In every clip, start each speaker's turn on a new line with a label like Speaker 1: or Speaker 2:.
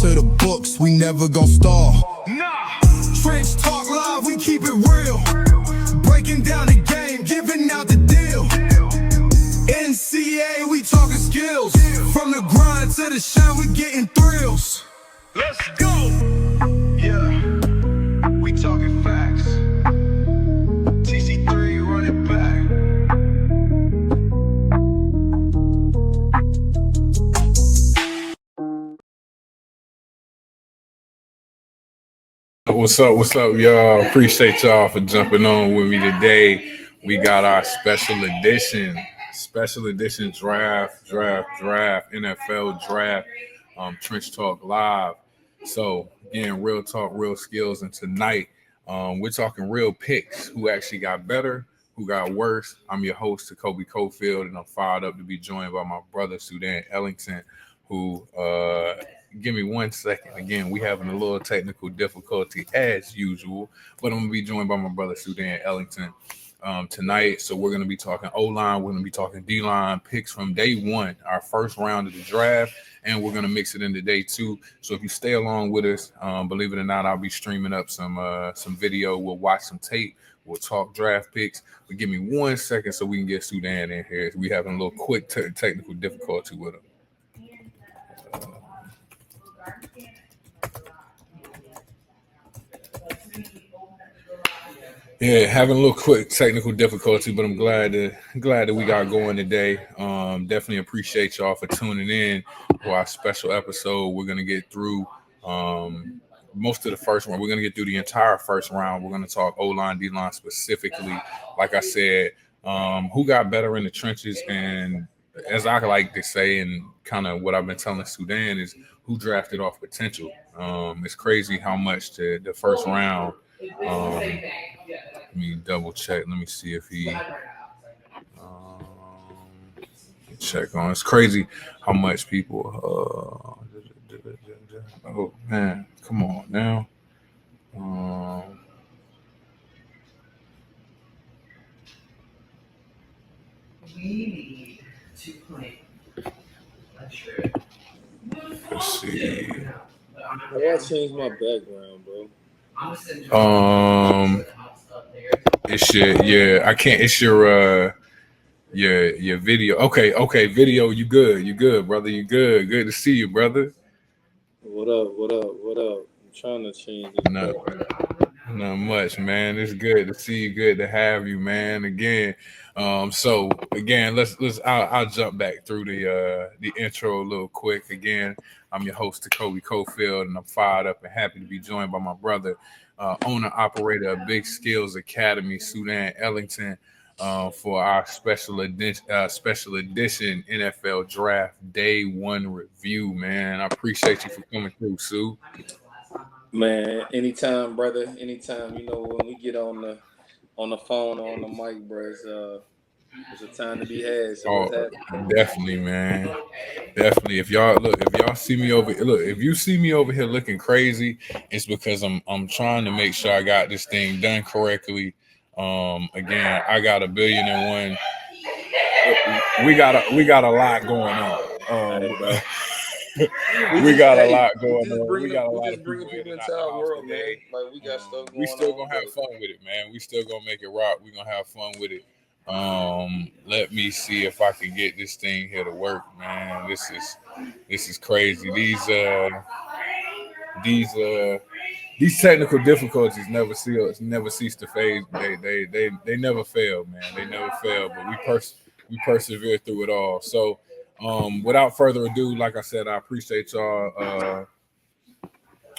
Speaker 1: to the books, we never gon' stall. Trench talk live, we keep it real. Breaking down the game, giving out the deal. NCA, we talking skills. From the grind to the shine, we getting thrills.
Speaker 2: Let's go. Yeah, we talking facts. TC3 running back.
Speaker 3: What's up, y'all? Appreciate y'all for jumping on with me today. We got our special edition draft, NFL draft, Trench Talk Live. So again, real talk, real skills, and tonight we're talking real picks. Who actually got better, who got worse. I'm your host, Takoby Cofield, and I'm fired up to be joined by my brother Sudan Ellington, who give me 1 second. Again, we having a little technical difficulty as usual, but I'm gonna be joined by my brother Sudan Ellington tonight. So we're gonna be talking O-line, we're gonna be talking D-line, picks from day one, our first round of the draft, and we're gonna mix it into day two. So if you stay along with us, believe it or not, I'll be streaming up some video. We'll watch some tape. We'll talk draft picks. But give me 1 second so we can get Sudan in here. We having a little quick technical difficulty with him. Yeah, having a little quick technical difficulty, but I'm glad that we got going today. Definitely appreciate y'all for tuning in for our special episode. We're gonna get through most of the first round. We're gonna get through the entire first round. We're gonna talk O-line, D-line specifically. Like I said, who got better in the trenches, and as I like to say, and kind of what I've been telling Sudan is who drafted off potential. It's crazy how much the first round. Let me double check. Let me see if he check on. It's crazy how much people. Oh man, come on now.
Speaker 4: We need to play.
Speaker 3: Let's see.
Speaker 5: I gotta change my background, bro.
Speaker 3: It's your I can't. It's your video. Okay, video. You good, brother. You good. Good to see you, brother.
Speaker 5: What up? I'm trying to change it.
Speaker 3: Not much, man. It's good to see you. Good to have you, man. Again. So again, I'll jump back through the intro a little quick. Again, I'm your host, Takoby Cofield, and I'm fired up and happy to be joined by my brother, owner operator of Big Skills Academy, Sudan Ellington, for our special edition NFL Draft Day One review. Man, I appreciate you for coming through, Sue.
Speaker 5: Man, anytime, brother. Anytime. You know, when we get on the phone or on the mic, bro, it's a time to be had. So
Speaker 3: definitely, man. Definitely. If y'all see me if you see me over here looking crazy, it's because I'm trying to make sure I got this thing done correctly. Again, I got a 1,000,000,001. We got a lot going on. We got a lot going on. We got a lot of people
Speaker 5: into our world, man. Like we got stuff going on.
Speaker 3: We still gonna have fun with it, man. We still gonna make it rock. We gonna have fun with it. Let me see if I can get this thing here to work, man. This is crazy. These technical difficulties never cease to phase. They never fail, man. They never fail. But we persevere through it all. So. Without further ado, like I said, I appreciate y'all.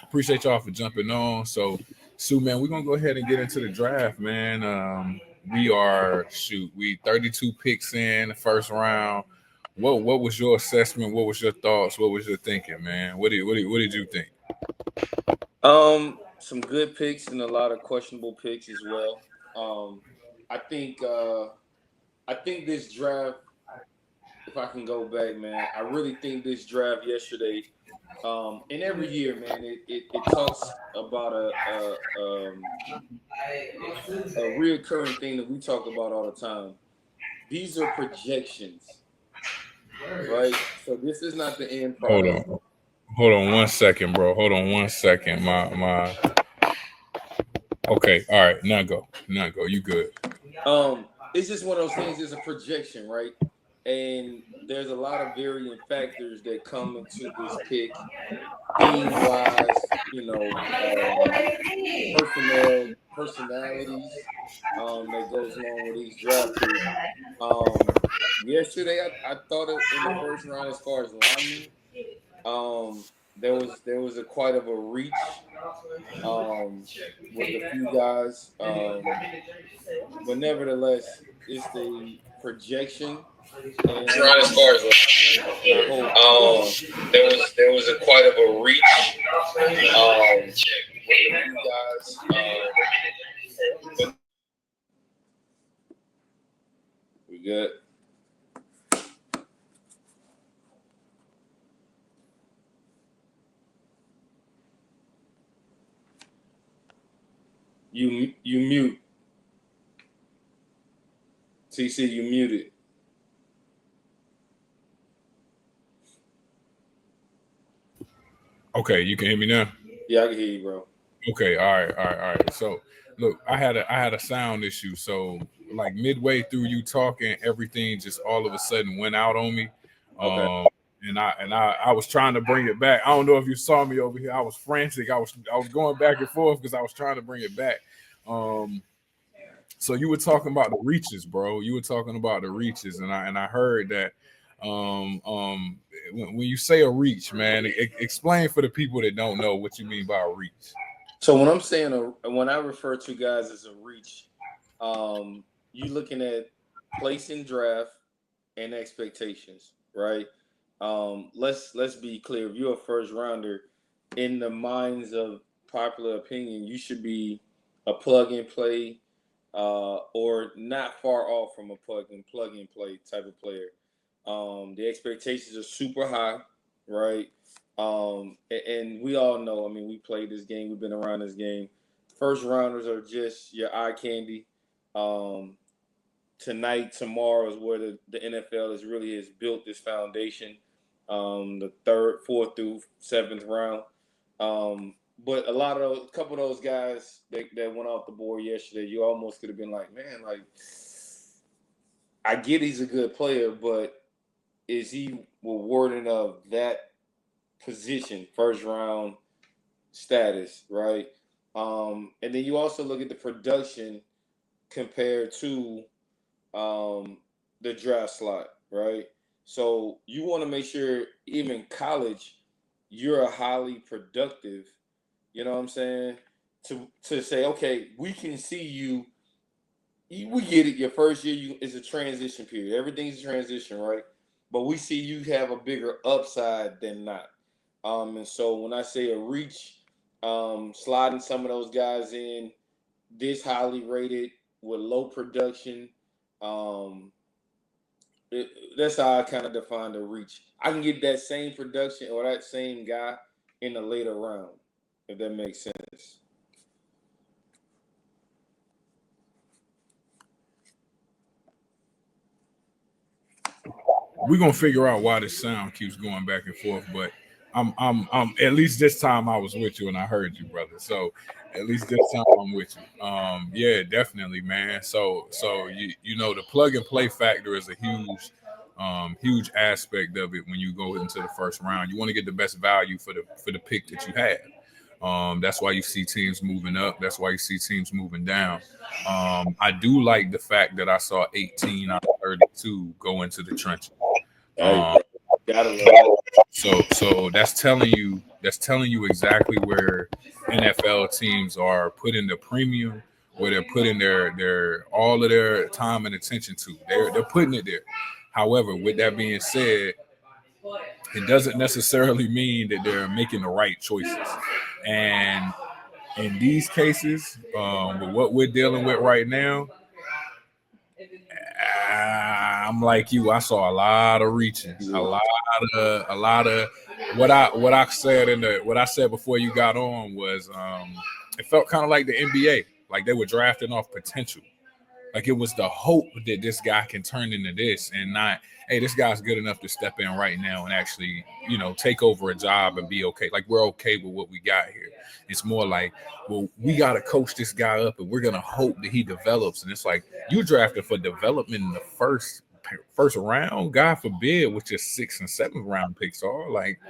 Speaker 3: Appreciate y'all for jumping on. So, Sue, man, we're gonna go ahead and get into the draft, man. We 32 picks in the first round. What was your assessment? What was your thoughts? What was your thinking, man? What did you think?
Speaker 5: Some good picks and a lot of questionable picks as well. I think this draft. If I can go back, man, I really think this draft yesterday, and every year, man, it talks about a reoccurring thing that we talk about all the time. These are projections, right? So this is not the end product.
Speaker 3: Hold on 1 second, bro. Hold on 1 second. My. Okay. All right. Now go. Now go. You good?
Speaker 5: It's just one of those things. It's a projection, right? And there's a lot of varying factors that come into this pick, team wise, personnel, personalities, that goes along with each draft pick. Yesterday, I thought in the first round, as far as linemen, there was a quite of a reach, with a few guys, but nevertheless, it's the projection,
Speaker 3: Right as
Speaker 5: and
Speaker 3: far as
Speaker 5: I hope,
Speaker 3: there was a quite of a reach
Speaker 5: with a few guys, but we good. You mute. TC, you muted.
Speaker 3: Okay, you can hear me now.
Speaker 5: Yeah, I can hear you, bro.
Speaker 3: Okay, all right. So, look, I had a sound issue. So, like midway through you talking, everything just all of a sudden went out on me.
Speaker 5: Okay.
Speaker 3: And I was trying to bring it back. I don't know if you saw me over here. I was frantic. I was going back and forth because I was trying to bring it back. So you were talking about the reaches, bro. You were talking about the reaches, and I heard that. When you say a reach, man, explain for the people that don't know what you mean by a reach.
Speaker 5: So when I'm saying when I refer to guys as a reach, you looking at place in draft and expectations, right? Let's be clear. If you're a first rounder, in the minds of popular opinion, you should be a plug and play, or not far off from a plug and play type of player. The expectations are super high, right? And we all know. I mean, we played this game. We've been around this game. First rounders are just your eye candy. Tonight, tomorrow is where the NFL has built this foundation. The third, fourth through seventh round. But a couple of those guys that went off the board yesterday, you almost could have been like, man, like, I get he's a good player, but is he rewarding of that position, first round status, right? And then you also look at the production compared to the draft slot, right? So you want to make sure even college, you're a highly productive, you know what I'm saying? To say, okay, we can see you. We get it. Your first year is a transition period. Everything's a transition, right? But we see you have a bigger upside than not. And so when I say a reach, sliding some of those guys in, this highly rated with low production, that's how I kind of define the reach. I can get that same production or that same guy in a later round, if that makes sense.
Speaker 3: We're gonna figure out why this sound keeps going back and forth, but I'm at least this time I was with you and I heard you, brother. So at least this time I'm with you. Yeah, definitely, man. So you know the plug and play factor is a huge aspect of it when you go into the first round. You want to get the best value for the pick that you have. That's why you see teams moving up. That's why you see teams moving down. I do like the fact that I saw 18 out of 32 go into the trenches.
Speaker 5: Hey,
Speaker 3: Um,
Speaker 5: bro, gotta love it.
Speaker 3: so that's telling you exactly where NFL teams are putting the premium, where they're putting their all of their time and attention to. They're putting it there. However, with that being said, it doesn't necessarily mean that they're making the right choices. And in these cases, with what we're dealing with right now, I'm like you. I saw a lot of reaching, a lot of what I said before you got on was it felt kind of like the NBA, like they were drafting off potential. Like it was the hope that this guy can turn into this, and not, hey, this guy's good enough to step in right now and actually, take over a job and be okay. Like we're okay with what we got here. It's more like, well, we got to coach this guy up, and we're gonna hope that he develops. And it's like you drafted for development in the first round. God forbid, with your 6th and 7th round picks are like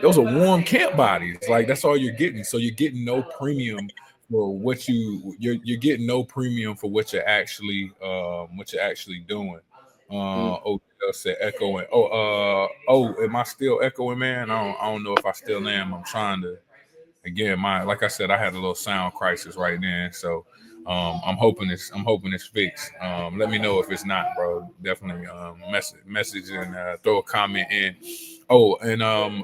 Speaker 3: those are warm camp bodies. Like that's all you're getting. So you're getting no premium for what you're getting no premium for what you're actually doing. Odell said echoing. Am I still echoing, man? I don't know if I still am. I'm trying to again, like I said, I had a little sound crisis right then. So I'm hoping it's fixed. Let me know if it's not, bro. Definitely message and throw a comment in. Oh, and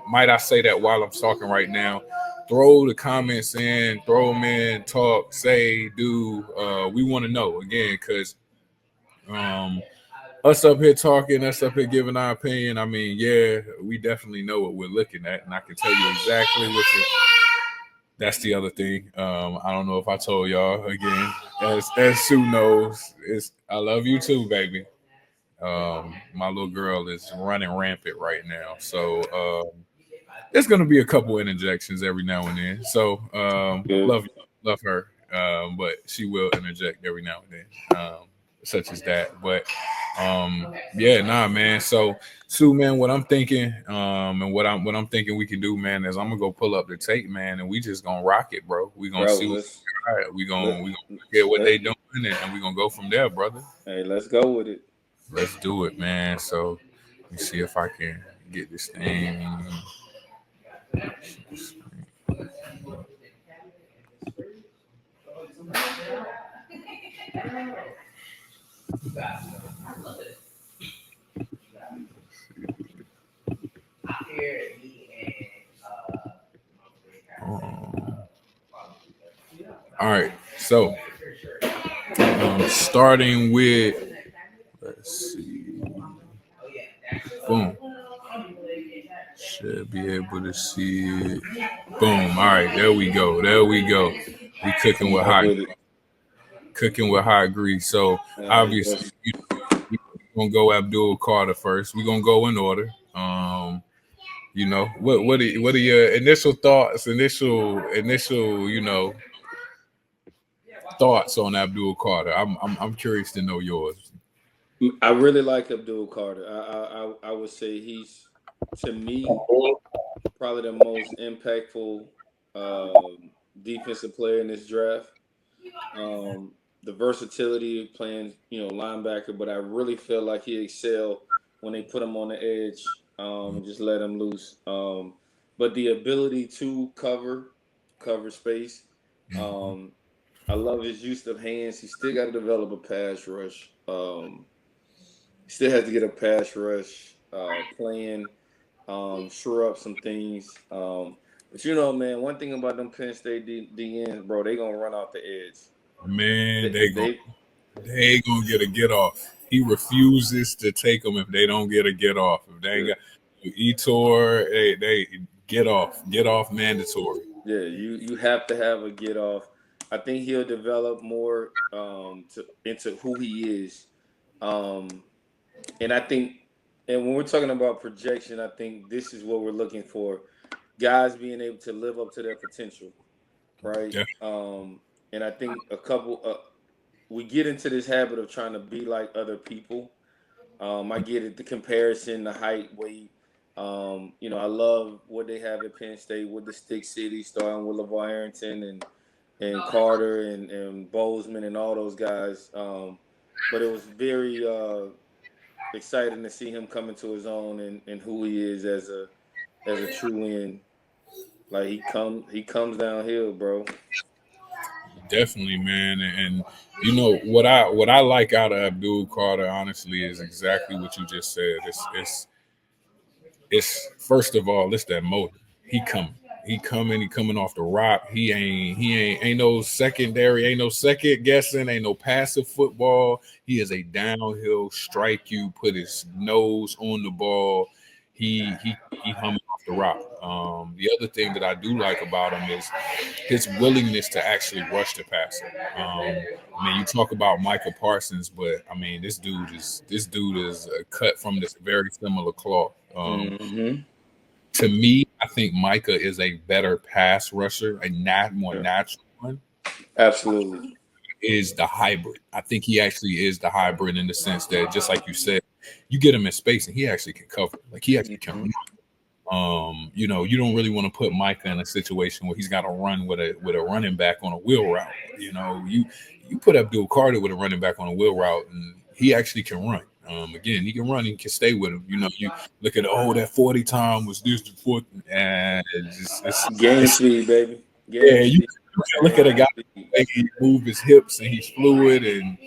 Speaker 3: might I say that while I'm talking right now, throw the comments in, throw them in, talk, say, do. We want to know again, because us up here talking, us up here giving our opinion. I mean, yeah, we definitely know what we're looking at, and I can tell you exactly what you. That's the other thing. I don't know if I told y'all again, as Sue knows, I love you too, baby. My little girl is running rampant right now, so there's gonna be a couple interjections every now and then. So love her, but she will interject every now and then, such as that. But yeah, nah, man. So Sue, man, what I'm thinking, and what I'm thinking we can do, man, is I'm gonna go pull up the tape, man, and we just gonna rock it, bro. We gonna see we gonna get what they doing, and we gonna go from there, brother.
Speaker 5: Hey, let's go with it.
Speaker 3: Let's do it, man. So let me see if I can get this thing. All right, so starting with, let's see, boom, should be able to see it. Boom. All right, there we go. We cooking with hot grease. So obviously, we're gonna go Abdul Carter first. We're gonna go in order. What are your initial thoughts? Thoughts on Abdul Carter. I'm curious to know yours.
Speaker 5: I really like Abdul Carter. I would say he's, to me, probably the most impactful defensive player in this draft. The versatility of playing, linebacker, but I really feel like he excelled when they put him on the edge and just let him loose. But the ability to cover space. I love his use of hands. He still got to develop a pass rush. He still has to get a pass rush playing, shore up some things. But man, one thing about them Penn State DNs, bro, they gonna run off the edge.
Speaker 3: Man, they gonna get a get off. He refuses to take them if they don't get a get off. If they ain't got Etor, they get off mandatory.
Speaker 5: Yeah, you have to have a get off. I think he'll develop more into who he is, and I think, and when we're talking about projection, I think this is what we're looking for: guys being able to live up to their potential, right?
Speaker 3: Yeah.
Speaker 5: And I think we get into this habit of trying to be like other people. I get it, the comparison, the height, weight. I love what they have at Penn State with the Stick City, starting with LeVar Arrington and Carter and Bozeman and all those guys. But it was very exciting to see him come into his own and who he is as a true end. Like he comes downhill, bro.
Speaker 3: Definitely, man. And what I like out of Abdul Carter, honestly, is exactly what you just said. It's first of all, it's that motor. He coming off the rock. He ain't no secondary, ain't no second guessing, ain't no passive football. He is a downhill strike you, put his nose on the ball. He humming off off the rock. The other thing that I do like about him is his willingness to actually rush the passer. I mean, you talk about Michael Parsons, but I mean, this dude is cut from this very similar cloth.
Speaker 5: Mm-hmm.
Speaker 3: To me, I think Micah is a better pass rusher, a more
Speaker 5: Yeah.
Speaker 3: natural one.
Speaker 5: Absolutely.
Speaker 3: Is the hybrid. I think he actually is the hybrid in the sense that, just like you said, you get him in space and he actually can cover. Like he actually can.
Speaker 5: Mhm.
Speaker 3: You know, you don't really want to put Micah in a situation where he's got to run with a running back on a wheel route. You know, you put Abdul Carter with a running back on a wheel route, and he actually can run. Again, he can run and can stay with him. You know, you look at that 40 time was this the fourth, and
Speaker 5: Game speed, baby.
Speaker 3: yeah,
Speaker 5: Game
Speaker 3: you
Speaker 5: speed.
Speaker 3: can look at a guy like he move his hips and he's fluid, and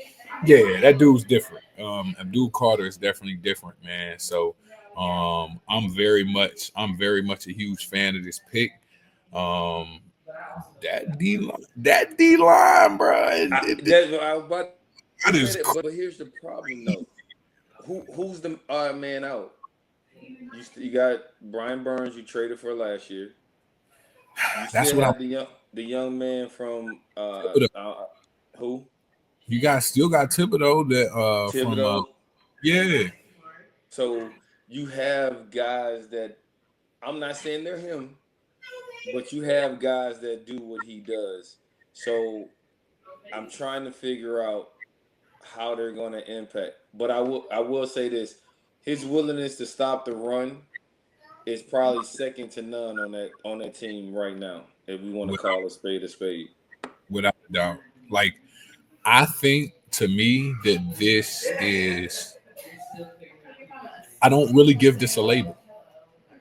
Speaker 3: yeah, that dude's different. Abdul Carter is definitely different, man. So I'm very much a huge fan of this pick. Um, that D line, bro.
Speaker 5: That's what I was about to
Speaker 3: That
Speaker 5: say
Speaker 3: is
Speaker 5: that, but here's the problem though. Who's the odd man out? You got Brian Burns. You traded for last year. You
Speaker 3: that's
Speaker 5: still
Speaker 3: what I.
Speaker 5: have the young man from who
Speaker 3: You guys still got Thibodeau that from
Speaker 5: Thibodeau.
Speaker 3: yeah.
Speaker 5: So you have guys that I'm not saying they're him, but you have guys that do what he does. So I'm trying to figure out how they're going to impact. But I will say this: his willingness to stop the run is probably second to none on that team right now. If we want to
Speaker 3: Without,
Speaker 5: call a spade a spade.
Speaker 3: without a doubt. Like I think to me that this is I don't really give this a label.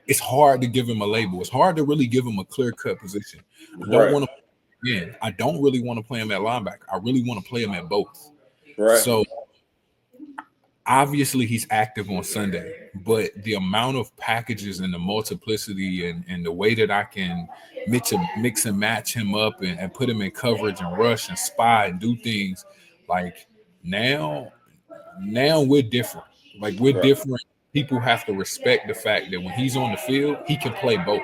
Speaker 3: It's hard to give him a label. It's hard to really give him a clear cut position. I don't
Speaker 5: Right.
Speaker 3: want to again, I don't really want to play him at linebacker. I really want to play him at both.
Speaker 5: Right.
Speaker 3: So obviously he's active on Sunday, but the amount of packages and the multiplicity and the way that I can mix and match him up and put him in coverage and rush and spy and do things like now we're different. Like we're
Speaker 5: Right.
Speaker 3: different. People have to respect the fact that when he's on the field, he can play both.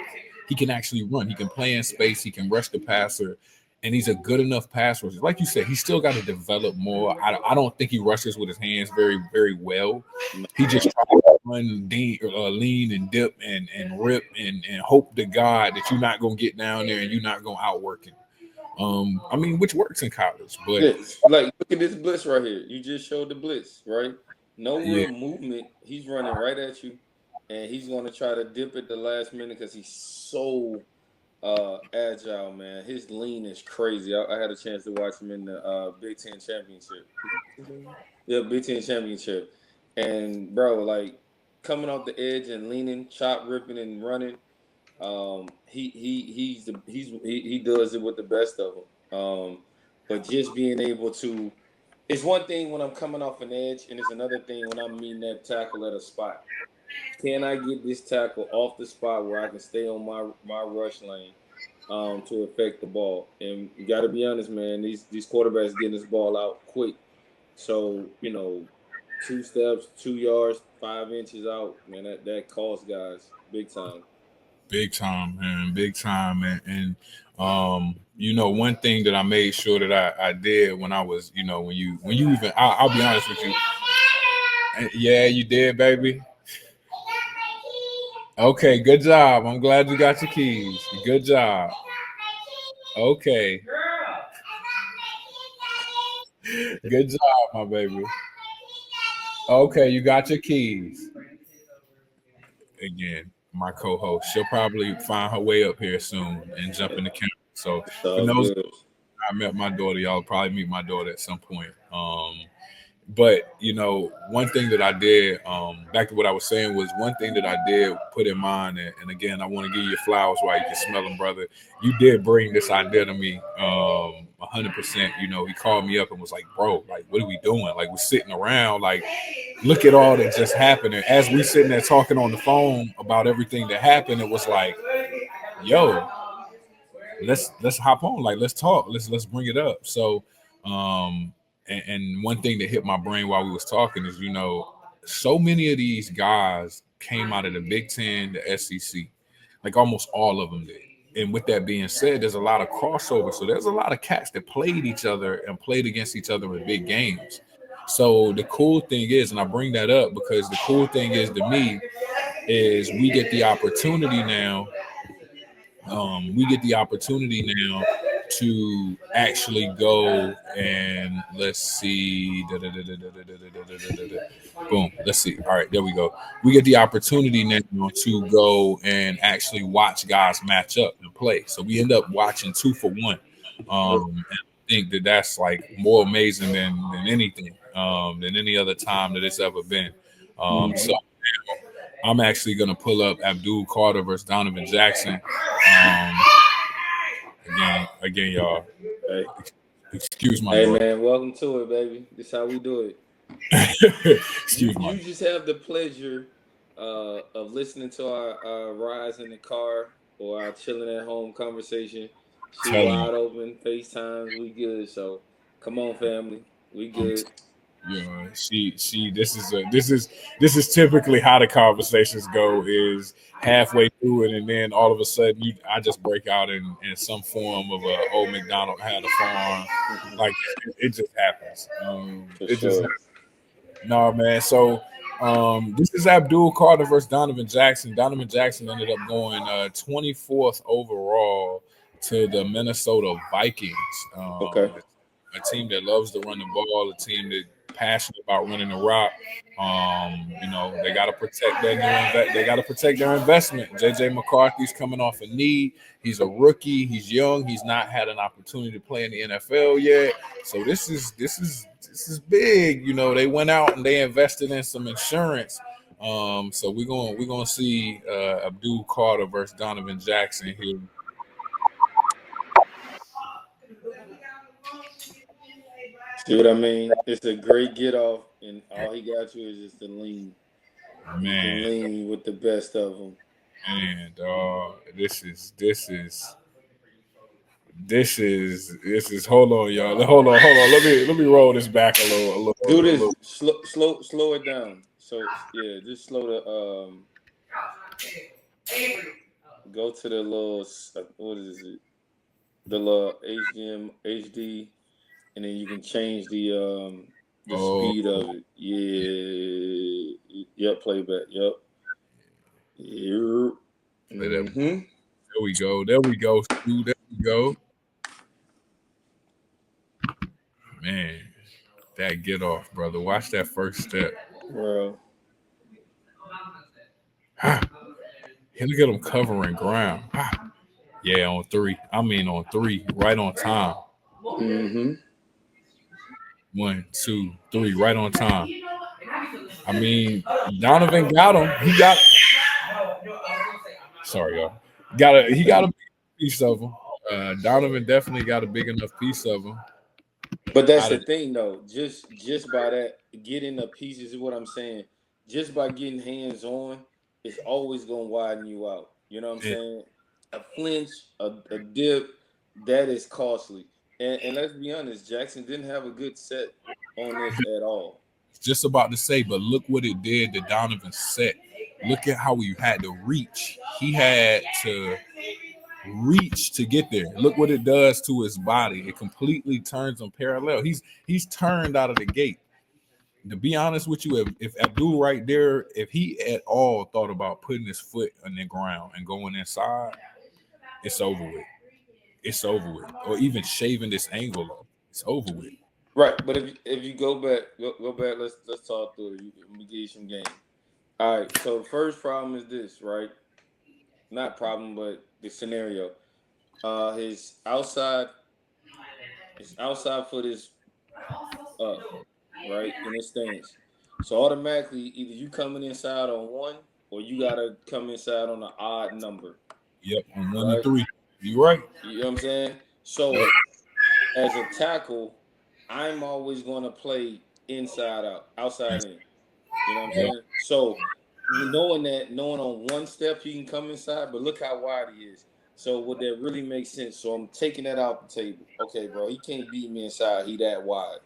Speaker 3: He can actually run. He can play in space. He can rush the passer, and he's a good enough pass rusher. Like you said, he's still got to develop more. I don't think he rushes with his hands very, very well. He just tries to run, lean, and dip and rip and hope to God that you're not gonna get down there and you're not gonna outwork him. I mean, which works in college, but
Speaker 5: Blitz. Like, look at this blitz right here. You just showed the blitz, right? No
Speaker 3: yeah,
Speaker 5: real movement. He's running right at you, and he's going to try to dip at the last minute because he's so agile, man. His lean is crazy. I had a chance to watch him in the Big Ten championship. Yeah, Big Ten championship, and bro, like coming off the edge and leaning, chop ripping and running. He does it with the best of them. But just being able to, it's one thing when I'm coming off an edge, and it's another thing when I'm meeting that tackle at a spot. Can I get this tackle off the spot where I can stay on my rush lane to affect the ball? And you got to be honest, man. These quarterbacks getting this ball out quick. So 2 steps, 2 yards, 5 inches out, man. That costs guys big time.
Speaker 3: big time, man, big time, one thing that I made sure that I did when I was, when you even, I'll be honest with you, yeah, you did, baby. Okay, good job. I'm glad you got your keys. Good job. Okay, good job, my baby. Okay, you got your keys. Again, my co-host, she'll probably find her way up here soon and jump in the camera. So
Speaker 5: It's
Speaker 3: for
Speaker 5: all
Speaker 3: those
Speaker 5: good.
Speaker 3: I met my daughter, y'all probably meet my daughter at some point. But one thing that I did, back to what I was saying, was one thing that I did put in mind, and again, I want to give you flowers while you can smell them, brother. You did bring this idea to me, 100%. He called me up and was like, "Bro, like, what are we doing? Like, we're sitting around, like, look at all that just happened." And as we sitting there talking on the phone about everything that happened, it was like, "Yo, let's hop on, like, let's talk, let's bring it up." So and one thing that hit my brain while we was talking is so many of these guys came out of the Big Ten, the SEC. Like almost all of them did. And with that being said, there's a lot of crossover. So there's a lot of cats that played each other and played against each other in big games. So the cool thing is, and I bring that up because the cool thing is to me is we get the opportunity now. We get the opportunity now to actually go and let's see. Boom. Let's see. All right, there we go. We get the opportunity now to go and actually watch guys match up and play. So we end up watching 2-for-1. And I think that that's like more amazing than anything, than any other time that it's ever been. So I'm actually gonna pull up Abdul Carter versus Donovan Jackson. Um, again, y'all.
Speaker 5: Hey,
Speaker 3: Excuse my
Speaker 5: hey
Speaker 3: noise.
Speaker 5: man, welcome to it, baby. This is how we do it.
Speaker 3: Excuse
Speaker 5: You
Speaker 3: me.
Speaker 5: just have the pleasure of listening to our rides in the car or our chilling at home conversation. She
Speaker 3: Telling
Speaker 5: wide
Speaker 3: you.
Speaker 5: open, FaceTimes, we good. So come on, family, we good.
Speaker 3: Yeah, this is typically how the conversations go is halfway through it and then all of a sudden I just break out in some form of a old McDonald had a farm. Like it just happens.
Speaker 5: For
Speaker 3: It just
Speaker 5: sure.
Speaker 3: No, man. So this is Abdul Carter versus Donovan Jackson. Donovan Jackson ended up going 24th overall to the Minnesota Vikings.
Speaker 5: Okay.
Speaker 3: A team that loves to run the ball, a team that passionate about running the rock. They got to protect they got to protect their investment. JJ McCarthy's coming off a knee. He's a rookie. He's young. He's not had an opportunity to play in the NFL yet. So this is big. They went out and they invested in some insurance. So we're gonna see Abdul Carter versus Donovan Jackson here.
Speaker 5: See what I mean? It's a great get off, and all he got you is just the lean. He can
Speaker 3: Man,
Speaker 5: lean with the best of them.
Speaker 3: man, dog. This is. Hold on, y'all. Hold on. Let me roll this back a little.
Speaker 5: Do
Speaker 3: A
Speaker 5: this.
Speaker 3: little.
Speaker 5: Slow it down. So yeah, just slow the go to the little what is it? The little HDM HD, and then you can change the
Speaker 3: Oh,
Speaker 5: speed of it. Yeah. Yep. Playback. Yep. Yep.
Speaker 3: play that.
Speaker 5: Mm-hmm.
Speaker 3: There we go. There we go. Stu. There we go. Man, that get off, brother. Watch that first step.
Speaker 5: Bro.
Speaker 3: Ah, hey, look at him covering ground. Ah, yeah, on three. I mean, on three, right on time.
Speaker 5: Mm-hmm.
Speaker 3: 1, 2, 3, right on time. I mean, Donovan got him. He got. Sorry, y'all. He got a big piece of him. Donovan definitely got a big enough piece of him.
Speaker 5: But that's
Speaker 3: Out
Speaker 5: the
Speaker 3: of
Speaker 5: thing, though. Just by that, getting the pieces is what I'm saying. Just by getting hands on, it's always gonna widen you out. You know what I'm
Speaker 3: it.
Speaker 5: saying? A flinch, a dip, that is costly. And let's be honest, Jackson didn't have a good set on this at all.
Speaker 3: Just about to say, but look what it did to Donovan set. Look at how he had to reach. He had to reach to get there. Look what it does to his body. It completely turns him parallel. He's turned out of the gate. To be honest with you, if Abdul right there, if he at all thought about putting his foot on the ground and going inside, it's over with. It's over with. Or even shaving this angle off, it's over with.
Speaker 5: Right, but if you go back, let's talk through it. Let me give you some game. All right, so the first problem is this, right? Not problem, but the scenario. Uh, his outside his outside foot is up, right, in his stance. So automatically, either you coming inside on one, or you gotta come inside on an odd number,
Speaker 3: Yep, on 1 to
Speaker 5: right?
Speaker 3: 3. You right.
Speaker 5: You know what I'm saying?
Speaker 3: Yep.
Speaker 5: So as a tackle, I'm always going to play inside out, outside in. You know what I'm
Speaker 3: Yep.
Speaker 5: saying? So knowing on one step he can come inside, but look how wide he is. So would that really make sense? So I'm taking that out the table. Okay, bro, he can't beat me inside. He that wide.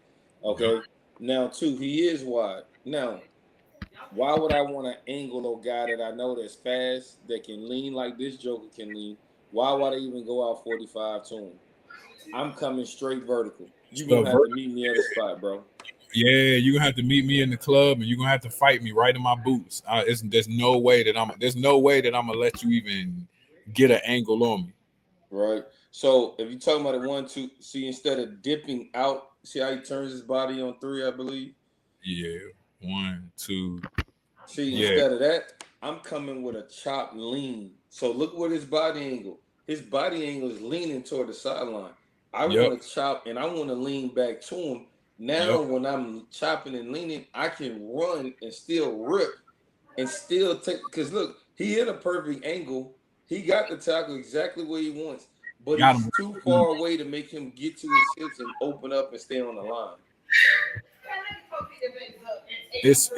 Speaker 3: Yep.
Speaker 5: Okay. Now two, he is wide. Now Why would I want to angle a guy that I know that's fast, that can lean like this Joker can lean? Why would I even go out 45 to him? I'm coming straight vertical. You're
Speaker 3: So
Speaker 5: gonna have to meet me at a spot, bro.
Speaker 3: yeah, you're gonna have to meet me in the club, and you're gonna have to fight me right in my boots. There's no way that I'm gonna let you even get an angle on me.
Speaker 5: Right. So if you're talking about a 1-2, see, instead of dipping out, see how he turns his body on 3, I believe.
Speaker 3: Yeah, 1, 2.
Speaker 5: See,
Speaker 3: Yeah,
Speaker 5: instead of that, I'm coming with a chop lean. So look what his body angle. His body angle is leaning toward the sideline. I
Speaker 3: yep,
Speaker 5: want to chop and I want to lean back to him. Now,
Speaker 3: yep.
Speaker 5: when I'm chopping and leaning, I can run and still rip and still take. Because look, he hit a perfect angle. He got the tackle exactly where he wants, but
Speaker 3: Got
Speaker 5: he's
Speaker 3: him.
Speaker 5: too far away to make him get to his hips and open up and stay on the line.
Speaker 3: It's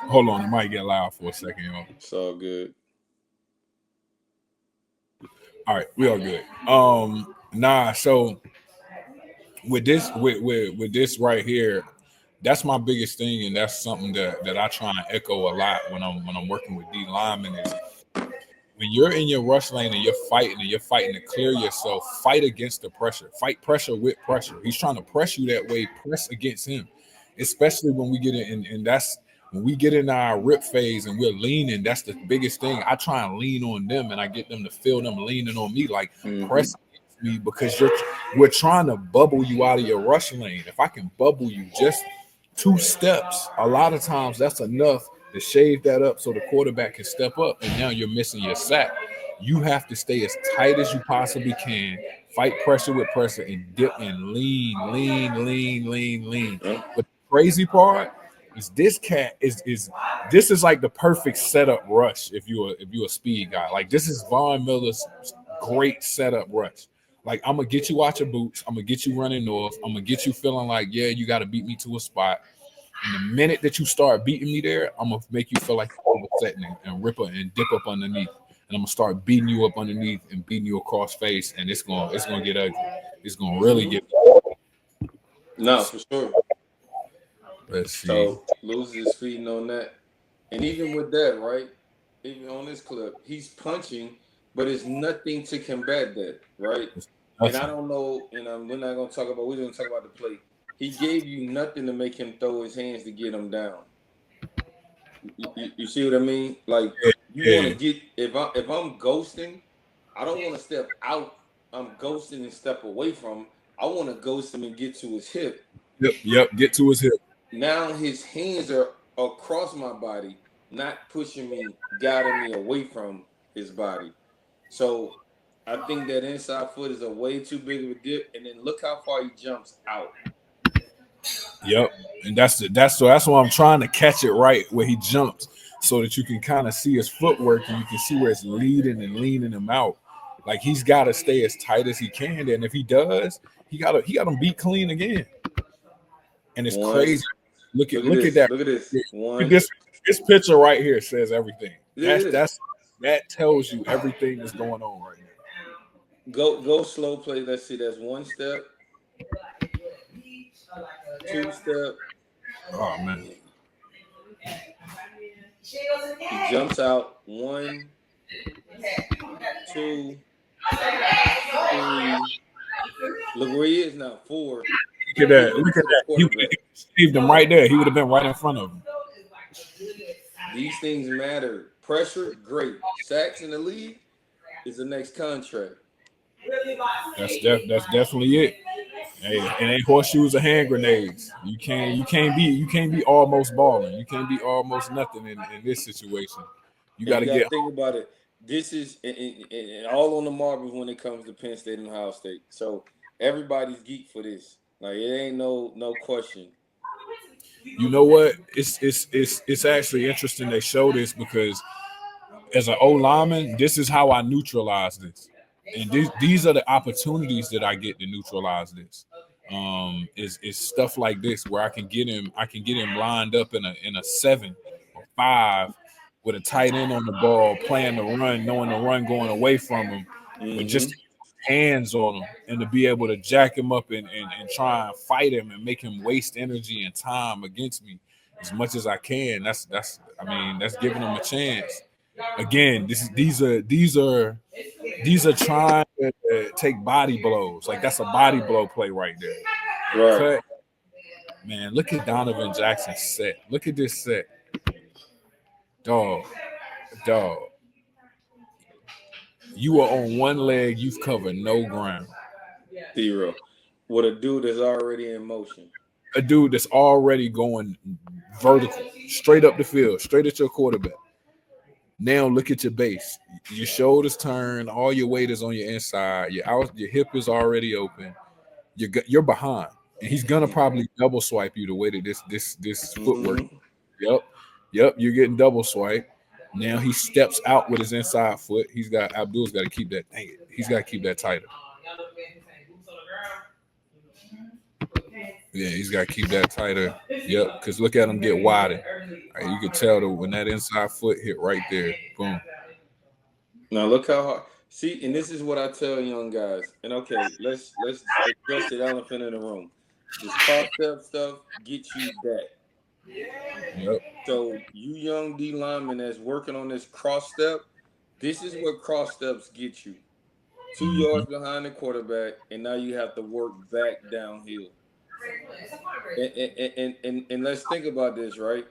Speaker 3: hold on. It might get loud for a second, y'all.
Speaker 5: It's all good.
Speaker 3: All right, we are good. Nah. So with this, with this right here, that's my biggest thing, and that's something that I try and echo a lot when I'm working with D linemen is when you're in your rush lane and you're fighting to clear yourself, fight against the pressure. Fight pressure with pressure. He's trying to press you that way, press against him. Especially when we get in, and that's when we get in our rip phase and we're leaning, that's the biggest thing. I try and lean on them and I get them to feel them leaning on me, like press against me because we're trying to bubble you out of your rush lane. If I can bubble you just 2 steps, a lot of times that's enough to shave that up so the quarterback can step up, and now you're missing your sack. You have to stay as tight as you possibly can, fight pressure with pressure, and dip and lean.
Speaker 5: Yeah.
Speaker 3: But the crazy part is this cat is this is like the perfect setup rush if you're a speed guy. Like this is Von Miller's great setup rush. Like I'm gonna get you out your boots, I'm gonna get you running north, I'm gonna get you feeling like, yeah, you gotta beat me to a spot. And the minute that you start beating me there, I'm gonna make you feel like you're oversetting and rip up and dip up underneath. And I'm gonna start beating you up underneath and beating you across face, and it's gonna get ugly. It's gonna really get ugly.
Speaker 5: No, for sure.
Speaker 3: Let's see.
Speaker 5: So loses his feeding on that. And even with that, right? Even on this clip, he's punching, but it's nothing to combat that, right? And I don't know, and we're not gonna talk about. We're gonna talk about the play. He gave you nothing to make him throw his hands to get him down. You see what I mean? Like you want to get if I'm ghosting, I don't want to step out. I'm ghosting and step away from him. I want to ghost him and get to his hip.
Speaker 3: Yep. Get to his hip.
Speaker 5: Now his hands are across my body, not pushing me, guiding me away from his body. So I think that inside foot is a way too big of a dip. And then look how far he jumps out.
Speaker 3: Yep. And that's why I'm trying to catch it right where he jumps so that you can kind of see his footwork and you can see where it's leading and leaning him out. Like he's got to stay as tight as he can. And if he does, he got him beat clean again. And it's crazy. Look at that.
Speaker 5: Look at this.
Speaker 3: Look at this picture right here says everything.
Speaker 5: Yeah.
Speaker 3: That tells you everything that's going on right now.
Speaker 5: Go slow play. Let's see. That's 1 step. 2 step.
Speaker 3: Oh man.
Speaker 5: He jumps out. 1, 2, 3. Look where he is now. 4.
Speaker 3: Look at that. He would have saved him right there. He would have been right in front of him.
Speaker 5: These things matter. Pressure, great. Sacks in the league is the next contract.
Speaker 3: That's definitely it. Hey, it ain't horseshoes or hand grenades. You can't be almost balling. You can't be almost nothing in this situation. You got to get.
Speaker 5: Think about it. This is and all on the marbles when it comes to Penn State and Ohio State. So everybody's geek for this. Like it ain't no question.
Speaker 3: You know what? It's actually interesting they show this because as an O lineman, this is how I neutralize this. And these are the opportunities that I get to neutralize this. Is stuff like this where I can get him lined up in a 7 or 5 with a tight end on the ball, playing the run, knowing the run going away from him, but just hands on him and to be able to jack him up and try and fight him and make him waste energy and time against me. as much as I can. That's giving them a chance. Again, these are trying to take body blows. Like that's a body blow play right there.
Speaker 5: Right.
Speaker 3: Cut. Man, look at Donovan Jackson's set. Look at this set. Dog. You are on one leg, you've covered no ground.
Speaker 5: 0. With a dude that's already in motion.
Speaker 3: A dude that's already going vertical, straight up the field, straight at your quarterback. Now look at your base. Your shoulders turn, all your weight is on your inside. Your hip is already open. You're behind, and he's gonna probably double swipe you the way that this footwork. Yep. You're getting double swipe. Now he steps out with his inside foot. Abdul's got to keep that. Dang it, he's got to keep that tighter. Yeah, he's got to keep that tighter. Yep, because look at him get wider. Right, you can tell that when that inside foot hit right there, boom.
Speaker 5: Now look how hard. See, and this is what I tell young guys. And okay, let's address the elephant in the room. This cross-step stuff gets you back.
Speaker 3: Yep.
Speaker 5: So you young D lineman that's working on this cross-step, this is what cross-steps get you. 2 yards behind the quarterback, and now you have to work back downhill. And let's think about this, right?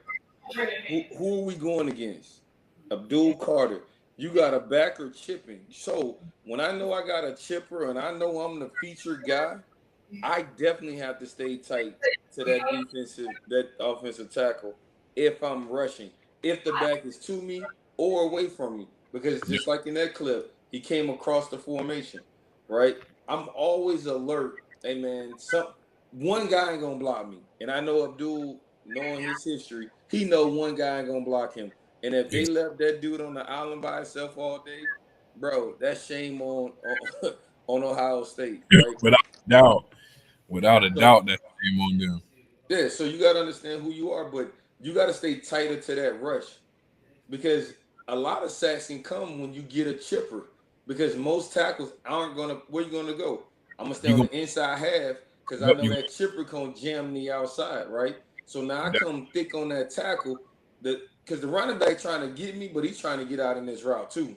Speaker 5: Who are we going against? Abdul Carter. You got a backer chipping. So when I know I got a chipper and I know I'm the featured guy, I definitely have to stay tight to that offensive tackle if I'm rushing. If the back is to me or away from me. Because just like in that clip, he came across the formation, right? I'm always alert. Hey, man, one guy ain't going to block me. And I know Abdul, knowing his history, he know one guy ain't going to block him. And if they left that dude on the island by himself all day, bro, that's shame on Ohio State. Right?
Speaker 3: Without a doubt, that's shame on them.
Speaker 5: Yeah, so you got to understand who you are, but you got to stay tighter to that rush because a lot of sacks can come when you get a chipper because most tackles aren't going to – where you going to go? I'm going to stay on the inside half because I know that chipper going to jam me outside, right? So now I come thick on that tackle because the running back trying to get me, but he's trying to get out in this route too.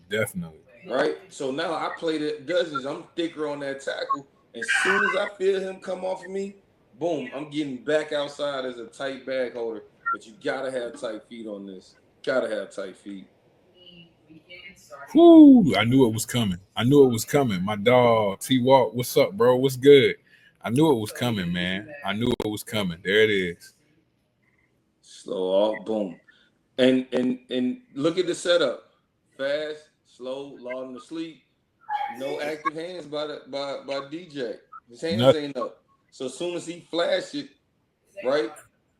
Speaker 3: Definitely.
Speaker 5: Right? So now I play the dozens. I'm thicker on that tackle. As soon as I feel him come off of me, boom, I'm getting back outside as a tight bag holder. But you got to have tight feet on this. Got to have tight feet.
Speaker 3: Whoo, I knew it was coming. My dog, T-Walk, what's up, bro? What's good? I knew it was coming, man. I knew it was coming. There it is.
Speaker 5: Slow off, boom. And look at the setup. Fast, slow, long to sleep. No active hands by DJ. His hands ain't up. So as soon as he flashed it, right,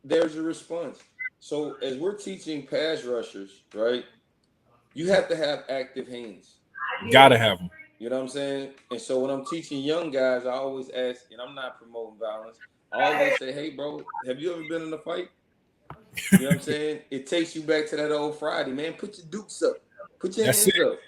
Speaker 5: there's your response. So as we're teaching pass rushers, right, you have to have active hands.
Speaker 3: Gotta have them.
Speaker 5: You know what I'm saying? And so when I'm teaching young guys, I always ask, and I'm not promoting violence, I always say, hey, bro, have you ever been in a fight? You know what I'm saying? It takes you back to that old Friday, man. Put your dukes up. Put your hands up.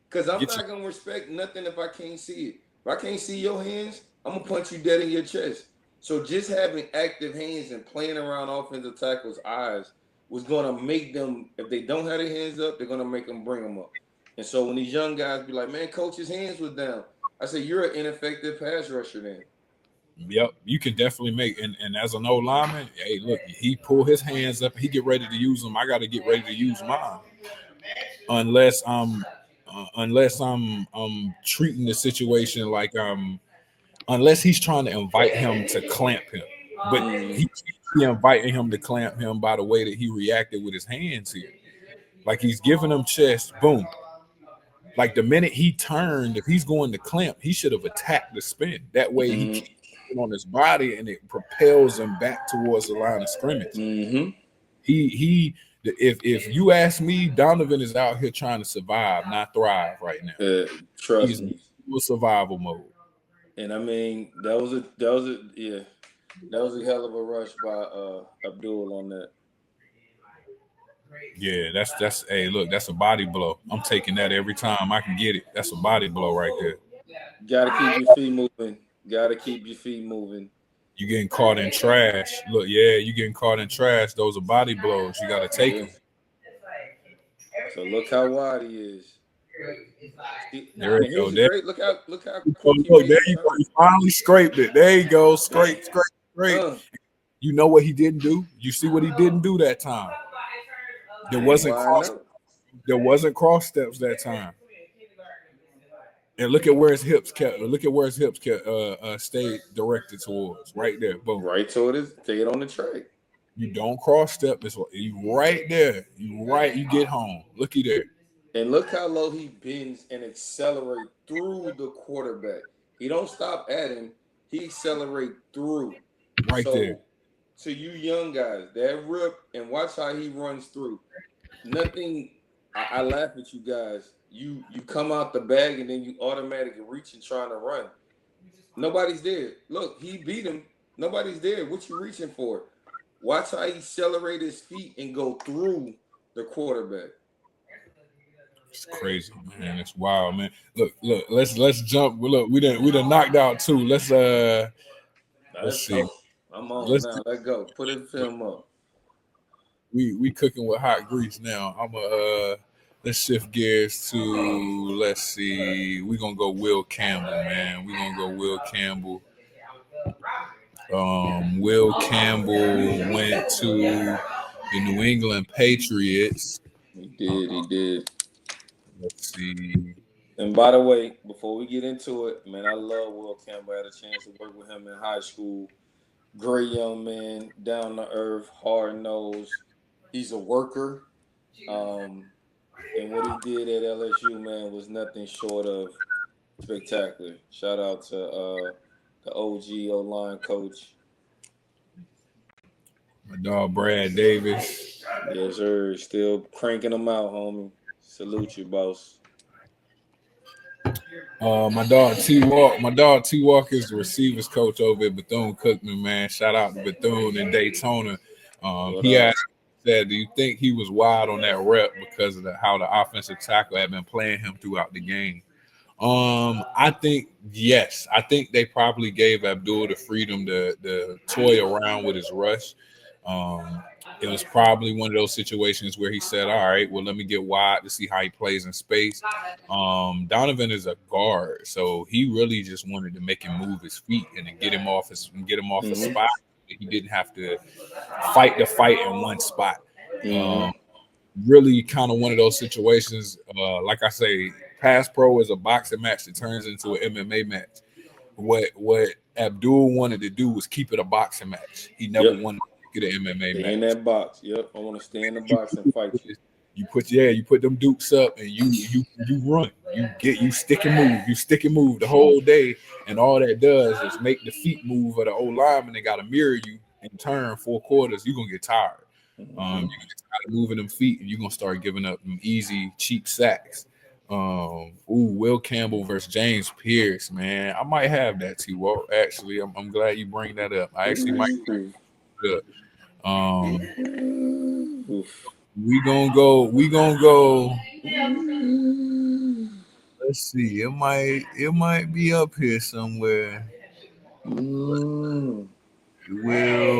Speaker 5: Because I'm not going to respect nothing if I can't see it. If I can't see your hands, I'm going to punch you dead in your chest. So just having active hands and playing around offensive tackles' eyes was going to make them, if they don't have their hands up, they're going to make them bring them up. And so when these young guys be like, man, coach's hands was down, I say, you're an ineffective pass rusher then.
Speaker 3: Yep, you can definitely make and as an old lineman, hey, look, he pull his hands up, he get ready to use them. I got to get ready to use mine, unless I'm treating the situation like unless he's trying to invite him to clamp him, but he inviting him to clamp him by the way that he reacted with his hands here, like he's giving him chest, boom. Like the minute he turned, if he's going to clamp, he should have attacked the spin. That way he keeps it on his body and it propels him back towards the line of scrimmage. If you ask me, Donovan is out here trying to survive, not thrive right now.
Speaker 5: Trust me.
Speaker 3: He's in survival mode.
Speaker 5: And I mean, that was a hell of a rush by Abdul on that.
Speaker 3: Yeah, that's hey, look, that's a body blow. I'm taking that every time I can get it. That's a body blow right there.
Speaker 5: Gotta keep your feet moving.
Speaker 3: You getting caught in trash. Look, yeah, you getting caught in trash. Those are body blows. You got to take them.
Speaker 5: So look how wide he is.
Speaker 3: There
Speaker 5: And
Speaker 3: you go.
Speaker 5: here's a
Speaker 3: There,
Speaker 5: great look how
Speaker 3: oh,
Speaker 5: quick he
Speaker 3: look,
Speaker 5: made
Speaker 3: there
Speaker 5: the
Speaker 3: you go.
Speaker 5: turn.
Speaker 3: You finally scraped it. There you go. Scrape.
Speaker 5: Uh,
Speaker 3: You know what he didn't do? You see what he didn't do that time? There wasn't
Speaker 5: why
Speaker 3: cross.
Speaker 5: no?
Speaker 3: There wasn't cross steps that time. And look at where his hips kept. Look at where his hips kept. Stayed directed towards. Right there. Boom.
Speaker 5: Right to it is take it on the track.
Speaker 3: You don't cross step this way. You right there. You right. You get home. Looky there.
Speaker 5: And look how low he bends and accelerate through the quarterback. He don't stop at him. He accelerate through.
Speaker 3: Right there.
Speaker 5: So to you young guys, that rip and watch how he runs through. Nothing. I laugh at you guys. You come out the bag and then you automatically reach and trying to run. Nobody's there. Look, he beat him. Nobody's there. What you reaching for? Watch how he accelerate his feet and go through the quarterback.
Speaker 3: It's crazy, man. It's wild, man. Look. Let's jump. Look, we done knocked out two. Let's see.
Speaker 5: I'm on now. Let's go. Put his film up.
Speaker 3: We cooking with hot grease now. Let's shift gears to, let's see. We're gonna go Will Campbell, man. We're gonna go Will Campbell. Will Campbell went to the New England Patriots.
Speaker 5: He did.
Speaker 3: Let's see.
Speaker 5: And by the way, before we get into it, man, I love Will Campbell. I had a chance to work with him in high school. Great young man, down to earth, hard nosed. He's a worker. And what he did at LSU, man, was nothing short of spectacular. Shout out to the OG O-line coach.
Speaker 3: My dog Brad Davis.
Speaker 5: Yes, sir. Still cranking them out, homie. Salute you, boss.
Speaker 3: My dog T Walk is the receivers coach over at Bethune-Cookman, man. Shout out to Bethune and Daytona. He asked, said, do you think he was wild on that rep because of how the offensive tackle had been playing him throughout the game? I think yes. I think they probably gave Abdul the freedom to toy around with his rush. It was probably one of those situations where he said, all right, well, let me get wide to see how he plays in space. Donovan is a guard, so he really just wanted to make him move his feet and to get him off his spot. He didn't have to fight the fight in one spot. Really kind of one of those situations, like I say, pass pro is a boxing match that turns into an MMA match. What Abdul wanted to do was keep it a boxing match. He never wanted to get an MMA match.
Speaker 5: In that box. Yep. I want to stay in the box and fight you.
Speaker 3: You put them dukes up and you run. You stick and move the whole day, and all that does is make the feet move of the old lineman. They gotta mirror you and turn 4 quarters. You're gonna get tired. You get tired of moving them feet, and you're gonna start giving up them easy, cheap sacks. Will Campbell versus James Pierce, man. I might have that too. Well, actually, I'm glad you bring that up. I actually might bring it up. We gonna go. Let's see. It might be up here somewhere. Will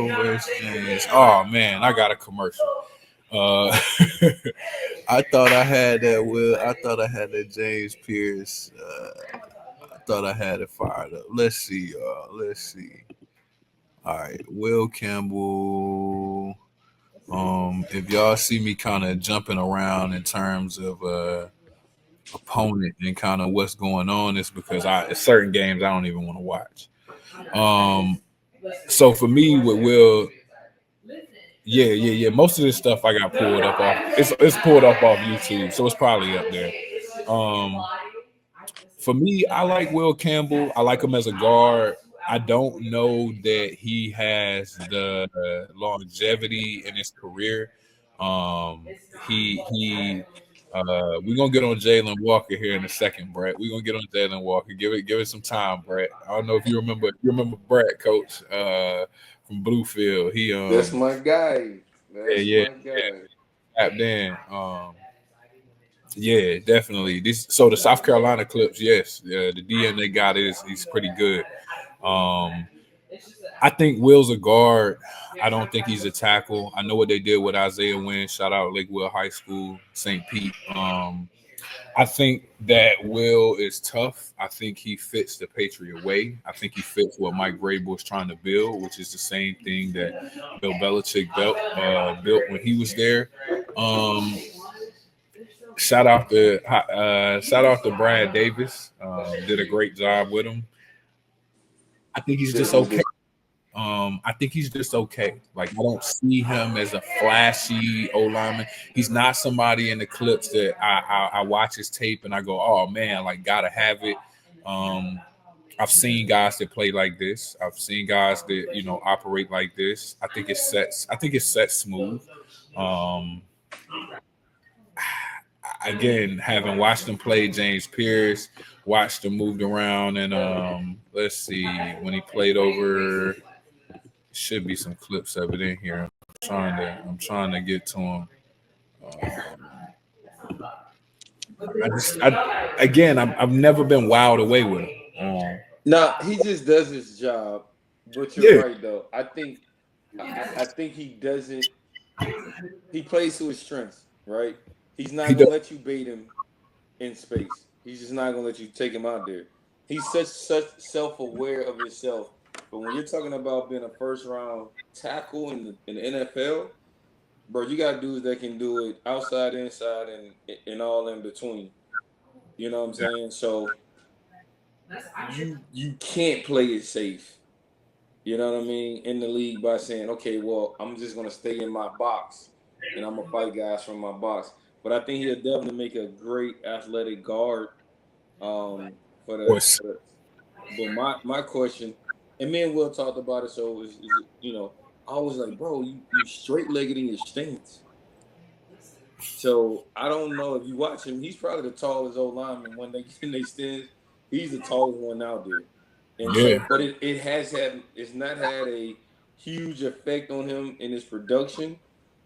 Speaker 3: versus James. Oh man, I got a commercial. I thought I had that Will. I thought I had that James Pierce. I thought I had it fired up. Let's see. All right, Will Campbell. If y'all see me kind of jumping around in terms of opponent and kind of what's going on, it's because certain games I don't even want to watch. So for me with Will, yeah. Most of this stuff I got pulled up off. It's pulled up off YouTube, so it's probably up there. For me, I like Will Campbell. I like him as a guard. I don't know that he has the longevity in his career. We're gonna get on Jalen Walker here in a second, Brett. We're gonna get on Jalen Walker. Give it some time, Brett. I don't know if you remember Brett, coach, from Bluefield.
Speaker 5: That's my guy. My guy.
Speaker 3: Tapped in. Yeah, definitely. So the South Carolina clips, yes. The DNA guy he's pretty good. I think Will's a guard. I don't think he's a tackle. I know what they did with Isaiah Wynn. Shout out Lake Will High School, St. Pete. I think that Will is tough. I think he fits the Patriot way. I think he fits what Mike Vrabel is trying to build, which is the same thing that Bill Belichick built when he was there. Shout out to Brad Davis. Did a great job with him. I think he's just okay. I think he's just okay. Like, I don't see him as a flashy O lineman. He's not somebody in the clips that I watch his tape and I go, oh man, like gotta have it. I've seen guys that play like this. I've seen guys that operate like this. I think it's set smooth. Again, having watched him play James Pierce, watched him moved around, and let's see, when he played over. Should be some clips of it in here. I'm trying to get to him. I've never been wowed away with him.
Speaker 5: No, he just does his job. But you're right though. I think he doesn't. He plays to his strengths, right? He's not gonna let you bait him in space. He's just not gonna let you take him out there. He's such self-aware of himself. But when you're talking about being a first-round tackle in the NFL, bro, you got dudes that can do it outside, inside, and all in between. You know what I'm saying? So you can't play it safe. You know what I mean? In the league by saying, okay, well, I'm just gonna stay in my box and I'm gonna fight guys from my box. But I think he'll definitely make a great athletic guard. But my question. And me and Will talked about it, so I was like, bro, you straight-legged in your stance. So I don't know if you watch him, he's probably the tallest old lineman when they get in their stance. He's the tallest one out there. And so, but it's not had a huge effect on him in his production.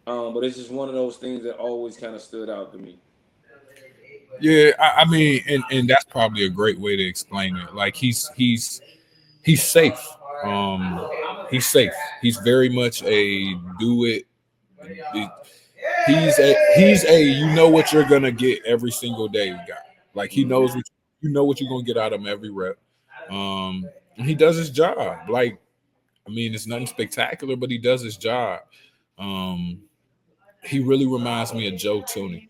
Speaker 5: But it's just one of those things that always kind of stood out to me.
Speaker 3: Yeah, I mean, and that's probably a great way to explain it. Like he's safe. He's safe. He's very much a do it. He's a you know what you're gonna get every single day guy. Like he knows what you're gonna get out of him every rep. And he does his job. Like, I mean, it's nothing spectacular, but he does his job. He really reminds me of Joe Tooney.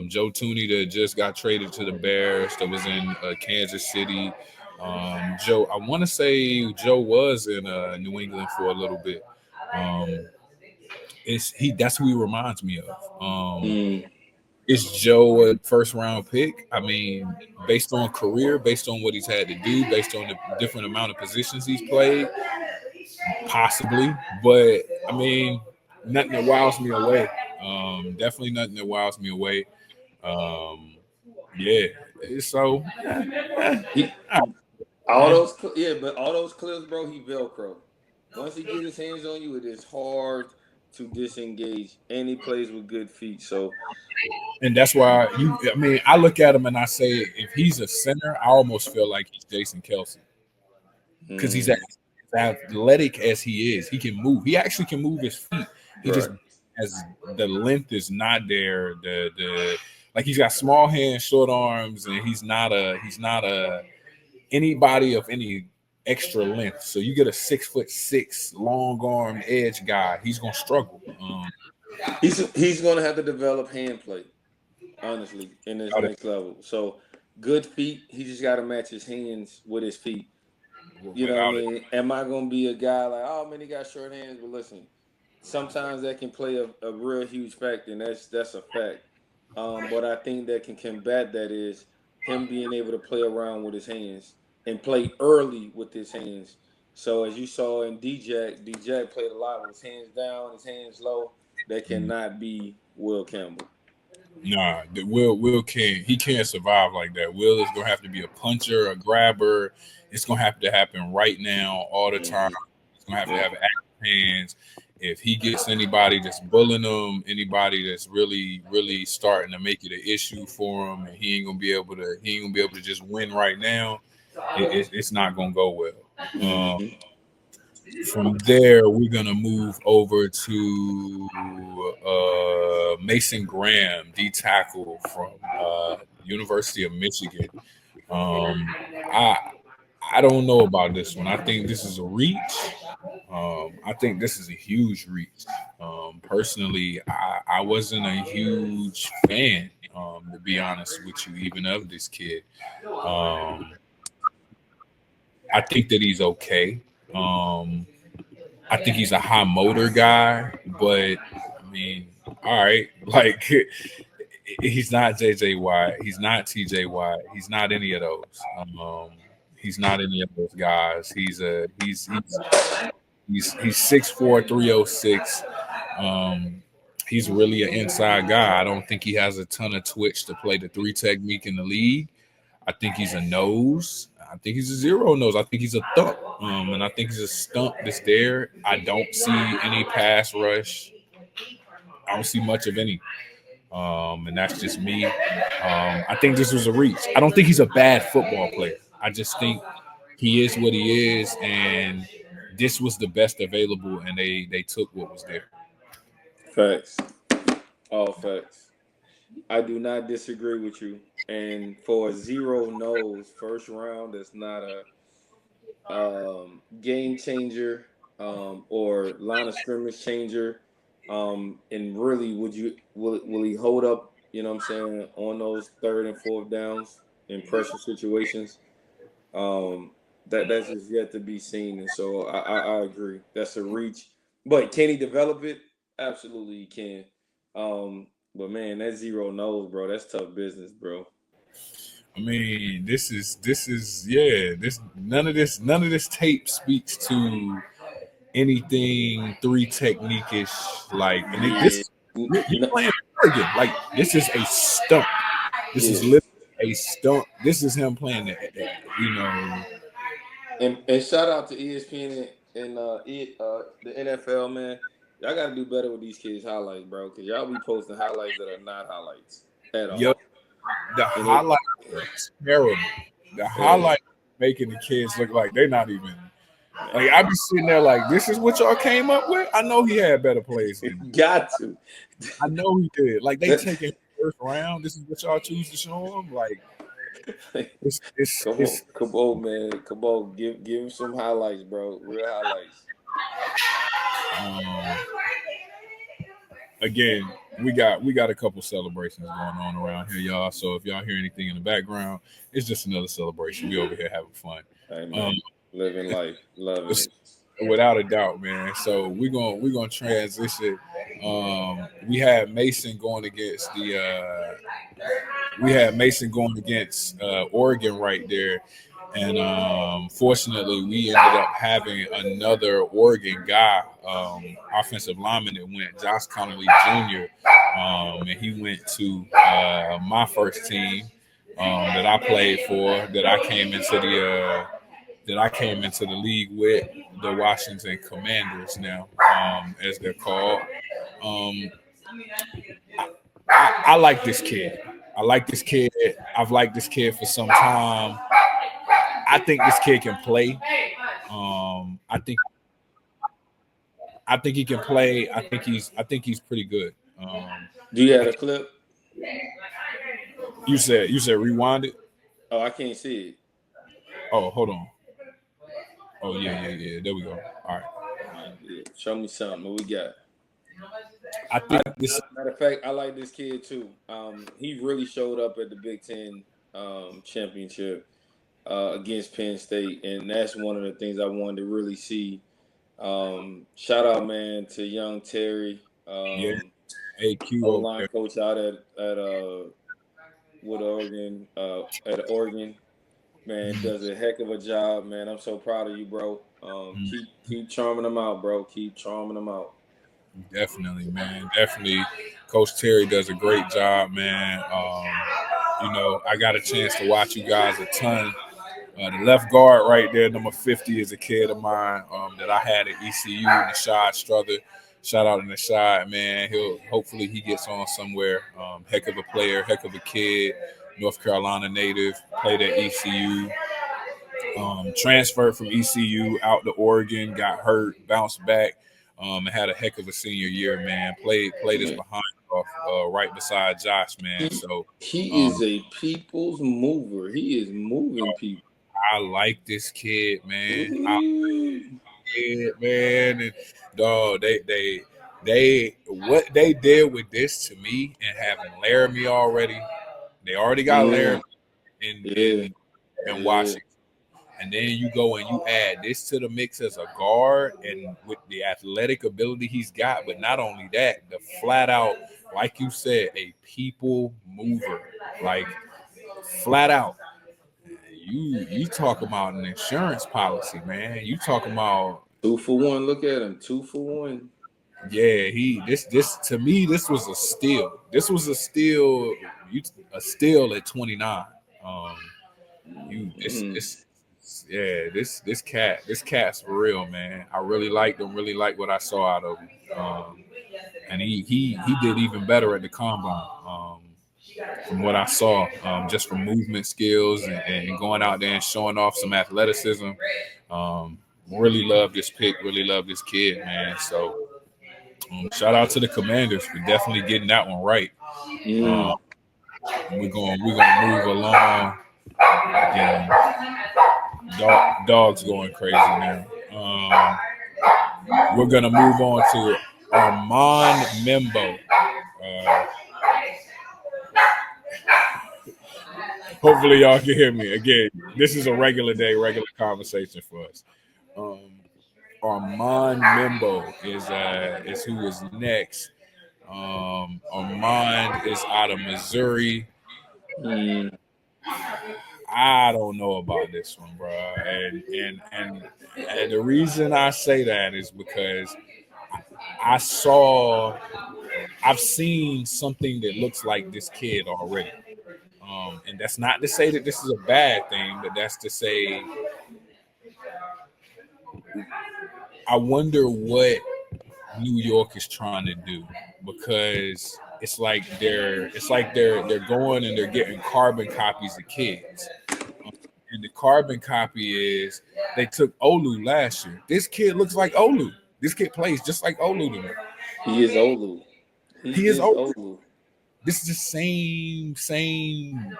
Speaker 3: Joe Tooney that just got traded to the Bears, that was in Kansas City. Joe, I want to say Joe was in New England for a little bit. That's who he reminds me of. Is Joe a first round pick? I mean, based on career, based on what he's had to do, based on the different amount of positions he's played, possibly. But I mean, nothing that wows me away. Definitely nothing that wows me away. Yeah. So
Speaker 5: all those clips, bro, he Velcro. Once he gets his hands on you, it is hard to disengage, and he plays with good feet. So,
Speaker 3: and that's why I look at him and I say, if he's a center, I almost feel like he's Jason Kelce, because he's as athletic as he is. He can move. He actually can move his feet. He just, as the length is not there. The like, he's got small hands, short arms, and he's not a anybody of any extra length. So you get a 6'6" long arm edge guy, he's gonna struggle.
Speaker 5: He's gonna have to develop hand play, honestly, in this next level. So good feet, he just gotta match his hands with his feet. You know what I mean? Am I gonna be a guy like, oh man, he got short hands? But listen, sometimes that can play a real huge factor, and that's a fact. But I think that can combat that is him being able to play around with his hands and play early with his hands. So as you saw in D-Jack played a lot with his hands down, his hands low. That cannot be Will Campbell.
Speaker 3: Nah, Will can't. He can't survive like that. Will is gonna have to be a puncher, a grabber. It's gonna have to happen right now, all the time. He's gonna have to have active hands. If he gets anybody that's bullying him, anybody that's really, really starting to make it an issue for him, and he ain't gonna be able to just win right now, it's not gonna go well. From there, we're gonna move over to Mason Graham, D tackle from University of Michigan. I don't know about this one. I think this is a reach. I think this is a huge reach. Personally, I wasn't a huge fan, to be honest with you, even of this kid. Um, I think that he's okay. Um, I think he's a high motor guy, but I mean, all right, like he's not JJ Watt, he's not TJ Watt, he's not any of those. He's not any of those guys. He's 6'4", 306. He's really an inside guy. I don't think he has a ton of twitch to play the three technique in the league. I think he's a nose. I think he's a zero nose. I think he's a thump. And I think he's a stump that's there. I don't see any pass rush. I don't see much of any. And that's just me. I think this was a reach. I don't think he's a bad football player. I just think he is what he is, and this was the best available, and they took what was there.
Speaker 5: Facts. All facts. I do not disagree with you. And for a zero nose first round, that's not a game changer or line of scrimmage changer. And really, will he hold up? You know what I'm saying, on those third and fourth downs in pressure situations? That's just yet to be seen. And so I agree. That's a reach. But can he develop it? Absolutely, he can. But man, that zero nose, bro. That's tough business, bro.
Speaker 3: I mean, this is yeah. This none of this tape speaks to anything three technique ish like. And
Speaker 5: Yeah.
Speaker 3: you playing Oregon like this is a stump. This is literally a stump. This is him playing you know.
Speaker 5: And shout out to ESPN and the NFL, man. Y'all got to do better with these kids' highlights, bro, because y'all be posting highlights that are not highlights at all.
Speaker 3: Yep. The highlight is terrible. The highlight making the kids look like they're not even. Like I be sitting there like, this is what y'all came up with. I know he had better plays than me.
Speaker 5: Got to.
Speaker 3: I know he did. Like they taking first round. This is what y'all choose to show him. Like
Speaker 5: come on, man. Come on, give him some highlights, bro. Real highlights.
Speaker 3: Again, we got a couple celebrations going on around here, y'all. So if y'all hear anything in the background, it's just another celebration. We over here having fun.
Speaker 5: Hey, living life, loving it.
Speaker 3: Without a doubt, man. So we're gonna transition. We had Mason going against Oregon right there. And fortunately, we ended up having another Oregon guy, offensive lineman that went, Josh Connolly Jr. And he went to my first team that I played for, that I came into the league with, the Washington Commanders now, as they're called. I like this kid. I've liked this kid for some time. I think this kid can play. I think he can play. I think he's pretty good.
Speaker 5: Do you have a clip?
Speaker 3: You said rewind it.
Speaker 5: Oh, I can't see it.
Speaker 3: Oh, hold on. Oh yeah. There we go. All right.
Speaker 5: Yeah. Show me something. What we got? Matter of fact, I like this kid too. He really showed up at the Big Ten championship against Penn State, and that's one of the things I wanted to really see. Shout out, man, to young Terry,
Speaker 3: AQ
Speaker 5: O-line coach out at Oregon, man, does a heck of a job, man. I'm so proud of you, bro. Keep charming them out, bro. Keep charming them out.
Speaker 3: Definitely, man. Definitely, Coach Terry does a great job, man. I got a chance to watch you guys a ton. The left guard right there, number 50, is a kid of mine that I had at ECU, Nashad Strother. Shout out to Nashad, man. Hopefully he gets on somewhere. Heck of a player, heck of a kid. North Carolina native, played at ECU. Transferred from ECU out to Oregon, got hurt, bounced back, and had a heck of a senior year, man. Played his
Speaker 5: Man,
Speaker 3: behind off right beside Josh, man.
Speaker 5: he
Speaker 3: So
Speaker 5: he
Speaker 3: um,
Speaker 5: is a people's mover. He is moving people.
Speaker 3: I like this kid, man.
Speaker 5: Ooh.
Speaker 3: Kid, man. And dog, they what they did with this to me and having Laramie already. They already got
Speaker 5: Mm,
Speaker 3: Laramie in
Speaker 5: yeah,
Speaker 3: in in
Speaker 5: yeah.
Speaker 3: Washington. And then you go and you add this to the mix as a guard and with the athletic ability he's got, but not only that, the flat out, like you said, a people mover. Like flat out. You talk about an insurance policy, man. You talking about
Speaker 5: 2 for 1. Look at him. 2 for 1.
Speaker 3: yeah, this to me this was a steal. This was a steal. A steal at 29. Um, you
Speaker 5: Mm.
Speaker 3: this yeah this cat's for real, man. I really liked him. Really liked what I saw out of him. And he did even better at the combine. From what I saw, just from movement skills and going out there and showing off some athleticism. Um, really love this pick. Really love this kid, man. So shout out to the Commanders for definitely getting that one right. Um,
Speaker 5: Mm.
Speaker 3: we're gonna move along again. Dogs going crazy now. We're gonna move on to Armand Membo. Uh, hopefully y'all can hear me. Again, this is a regular day, regular conversation for us. Um, Armand Membo is who is next. Armand is out of Missouri.
Speaker 5: Mm.
Speaker 3: I don't know about this one, bro. And the reason I say that is because I saw I've seen something that looks like this kid already. And that's not to say that this is a bad thing, but that's to say I wonder what New York is trying to do because it's like they're going and they're getting carbon copies of kids. And the carbon copy is they took Olu last year. This kid looks like Olu. This kid plays just like Olu to me.
Speaker 5: He is Olu.
Speaker 3: He
Speaker 5: He
Speaker 3: is
Speaker 5: is
Speaker 3: Olu.
Speaker 5: Olu.
Speaker 3: This is the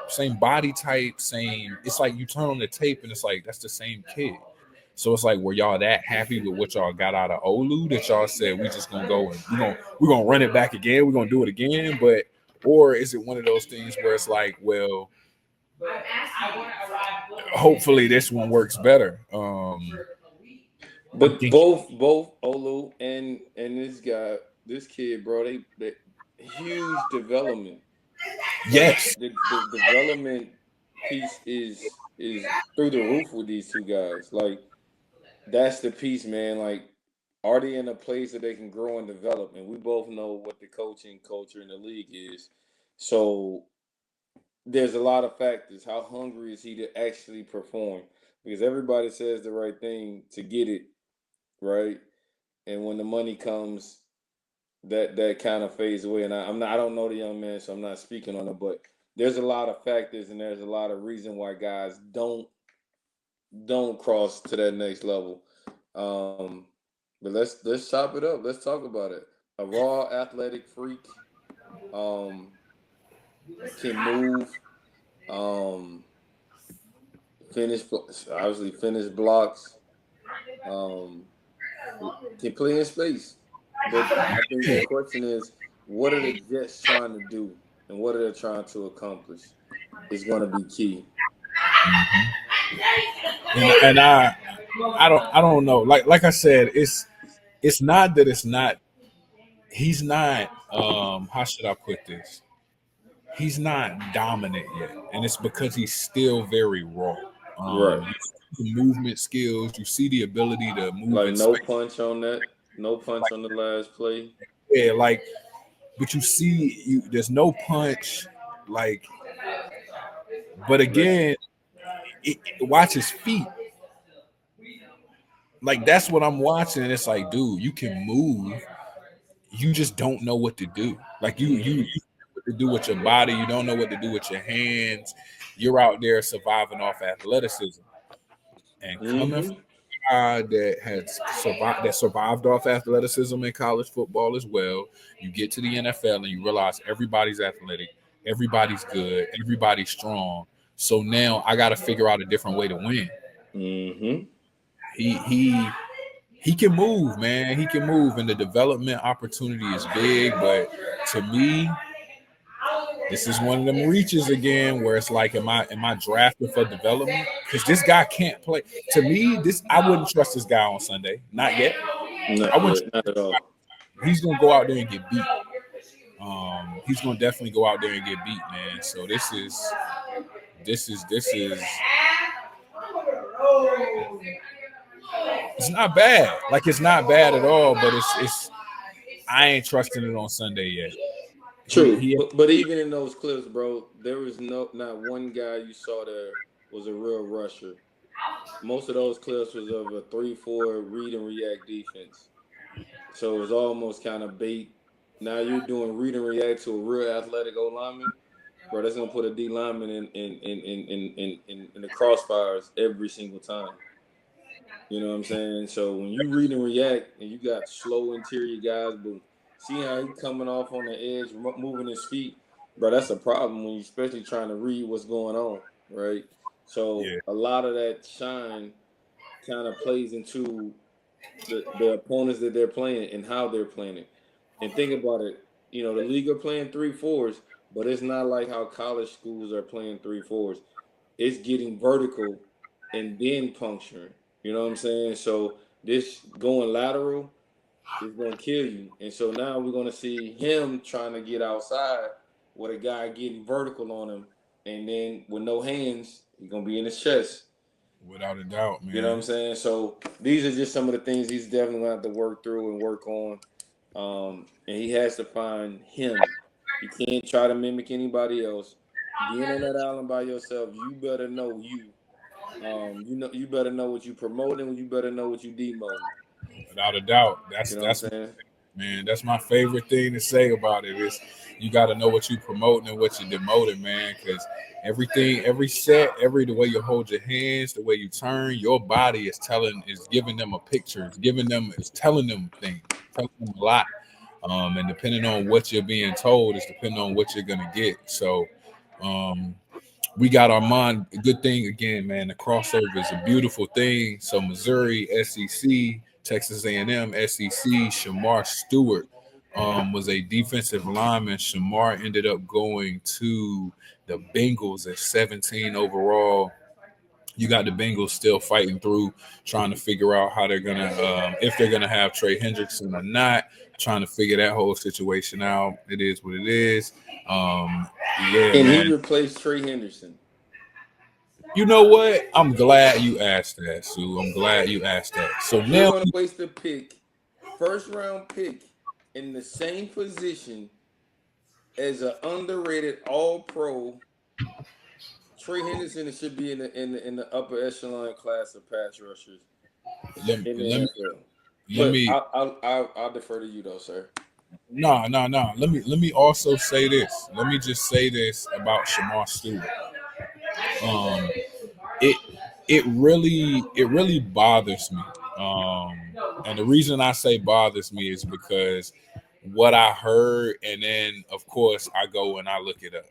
Speaker 3: same body type, same. It's like you turn on the tape and it's like that's the same kid. So it's like, were y'all that happy with what y'all got out of Olu that y'all said we just gonna go and we're gonna run it back again, we're gonna do it again, but or is it one of those things where it's like, well, hopefully this one works better. I'm
Speaker 5: But
Speaker 3: thinking,
Speaker 5: both Olu and this kid, bro, they huge development. Like
Speaker 3: yes,
Speaker 5: the development piece is through the roof with these two guys. Like that's the piece, man. Like, are they in a place that they can grow and develop? And we both know what the coaching culture in the league is. So there's a lot of factors. How hungry is he to actually perform? Because everybody says the right thing to get it, right? And when the money comes, that kind of fades away. And I don't know the young man, so I'm not speaking on it. But there's a lot of factors, and there's a lot of reason why guys don't cross to that next level. Um, but let's chop it up. Let's talk about it. A raw athletic freak, um, can move, um, finish blocks, um, can play in space. But I think the question is, what are the Jets trying to do, and what are they trying to accomplish? Is going to be key.
Speaker 3: and I don't know. Like I said, it's not that it's not. He's not. How should I put this? He's not dominant yet, and it's because he's still very raw.
Speaker 5: Right.
Speaker 3: You see the movement skills, you see the ability to move
Speaker 5: Like
Speaker 3: in
Speaker 5: no
Speaker 3: space.
Speaker 5: punch on that. No punch
Speaker 3: Like
Speaker 5: on the last play.
Speaker 3: yeah, like but you see, there's no punch. Like, but
Speaker 5: Let's
Speaker 3: again, watch his feet. Like that's what I'm watching. And it's like, dude, you can move. You just don't know what to do. Like you know what to do with your body. You don't know what to do with your hands. You're out there surviving off athleticism. And coming from
Speaker 5: Mm-hmm.
Speaker 3: a guy that survived off athleticism in college football as well, you get to the NFL and you realize everybody's athletic, everybody's good, everybody's strong. So now I got to figure out a different way to win.
Speaker 5: Mm-hmm.
Speaker 3: He can move, man. He can move, and the development opportunity is big. But to me, this is one of them reaches again where it's like, am I drafting for development? Because this guy can't play. To me, I wouldn't trust this guy on Sunday. Not yet. I
Speaker 5: Not
Speaker 3: wouldn't.
Speaker 5: yet, not at all.
Speaker 3: He's gonna go out there and get beat. He's gonna definitely go out there and get beat, man. So this is it's not bad. Like, it's not bad at all, but it's I ain't trusting it on Sunday yet.
Speaker 5: True,
Speaker 3: He
Speaker 5: but even in those clips, bro, there was not one guy you saw there was a real rusher. Most of those clips was of a 3-4 read and react defense. So it was almost kind of bait. Now you're doing read and react to a real athletic O lineman, bro. That's gonna put a D lineman in the crossfires every single time. You know what I'm saying? So when you read and react, and you got slow interior guys, but see how he coming off on the edge, moving his feet, bro. That's a problem when you especially trying to read what's going on, right? So
Speaker 3: yeah,
Speaker 5: a lot of that shine kind of plays into the opponents that they're playing and how they're playing it. And think about it, the league are playing 3-4s, but it's not like how college schools are playing 3-4s. It's getting vertical and then puncturing. You know what I'm saying? So this going lateral is gonna kill you. And so now we're gonna see him trying to get outside with a guy getting vertical on him, and then with no hands, he's gonna be in his chest.
Speaker 3: without a doubt,
Speaker 5: You know what I'm
Speaker 3: man.
Speaker 5: saying? So these are just some of the things he's definitely gonna have to work through and work on. And he has to find him. He can't try to mimic anybody else. Being on that island by yourself, you better know you. You better know what you promoting. You better know what you demoting.
Speaker 3: Without a doubt.
Speaker 5: You
Speaker 3: That's
Speaker 5: know what I'm
Speaker 3: that's
Speaker 5: saying?
Speaker 3: Man, that's my favorite thing to say about it is you got to know what you promoting and what you're demoting, man. Because everything, every set, the way you hold your hands, the way you turn, your body is giving them a picture. It's telling them things, telling them a lot. And depending on what you're being told, is depending on what you're gonna get. So, um, we got our mind. Good thing again, man. The crossover is a beautiful thing. So Missouri, SEC, Texas A&M, SEC. Shamar Stewart was a defensive lineman. Shamar ended up going to the Bengals at 17 overall. You got the Bengals still fighting through, trying to figure out how they're gonna, if they're gonna have Trey Hendrickson or not. Trying to figure that whole situation out. It is what it is. Yeah,
Speaker 5: And he
Speaker 3: man.
Speaker 5: replaced Trey Henderson.
Speaker 3: You know what? I'm glad you asked that, Sue. I'm glad you asked that. So
Speaker 5: You're
Speaker 3: now,
Speaker 5: gonna waste a pick, first round pick, in the same position as an underrated All Pro. Trey Henderson should be in the upper echelon class of pass rushers
Speaker 3: let,
Speaker 5: in the
Speaker 3: let me
Speaker 5: NFL.
Speaker 3: let
Speaker 5: But
Speaker 3: me
Speaker 5: I'll defer to you though, sir.
Speaker 3: no. Let me also say this. Let me just say this about Shamar Stewart. Um, it it really bothers me. And the reason I say bothers me is because what I heard, and then of course I go and I look it up.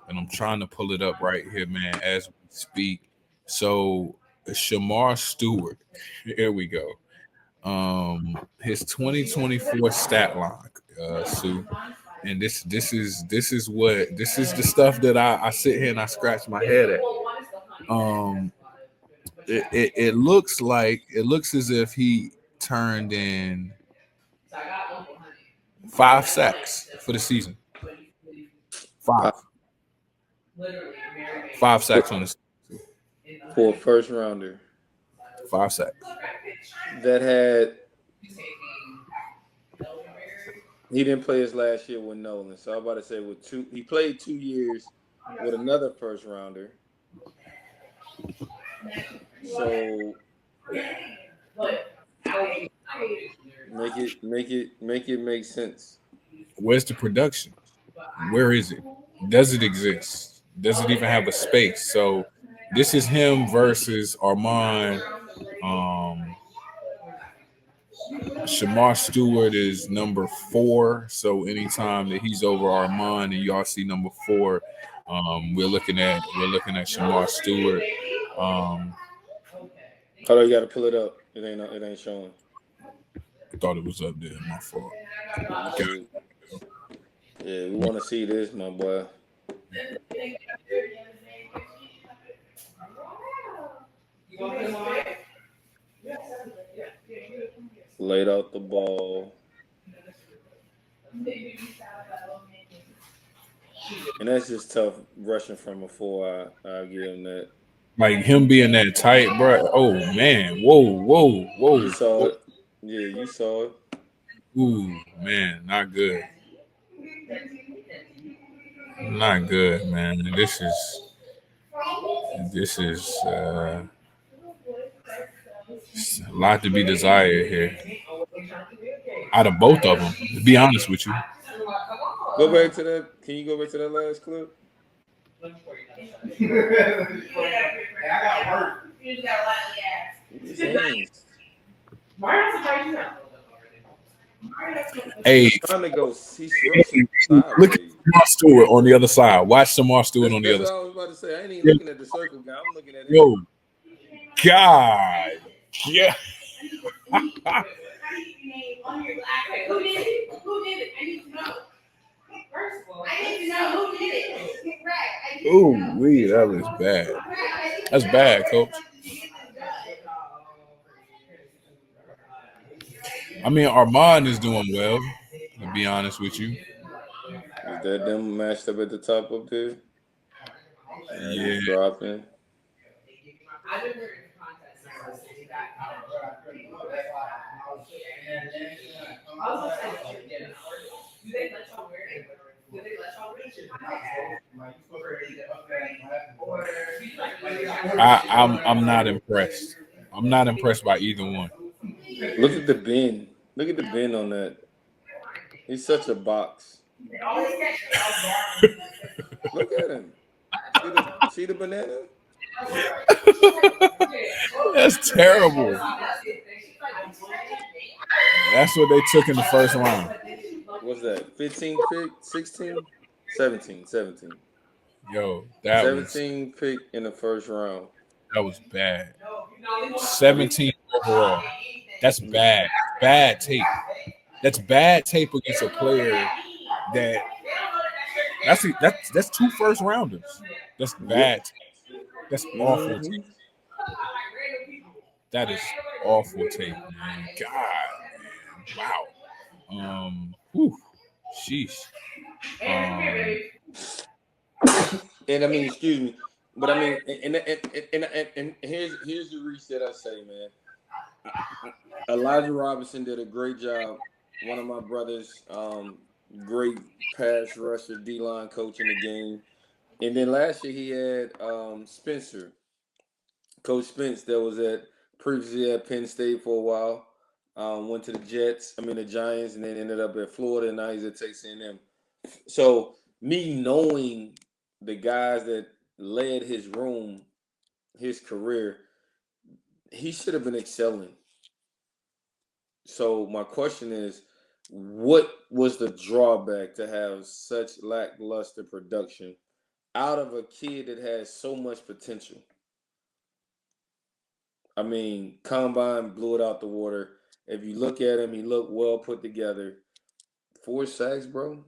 Speaker 3: And I'm trying to pull it up right here, man, as we speak. So Shamar Stewart, here we go. His 2024 stat line, Sue, and this is the stuff that I sit here and I scratch my head at. Um, it looks as if he turned in 5 sacks for the season. Five,
Speaker 5: Wow.
Speaker 3: 5 sacks on the
Speaker 5: For a first rounder
Speaker 3: 5 sacks.
Speaker 5: that had he didn't play his last year with Nolan. So I'm about to say he played 2 years with another first rounder. So make it make sense.
Speaker 3: Where's the production? Where is it? Does it exist? Does it even have a space? So This is him versus Armand. Um, Shamar Stewart is number 4. So anytime that he's over Armand and y'all see number 4, we're looking at Shamar Stewart.
Speaker 5: Hold on, you gotta pull it up. It ain't showing.
Speaker 3: I thought it was up there. My fault.
Speaker 5: Okay. Yeah, we want to see this, my boy. Laid out the ball. And that's just tough rushing from a 4. I'll give him that.
Speaker 3: Like him being that tight, bro. Oh man, whoa.
Speaker 5: You saw it. Yeah, you saw it.
Speaker 3: Ooh, man, not good. Not good, man. This is a lot to be desired here. Out of both of them, to be honest with you.
Speaker 5: Go back to that. Can you go back to that last clip?
Speaker 3: Hey,
Speaker 5: Trying to go. He's
Speaker 3: look at Samar Stewart on the other side. Watch Samar Stewart on the other
Speaker 5: side.
Speaker 3: side.
Speaker 5: I was about to say. I ain't even looking at the circle guy. I'm looking at him.
Speaker 3: Yo, God, yeah.
Speaker 6: Who did it? I need to know. First of all, I need to know who did it. Right.
Speaker 3: Ooh, wee, that was bad. That's bad, coach. I mean, Armand is doing well, to be honest with you.
Speaker 5: Is that them matched up at the top up there?
Speaker 3: Yeah.
Speaker 5: Dropping.
Speaker 3: I'm not impressed. I'm not impressed by either one.
Speaker 5: Look at the bend. Look at the bend on that. He's such a box. Look at him. See the banana?
Speaker 3: That's terrible. That's what they took in the first round.
Speaker 5: What's that? 15 pick? 16? 17.
Speaker 3: Yo, that
Speaker 5: 17 pick in the first round.
Speaker 3: That was bad. 17 overall. That's bad. Bad tape. That's bad tape against a player that's 2 first rounders. That's bad tape. That's awful tape. That is awful tape, man. God, man. Wow. Sheesh.
Speaker 5: And I mean, excuse me, but I mean, and here's the reset I say, man. Elijah Robinson did a great job. One of my brothers, great pass rusher, D-line coach in the game. And then last year he had Spencer, Coach Spence, that was previously at Penn State for a while. Went to the Giants, and then ended up at Florida, and now he's at Texas A&M. So me knowing the guys that led his career, he should have been excelling. So my question is, what was the drawback to have such lackluster production out of a kid that has so much potential? I mean, Combine blew it out the water. If you look at him, he looked well put together. 4 sacks, bro.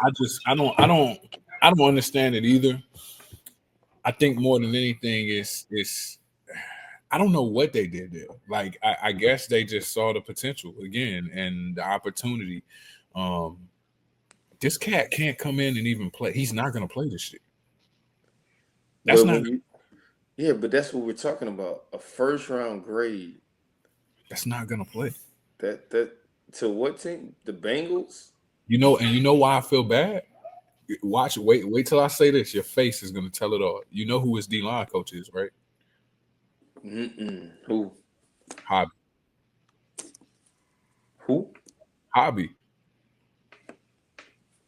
Speaker 3: I don't understand it either. I think more than anything is I don't know what they did there. Like I guess they just saw the potential again and the opportunity. This cat can't come in and even play. He's not going to play this shit. That's not.
Speaker 5: Yeah, but that's what we're talking about. A first round grade.
Speaker 3: That's not going to play.
Speaker 5: That to what team? The Bengals.
Speaker 3: You know why I feel bad? Wait till I say this. Your face is going to tell it all. You know who his D-line coach is, right?
Speaker 5: Who?
Speaker 3: Hobby.
Speaker 5: Who?
Speaker 3: Hobby.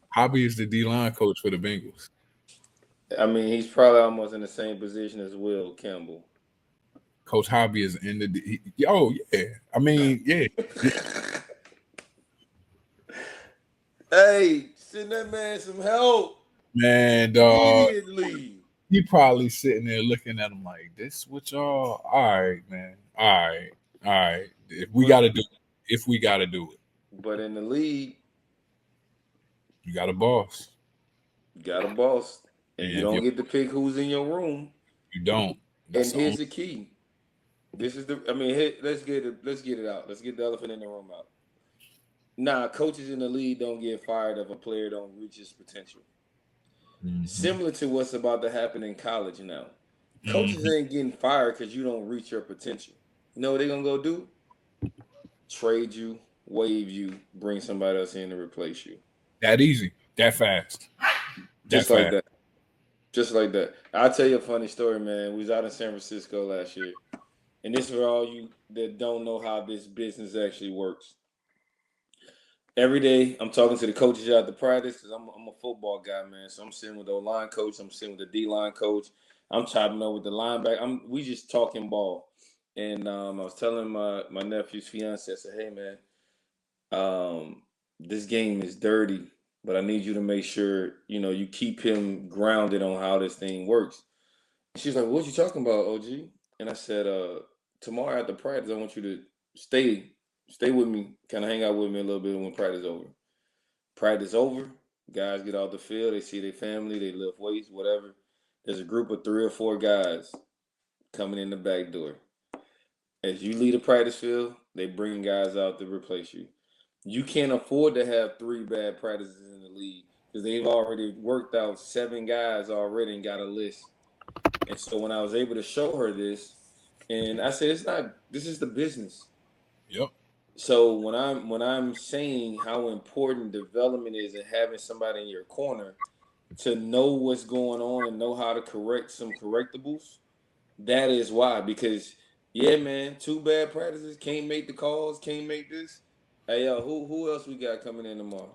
Speaker 3: Hobby is the D-line coach for the Bengals.
Speaker 5: I mean, he's probably almost in the same position as Will Campbell.
Speaker 3: Coach Hobby is in the. Oh yeah, I mean yeah.
Speaker 5: Hey, send that man some help
Speaker 3: Man, dog.
Speaker 5: immediately.
Speaker 3: He probably sitting there looking at him like, "This what y'all? All right, man. All right. If we got to do it,
Speaker 5: But in the league,
Speaker 3: you got a boss,
Speaker 5: you got a boss, and
Speaker 3: and
Speaker 5: you
Speaker 3: if
Speaker 5: don't get to pick who's in your room.
Speaker 3: you don't,
Speaker 5: And
Speaker 3: that's the
Speaker 5: here's
Speaker 3: only.
Speaker 5: the key. This is the. I mean, let's get it. Let's get it out. Let's get the elephant in the room out. Nah, coaches in the league don't get fired if a player don't reach his potential. Similar to what's about to happen in college now. Coaches ain't getting fired because you don't reach your potential. You know what they're gonna go do? Trade you, waive you, bring somebody else in to replace you.
Speaker 3: That easy, that fast,
Speaker 5: Just like that. Just like that. I'll tell you a funny story, man. We was out in San Francisco last year. And this is for all you that don't know how this business actually works. Every day, I'm talking to the coaches out the practice because I'm a football guy, man. So I'm sitting with the line coach. I'm sitting with the D-line coach. I'm chopping up with the linebacker. We just talking ball. And I was telling my nephew's fiance, I said, hey, man, this game is dirty, but I need you to make sure, you keep him grounded on how this thing works. She's like, what you talking about, OG? And I said, tomorrow after practice, I want you to stay with me, kind of hang out with me a little bit when practice over. Practice over, guys get off the field, they see their family, they lift weights, whatever. There's a group of 3 or 4 guys coming in the back door. As you leave the practice field, they bring guys out to replace you. You can't afford to have 3 bad practices in the league because they've already worked out 7 guys already and got a list. And so when I was able to show her this, and I said, this is the business.
Speaker 3: Yep.
Speaker 5: So when I'm saying how important development is and having somebody in your corner to know what's going on and know how to correct some correctables, that is why. Because yeah, man, 2 bad practices, can't make the calls, can't make this. Hey, yo, who else we got coming in tomorrow?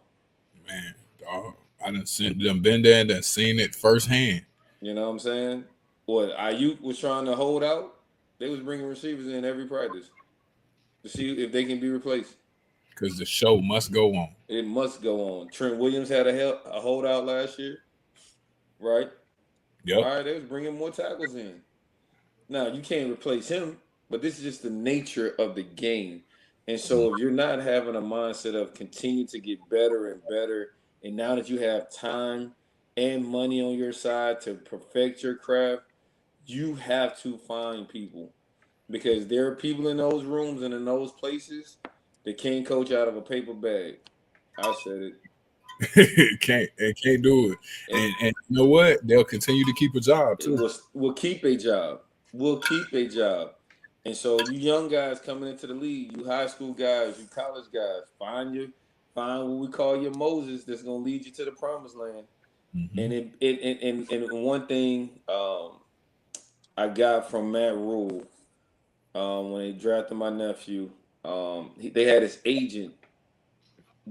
Speaker 3: Man, dog, I done been there and done seen it firsthand.
Speaker 5: You know what I'm saying? What Ayuk was trying to hold out, they was bringing receivers in every practice to see if they can be replaced.
Speaker 3: Because the show must go on.
Speaker 5: It must go on. Trent Williams had a holdout last year, right?
Speaker 3: Yep.
Speaker 5: All right, they was bringing more tackles in. Now, you can't replace him, but this is just the nature of the game. And so if you're not having a mindset of continue to get better and better, and now that you have time and money on your side to perfect your craft, you have to find people. Because there are people in those rooms and in those places that can't coach out of a paper bag. I said it.
Speaker 3: can't do it. And you know what? They'll continue to keep a job too.
Speaker 5: We'll keep a job. We'll keep a job. And so you young guys coming into the league, you high school guys, you college guys, find what we call your Moses that's gonna lead you to the promised land. Mm-hmm. And one thing I got from Matt Rule when they drafted my nephew, they had his agent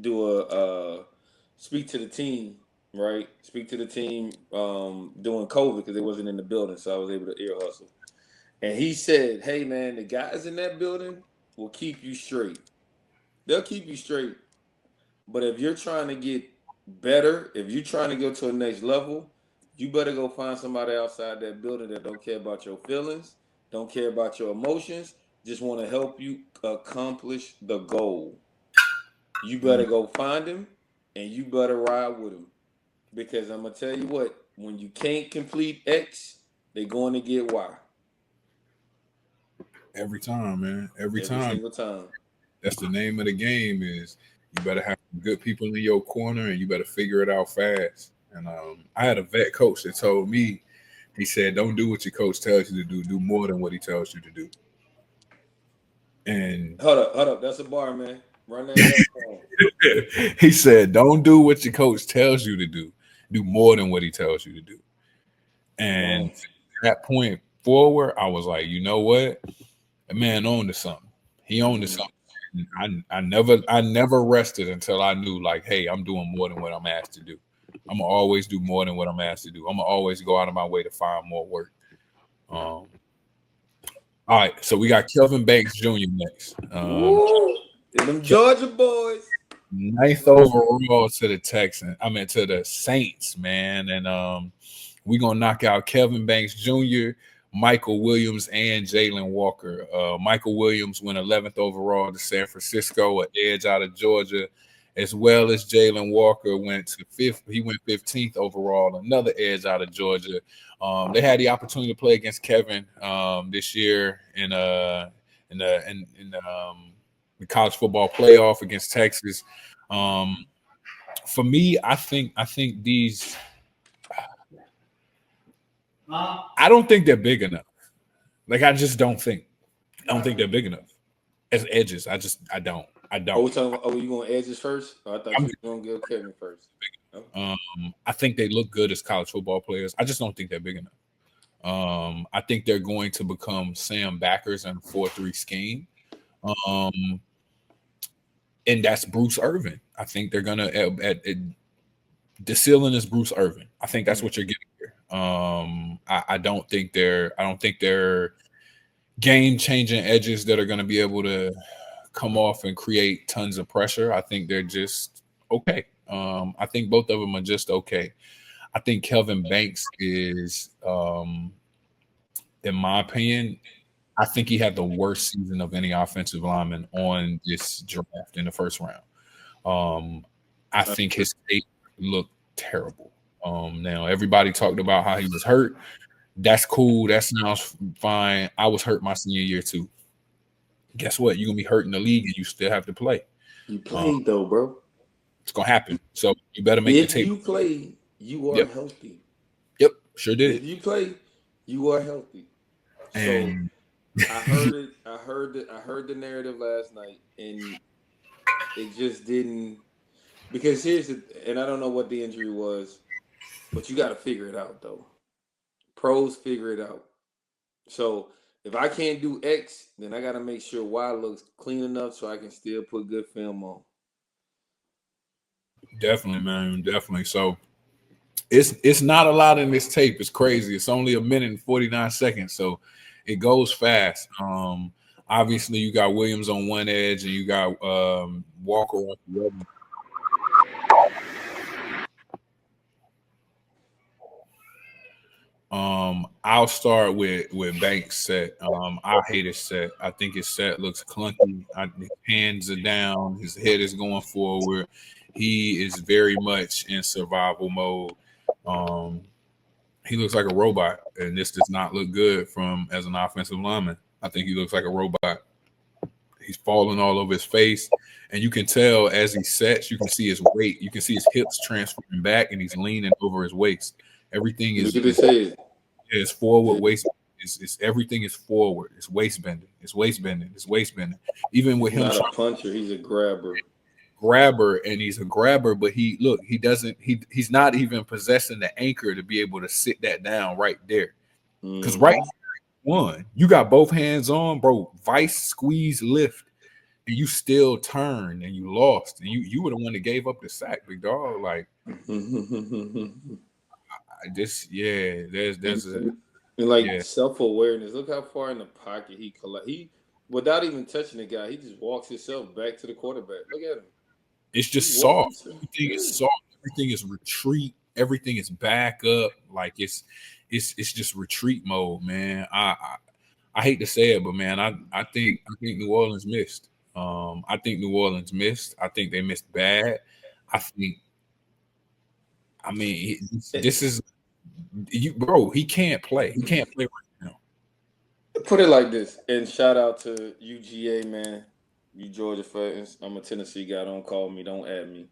Speaker 5: do a speak to the team, right? Speak to the team during COVID because they wasn't in the building, so I was able to ear hustle. And he said, hey, man, the guys in that building will keep you straight. They'll keep you straight. But if you're trying to get better, if you're trying to go to the next level, you better go find somebody outside that building that don't care about your feelings, don't care about your emotions, just want to help you accomplish the goal. You better go find him, and you better ride with him. Because I'm going to tell you what, when you can't complete X, they're going to get Y.
Speaker 3: Every time, man. Every time.
Speaker 5: Single time.
Speaker 3: That's the name of the game is you better have good people in your corner and you better figure it out fast. And I had a vet coach that told me, he said, don't do what your coach tells you to do. Do more than what he tells you to do. And
Speaker 5: hold up. That's a bar, man. Run that back.
Speaker 3: He said, don't do what your coach tells you to do. Do more than what he tells you to do. And from that point forward, I was like, you know what? A man owned to something. He owned to something. I never rested until I knew like, hey, I'm doing more than what I'm asked to do. I'm gonna always do more than what I'm asked to do. I'm gonna always go out of my way to find more work. All right, so we got Kelvin Banks Jr. next.
Speaker 5: Woo! Them Georgia boys.
Speaker 3: 9th overall to the Texans. I mean to the Saints, man. And we're gonna knock out Kelvin Banks Jr., Michael Williams, and Jalen Walker. Michael Williams went 11th overall to San Francisco, an edge out of Georgia, as well as Jalen Walker went to 5th. He went 15th overall, another edge out of Georgia. They had the opportunity to play against Kevin this year in the college football playoff against Texas. For me, I think these. I don't think they're big enough. Like I just don't think. I don't think they're big enough as edges. I don't.
Speaker 5: Oh, we talking about, oh, you going edges first? Oh, I thought you were going to give Kevin first.
Speaker 3: I think they look good as college football players. I just don't think they're big enough. I think they're going to become Sam backers in a 4-3 scheme. And that's Bruce Irvin. I think they're gonna the ceiling is Bruce Irvin. I think that's what you're getting here. I don't think they're game changing edges that are going to be able to come off and create tons of pressure. I think they're just okay. I think both of them are just okay. I think Kelvin Banks is, in my opinion, I think he had the worst season of any offensive lineman on this draft in the first round. I think his tape looked terrible. Now everybody talked about how he was hurt. That's cool. That sounds fine. I was hurt my senior year too. Guess what? You're gonna be hurt in the league and you still have to play.
Speaker 5: You played though, bro.
Speaker 3: It's gonna happen. So you better make the tape.
Speaker 5: If you play, you are healthy.
Speaker 3: Yep, sure did.
Speaker 5: If you play, you are healthy.
Speaker 3: And
Speaker 5: so I heard it. I heard the narrative last night, and it just didn't. Because and I don't know what the injury was, but you got to figure it out though. Pros figure it out. So if I can't do X, then I got to make sure Y looks clean enough so I can still put good film on.
Speaker 3: Definitely, man. Definitely. So it's not a lot in this tape. It's crazy. It's only 1 minute and 49 seconds. So it goes fast. Obviously you got Williams on one edge and you got Walker on the other. I'll start with Banks' set. I hate his set. I think his set looks clunky. His hands are down. His head is going forward. He is very much in survival mode. He looks like a robot, and this does not look good as an offensive lineman. I think he looks like a robot. He's falling all over his face, and you can tell as he sets, you can see his weight. You can see his hips transferring back, and he's leaning over his waist. Everything is it's forward waist. It's everything is forward. It's waist bending. It's waist bending. It's waist bending. Even with him,
Speaker 5: not a puncher, he's a grabber.
Speaker 3: And he's a grabber, but he's not even possessing the anchor to be able to sit that down right there. Because right one, you got both hands on, bro. Vice, squeeze, lift, and you still turn and you lost. And you were the one that gave up the sack, big dog. Like there's
Speaker 5: self-awareness. Look how far in the pocket he collect. He without even touching the guy, he just walks himself back to the quarterback. Look at him.
Speaker 3: It's just soft. Everything is soft. Everything is retreat. Everything is back up. Like it's just retreat mode, man. I hate to say it, but man, I think New Orleans missed. I think New Orleans missed. I think they missed bad. This is bro. He can't play. He can't play right now.
Speaker 5: Put it like this, and shout out to UGA, man. You Georgia fans. I'm a Tennessee guy. Don't call me. Don't add me.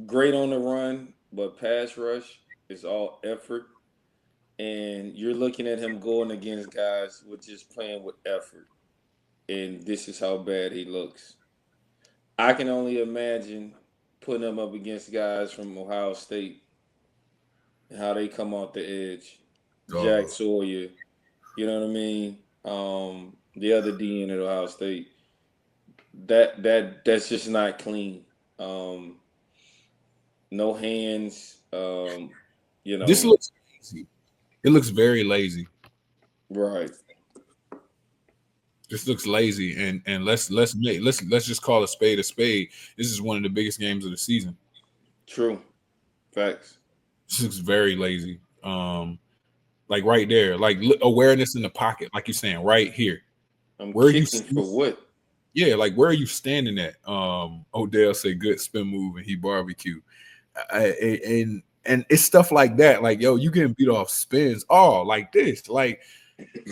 Speaker 5: Great on the run, but pass rush is all effort. And you're looking at him going against guys with just playing with effort. And this is how bad he looks. I can only imagine putting him up against guys from Ohio State and how they come off the edge. Jack Sawyer, you know what I mean? The other DN at Ohio State. That's just not clean. No hands. You
Speaker 3: This
Speaker 5: know,
Speaker 3: looks lazy. It looks very lazy.
Speaker 5: right.
Speaker 3: This looks lazy, and let's just call a spade a spade. This is one of the biggest games of the season.
Speaker 5: True. Facts.
Speaker 3: This looks very lazy. Like right there, like awareness in the pocket, like you're saying, right here.
Speaker 5: I'm
Speaker 3: Where are you?
Speaker 5: kicking for what?
Speaker 3: Yeah, like where are you standing at? Odell said good spin move and he barbecue. And it's stuff like that. Like, yo, you getting beat off spins. Oh, like this. Like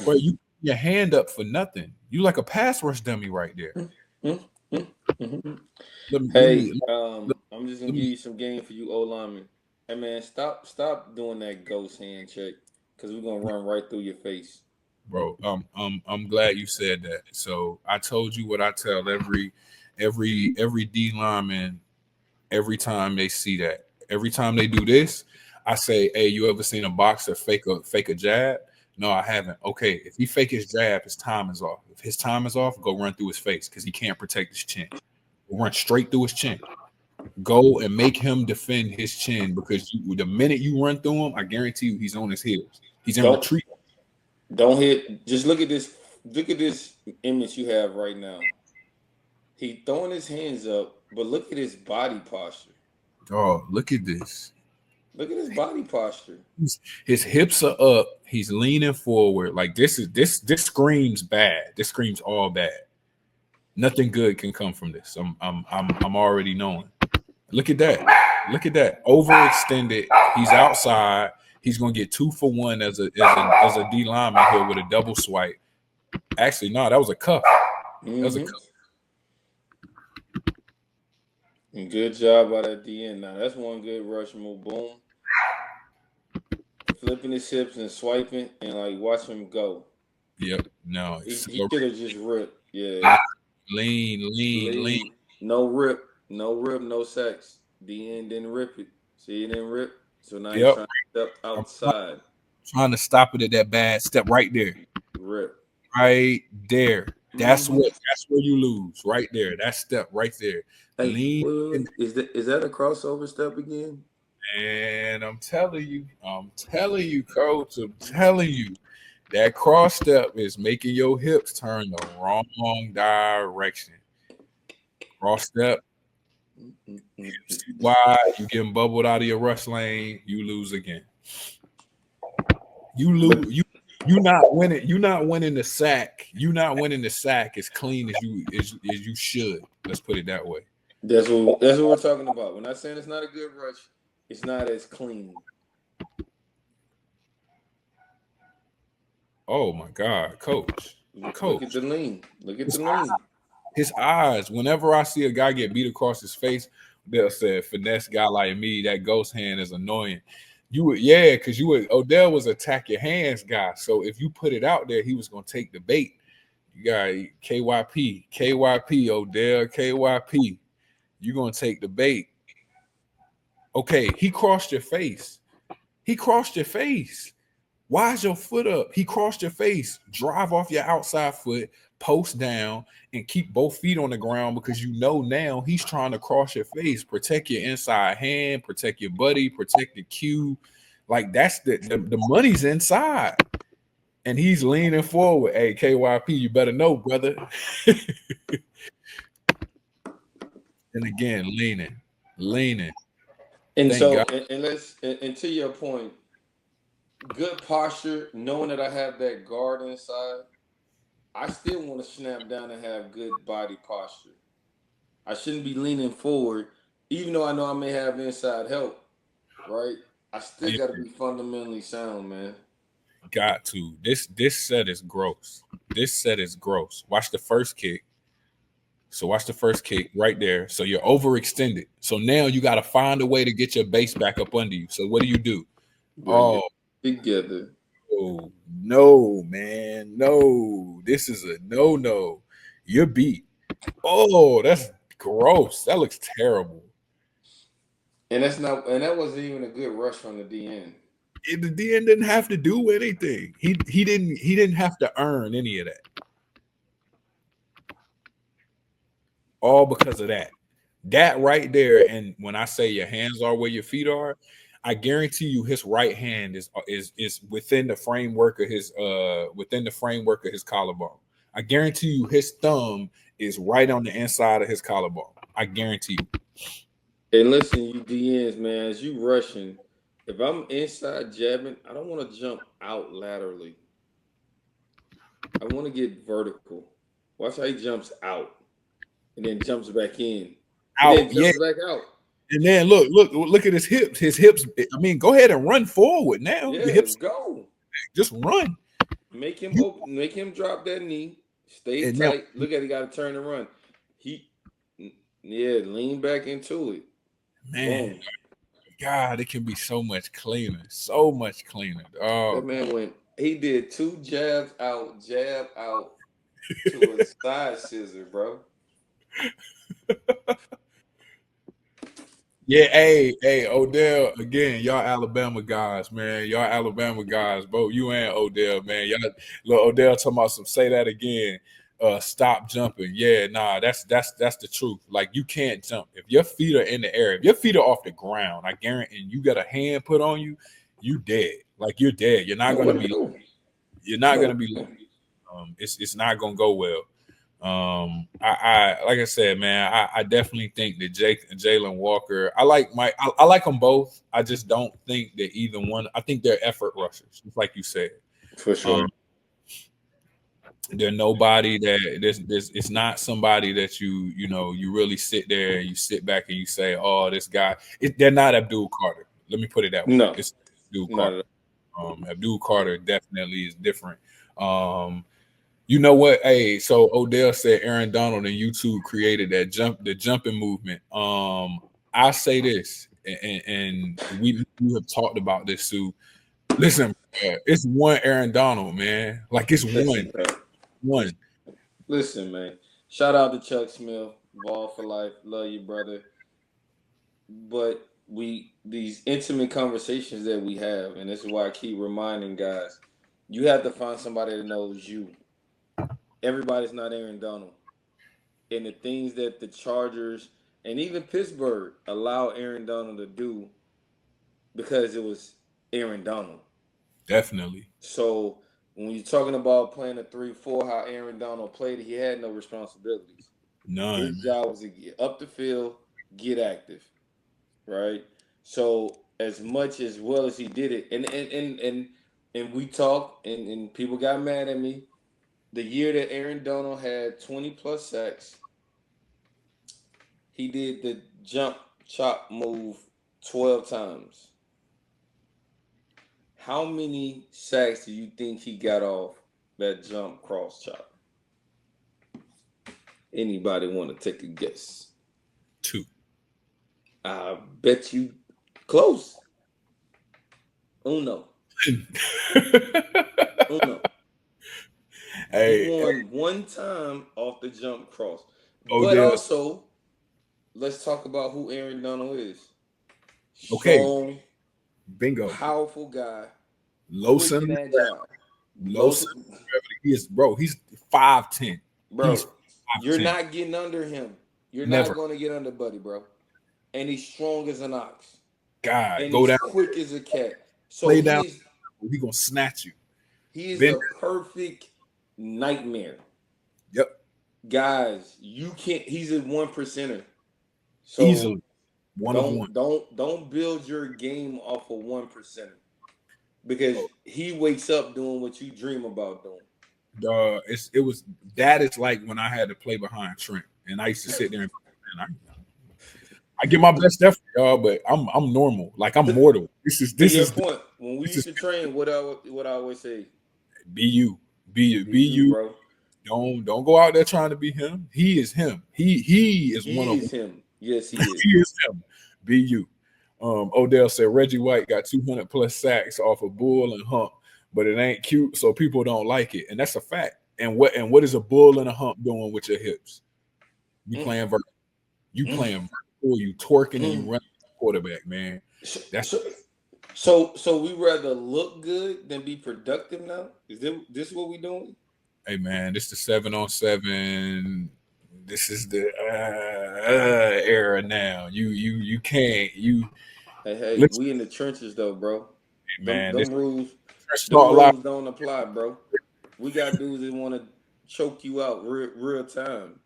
Speaker 3: where you your hand up for nothing. You like a pass rush dummy right there. Let me let
Speaker 5: Hey,
Speaker 3: me
Speaker 5: I'm just gonna
Speaker 3: let
Speaker 5: give
Speaker 3: me
Speaker 5: you some game for you, O lineman. Hey man, stop doing that ghost hand check, cause we're gonna run right through your face.
Speaker 3: bro. I'm glad you said that. So I told you what I tell every D lineman every time they see that. Every time they do this, I say, "Hey, you ever seen a boxer fake a jab?" No, I haven't. Okay, if he fake his jab, his time is off. If his time is off, go run through his face because he can't protect his chin. Run straight through his chin. Go and make him defend his chin because the minute you run through him, I guarantee you he's on his heels. He's in
Speaker 5: Don't
Speaker 3: retreat.
Speaker 5: don't hit. Just look at this. Look at this image you have right now. He throwing his hands up, but look at his body posture.
Speaker 3: Oh, look at this.
Speaker 5: Look at his body posture.
Speaker 3: His hips are up. He's leaning forward. Like this screams bad. This screams all bad. Nothing good can come from this. I'm already knowing. Look at that. Look at that. Overextended. He's outside. He's gonna get 2 for 1 as a D lineman here with a double swipe. Actually, no, that was a cuff. That was a cuff.
Speaker 5: Good job by that DN. Now that's one good rush move. Boom, flipping his hips and swiping, and like watch him go.
Speaker 3: Yep. No.
Speaker 5: He should have just ripped. Yeah.
Speaker 3: Lean.
Speaker 5: No rip. No rip. No sex. DN didn't rip it. See, he didn't rip. So now he's
Speaker 3: Yep.
Speaker 5: trying to step outside.
Speaker 3: Trying to stop it at that bad step right there.
Speaker 5: Rip.
Speaker 3: Right there. That's where you lose. Right there. That step right there.
Speaker 5: Hey,
Speaker 3: Lean.
Speaker 5: wait. Is that a crossover step again?
Speaker 3: And I'm telling you, coach. I'm telling you, that cross step is making your hips turn the wrong direction. Cross step, wide, you getting bubbled out of your rush lane, you lose again. You lose. You not winning. You not winning the sack. You not winning the sack as clean as you should. Let's put it that way.
Speaker 5: That's what we're talking about. We're not saying it's not a good rush. It's not as clean.
Speaker 3: Oh my God, coach.
Speaker 5: Look at the lean. Look at the lean.
Speaker 3: His eyes. Whenever I see a guy get beat across his face, they'll say, "Finesse guy like me, that ghost hand is annoying." Because Odell was attack your hands guy. So if you put it out there, he was gonna take the bait. You got KYP, Odell, KYP. You're gonna take the bait. Okay, he crossed your face. Why is your foot up? He crossed your face. Drive off your outside foot, post down, and keep both feet on the ground because you know now he's trying to cross your face. Protect your inside hand, protect your buddy, protect the cue. Like that's the money's inside. And he's leaning forward. Hey, KYP, you better know, brother. And again, leaning.
Speaker 5: And
Speaker 3: Thank
Speaker 5: so,
Speaker 3: God.
Speaker 5: and to your point, good posture, knowing that I have that guard inside, I still want to snap down and have good body posture. I shouldn't be leaning forward, even though I know I may have inside help, right? I still got to be fundamentally sound, man.
Speaker 3: Got to. This set is gross. Watch the first kick. So watch the first kick right there. So you're overextended. So now you got to find a way to get your base back up under you. So what do?
Speaker 5: Bring it together.
Speaker 3: Oh, no, man. No. This is a no. You're beat. Oh, that's gross. That looks terrible.
Speaker 5: And that wasn't even a good rush from the DN.
Speaker 3: The DN didn't have to do anything. He didn't have to earn any of that. all because of that. That right there, and when I say your hands are where your feet are, I guarantee you his right hand is within the framework of his collarbone. I guarantee you his thumb is right on the inside of his collarbone. I guarantee you.
Speaker 5: And listen, you DNs, man, as you rushing, if I'm inside jabbing, I don't want to jump out laterally. I want to get vertical. Watch how he jumps out and then jumps back in and then
Speaker 3: Out, yeah.
Speaker 5: jumps back out.
Speaker 3: And then look at his hips. His hips. I mean, go ahead and run forward now. Your
Speaker 5: Yeah,
Speaker 3: hips,
Speaker 5: go.
Speaker 3: just run.
Speaker 5: Make him
Speaker 3: You,
Speaker 5: open, make him drop that knee. Stay
Speaker 3: and now,
Speaker 5: tight. Look at he got to turn and run. He, yeah, lean back into it.
Speaker 3: man,
Speaker 5: Boom.
Speaker 3: God, it can be so much cleaner. So much cleaner.
Speaker 5: That
Speaker 3: Oh,
Speaker 5: man went. He did 2 jab out to a side scissor, bro.
Speaker 3: yeah. Hey, Odell. Again, y'all Alabama guys, man. Y'all Alabama guys, both you and Odell, man. Y'all, look, Odell talking about some. Say that again. Stop jumping. Yeah, nah, that's the truth. Like you can't jump if your feet are in the air. If your feet are off the ground, I guarantee, and you got a hand put on you, you dead. Like you're dead. You're not gonna be. You're not gonna be. It's not gonna go well. I like I said, man, I definitely think that Jalen Walker. I like them both. I just don't think that either one. I think they're effort rushers, just like you said.
Speaker 5: For sure.
Speaker 3: They're nobody that this it's not somebody that you really sit there and you sit back and you say, oh, this guy. They're not Abdul Carter. Let me put it that way.
Speaker 5: No,
Speaker 3: It's Abdul
Speaker 5: not
Speaker 3: Carter.
Speaker 5: at
Speaker 3: Abdul Carter definitely is different. You know what? Hey, so Odell said Aaron Donald and YouTube created the jumping movement. I say this, and we have talked about this, Sue. Listen, it's one Aaron Donald, man. Like it's
Speaker 5: listen, bro.
Speaker 3: one.
Speaker 5: Listen, man. Shout out to Chuck Smith, Ball for Life. Love you, brother. But these intimate conversations that we have, and this is why I keep reminding guys, you have to find somebody that knows you. Everybody's not Aaron Donald. And the things that the Chargers and even Pittsburgh allow Aaron Donald to do because it was Aaron Donald.
Speaker 3: Definitely.
Speaker 5: So when you're talking about playing a 3-4, how Aaron Donald played, he had no responsibilities.
Speaker 3: None.
Speaker 5: His job was to get up the field, get active, right? So as much as well as he did it, and we talked, and people got mad at me. The year that Aaron Donald had 20 plus sacks, he did the jump chop move 12 times. How many sacks do you think he got off that jump cross chop? Anybody want to take a guess?
Speaker 3: 2.
Speaker 5: I bet you close. Uno. Uno.
Speaker 3: Hey,
Speaker 5: He won one time off the jump cross.
Speaker 3: Odell.
Speaker 5: But also, let's talk about who Aaron Donald is.
Speaker 3: Okay.
Speaker 5: Strong,
Speaker 3: Bingo.
Speaker 5: powerful guy.
Speaker 3: Low
Speaker 5: Quick
Speaker 3: center.
Speaker 5: and agile.
Speaker 3: Low center. He is, bro. He's 5'10".
Speaker 5: Bro,
Speaker 3: He's 5'10".
Speaker 5: you're not getting under him. You're
Speaker 3: Never.
Speaker 5: not going to get under Buddy, bro. And he's strong as an ox.
Speaker 3: God,
Speaker 5: And
Speaker 3: go
Speaker 5: he's
Speaker 3: down.
Speaker 5: quick as a cat. So
Speaker 3: Play down. He gonna snatch you.
Speaker 5: he is
Speaker 3: Ben-
Speaker 5: a perfect nightmare.
Speaker 3: Yep.
Speaker 5: Guys, you can't. He's a 1%er. So
Speaker 3: Easily. One of one.
Speaker 5: don't build your game off of 1%er because he wakes up doing what you dream about doing.
Speaker 3: That is like when I had to play behind Trent, and I used to sit there and I give my best effort, y'all, but I'm normal. Like I'm mortal. This is
Speaker 5: point. When we used to train, what I always say,
Speaker 3: be you,
Speaker 5: bro.
Speaker 3: Don't go out there trying to be him. He is him. He is one of
Speaker 5: him. Yes, he is.
Speaker 3: he is him. Be you. Odell said Reggie White got 200 plus sacks off a bull and hump, but it ain't cute, so people don't like it, and that's a fact. And what is a bull and a hump doing with your hips? You playing vertical. You playing vertical. You twerking and you running the quarterback, man. That's
Speaker 5: so we rather look good than be productive now. Is this what we doing?
Speaker 3: Hey man, this the 7-on-7. This is the era now. You can't
Speaker 5: Hey,
Speaker 3: listen,
Speaker 5: we in the trenches though, bro. Them
Speaker 3: man. This
Speaker 5: them rules,
Speaker 3: Fresh
Speaker 5: them
Speaker 3: Start Live.
Speaker 5: rules don't apply, bro. We got dudes that want to choke you out real time,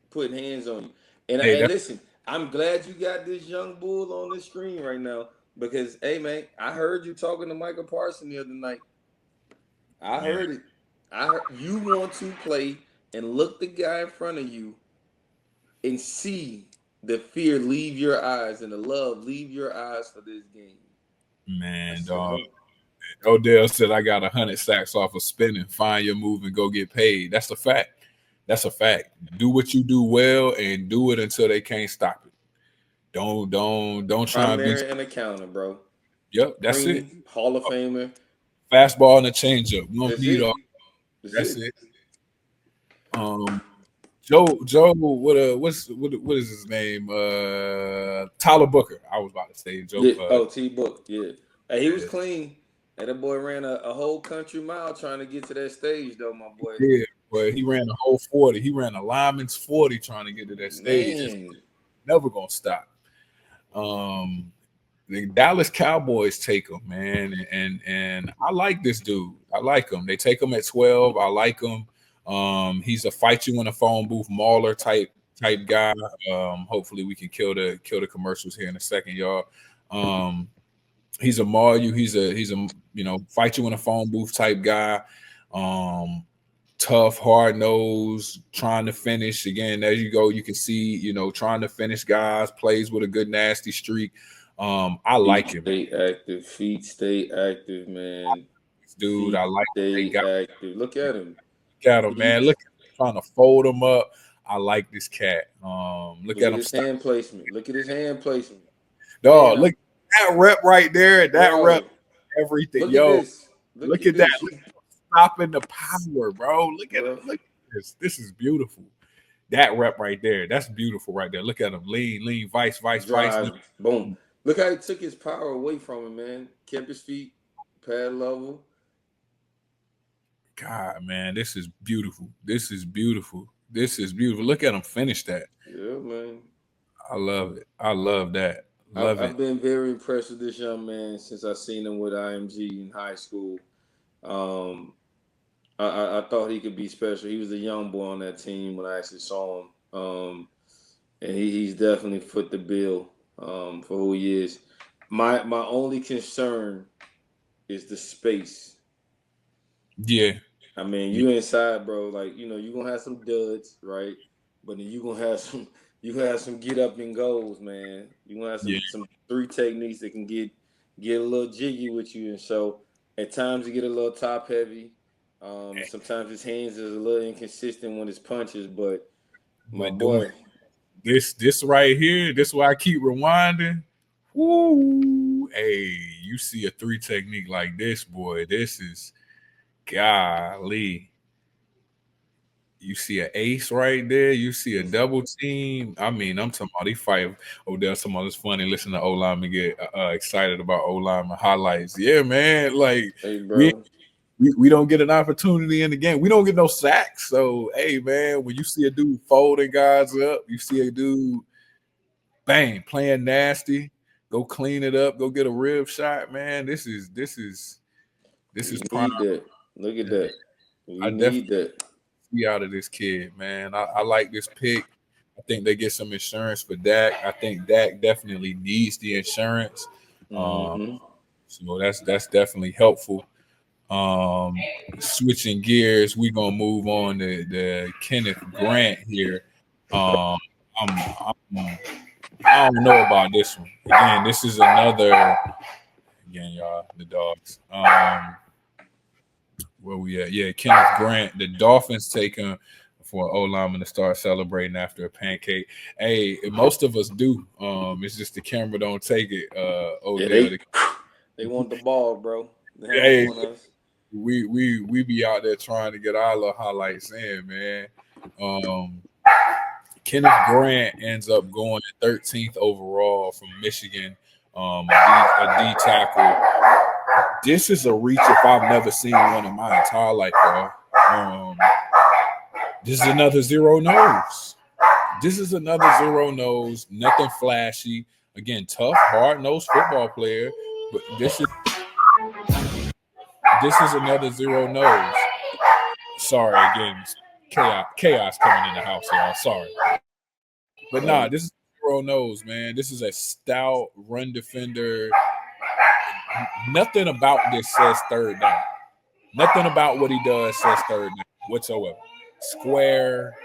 Speaker 5: putting hands on you.
Speaker 3: Hey,
Speaker 5: And
Speaker 3: that's
Speaker 5: listen, I'm glad you got this young bull on the screen right now because, hey man, I heard you talking to Michael Parson the other night. I
Speaker 3: man,
Speaker 5: heard it. I heard you want to play and look the guy in front of you and see the fear leave your eyes and the love leave your eyes for this game. I
Speaker 3: man,
Speaker 5: said,
Speaker 3: dog.
Speaker 5: oh,
Speaker 3: Odell said I got 100 sacks off of spinning. Find your move and go get paid. That's a fact. That's a fact. Do what you do well and do it until they can't stop it. Don't try and be.
Speaker 5: primary and a counter, bro.
Speaker 3: Yep, that's it.
Speaker 5: Green, Hall of Famer.
Speaker 3: Fastball and a changeup. We don't
Speaker 5: That's
Speaker 3: need
Speaker 5: it.
Speaker 3: all.
Speaker 5: That's
Speaker 3: That's
Speaker 5: it.
Speaker 3: it. Joe, what is his name? Tyler Booker. I was about to say Joe.
Speaker 5: Yeah. Oh, T Book. Yeah. Hey, he was
Speaker 3: Yeah,
Speaker 5: clean. And that boy ran a whole country mile trying to get to that stage, though, my boy.
Speaker 3: yeah, but he ran the whole 40. He ran a lineman's 40 trying to get to that stage. It's
Speaker 5: Man.
Speaker 3: never gonna stop. The Dallas Cowboys take him, man, and I like this dude. I like him. They take him at 12. I like him. He's a fight you in a phone booth mauler type guy. Hopefully we can kill the commercials here in a second, y'all. He's a maul you. He's a fight you in a phone booth type guy. Tough, hard nosed, trying to finish. Again, as you go, you can see, trying to finish guys, plays with a good nasty streak. I like him,
Speaker 5: Feet stay active, man.
Speaker 3: dude.
Speaker 5: Feet
Speaker 3: I like they
Speaker 5: stay
Speaker 3: got
Speaker 5: active. Look at him.
Speaker 3: him, man. Look at him trying to fold him up. I like this cat. Look
Speaker 5: Look
Speaker 3: at
Speaker 5: at
Speaker 3: him
Speaker 5: his
Speaker 3: stop.
Speaker 5: hand placement. Look at his hand placement.
Speaker 3: Dog,
Speaker 5: Man,
Speaker 3: look at that rep right there. That
Speaker 5: bro,
Speaker 3: rep, everything.
Speaker 5: look
Speaker 3: Yo,
Speaker 5: at this.
Speaker 3: look
Speaker 5: Look
Speaker 3: at
Speaker 5: at
Speaker 3: that.
Speaker 5: this.
Speaker 3: Look at stopping the power, bro. Look at
Speaker 5: Bro.
Speaker 3: it. Look at this. This is beautiful. That rep right there. That's beautiful right there. Look at him. Lean, vice.
Speaker 5: Drive. Boom. Look how he took his power away from him, man. Kept his feet pad level.
Speaker 3: God, man, this is beautiful. This is beautiful. Look at him finish that.
Speaker 5: Yeah, man.
Speaker 3: I love it. I love that. Love
Speaker 5: I've
Speaker 3: it.
Speaker 5: been very impressed with this young man since I seen him with IMG in high school. I thought he could be special. He was a young boy on that team when I actually saw him. And he's definitely fit the bill for who he is. My only concern is the space.
Speaker 3: Yeah.
Speaker 5: I mean, you inside, bro. Like, you're gonna have some duds, right? But then you gonna have some get up and goals, man. You're gonna have some three techniques that can get a little jiggy with you. And so at times you get a little top heavy. Sometimes his hands is a little inconsistent when his punches, but my boy.
Speaker 3: This right here, this is why I keep rewinding. Woo! Hey, you see a 3 technique like this, boy. This is golly. You see an ace right there. You see a double team. I mean, I'm talking about he fight Odell. Some of it's funny. Listen to O-lineman get excited about O-lineman highlights. Yeah, man. Like,
Speaker 5: Hey, bro.
Speaker 3: we don't get an opportunity in the game. We don't get no sacks. So, hey, man, when you see a dude folding guys up, you see a dude, bang, playing nasty, go clean it up, go get a rib shot, man. This is prime.
Speaker 5: Need that. Look at that.
Speaker 3: I
Speaker 5: Need that.
Speaker 3: See out of this kid, man. I like this pick. I think they get some insurance for Dak. I think Dak definitely needs the insurance. So that's definitely helpful. Switching gears, we're gonna move on to the Kenneth Grant here. I don't know about this one. Again, this is another. Again, y'all, the dogs. Where we at? Yeah, Kenneth Grant. The Dolphins take him for an O-lineman to start celebrating after a pancake. Hey, most of us do. It's just the camera don't take it.
Speaker 5: They want the ball, bro.
Speaker 3: Hey, we be out there trying to get our little highlights in, man. Kenneth Grant ends up going 13th overall from Michigan, a D tackle. This is a reach if I've never seen one in my entire life, bro. This is another zero nose. This is another zero nose. Nothing flashy. Again, tough, hard-nosed football player. But this is another zero nose. Sorry, again, chaos coming in the house, y'all. Sorry. But nah, this is zero nose, man. This is a stout run defender. Nothing about this says third down. Nothing about what he does says third down whatsoever. Square.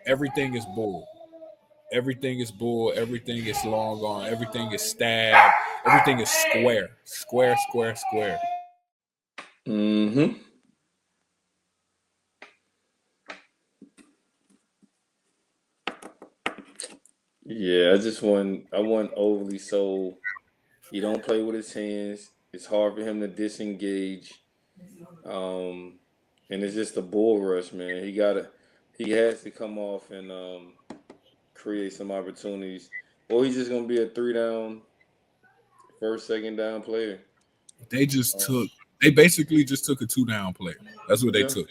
Speaker 3: Everything is bull. Everything is bull. Everything is long on. Everything is stab. Everything is square. Square, square, square.
Speaker 5: Mm-hmm. Yeah, I wasn't overly sold. He don't play with his hands. It's hard for him to disengage. And it's just a bull rush, man. He has to come off and create some opportunities. Or he's just gonna be a 3-down, first, second down player.
Speaker 3: They basically just took a 2-down player. That's what they
Speaker 5: Yeah.
Speaker 3: took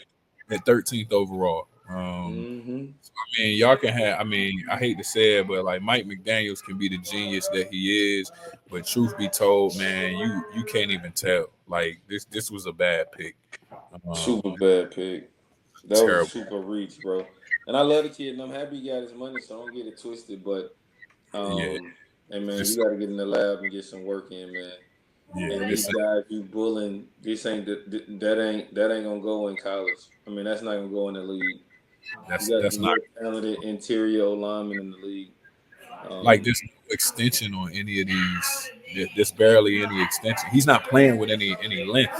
Speaker 3: at 13th overall.
Speaker 5: Mm-hmm.
Speaker 3: I mean, y'all can have. I mean, I hate to say it, but like Mike McDaniels can be the genius that he is, but truth be told, man, you can't even tell. Like this was a bad pick.
Speaker 5: Super bad pick. That was a
Speaker 3: Terrible.
Speaker 5: super reach, bro. And I love the kid, and I'm happy he got his money, so don't get it twisted. But
Speaker 3: Yeah.
Speaker 5: hey man,
Speaker 3: Just-
Speaker 5: you got to get in the lab and get some work in, man.
Speaker 3: Yeah,
Speaker 5: And these guys you bullying, that ain't gonna go in college. I mean, that's not gonna go in the league.
Speaker 3: that's
Speaker 5: You got
Speaker 3: that's
Speaker 5: some
Speaker 3: not
Speaker 5: real talented interior linemen in the league.
Speaker 3: like there's no extension on any of these. There's barely any extension. He's not playing with any length.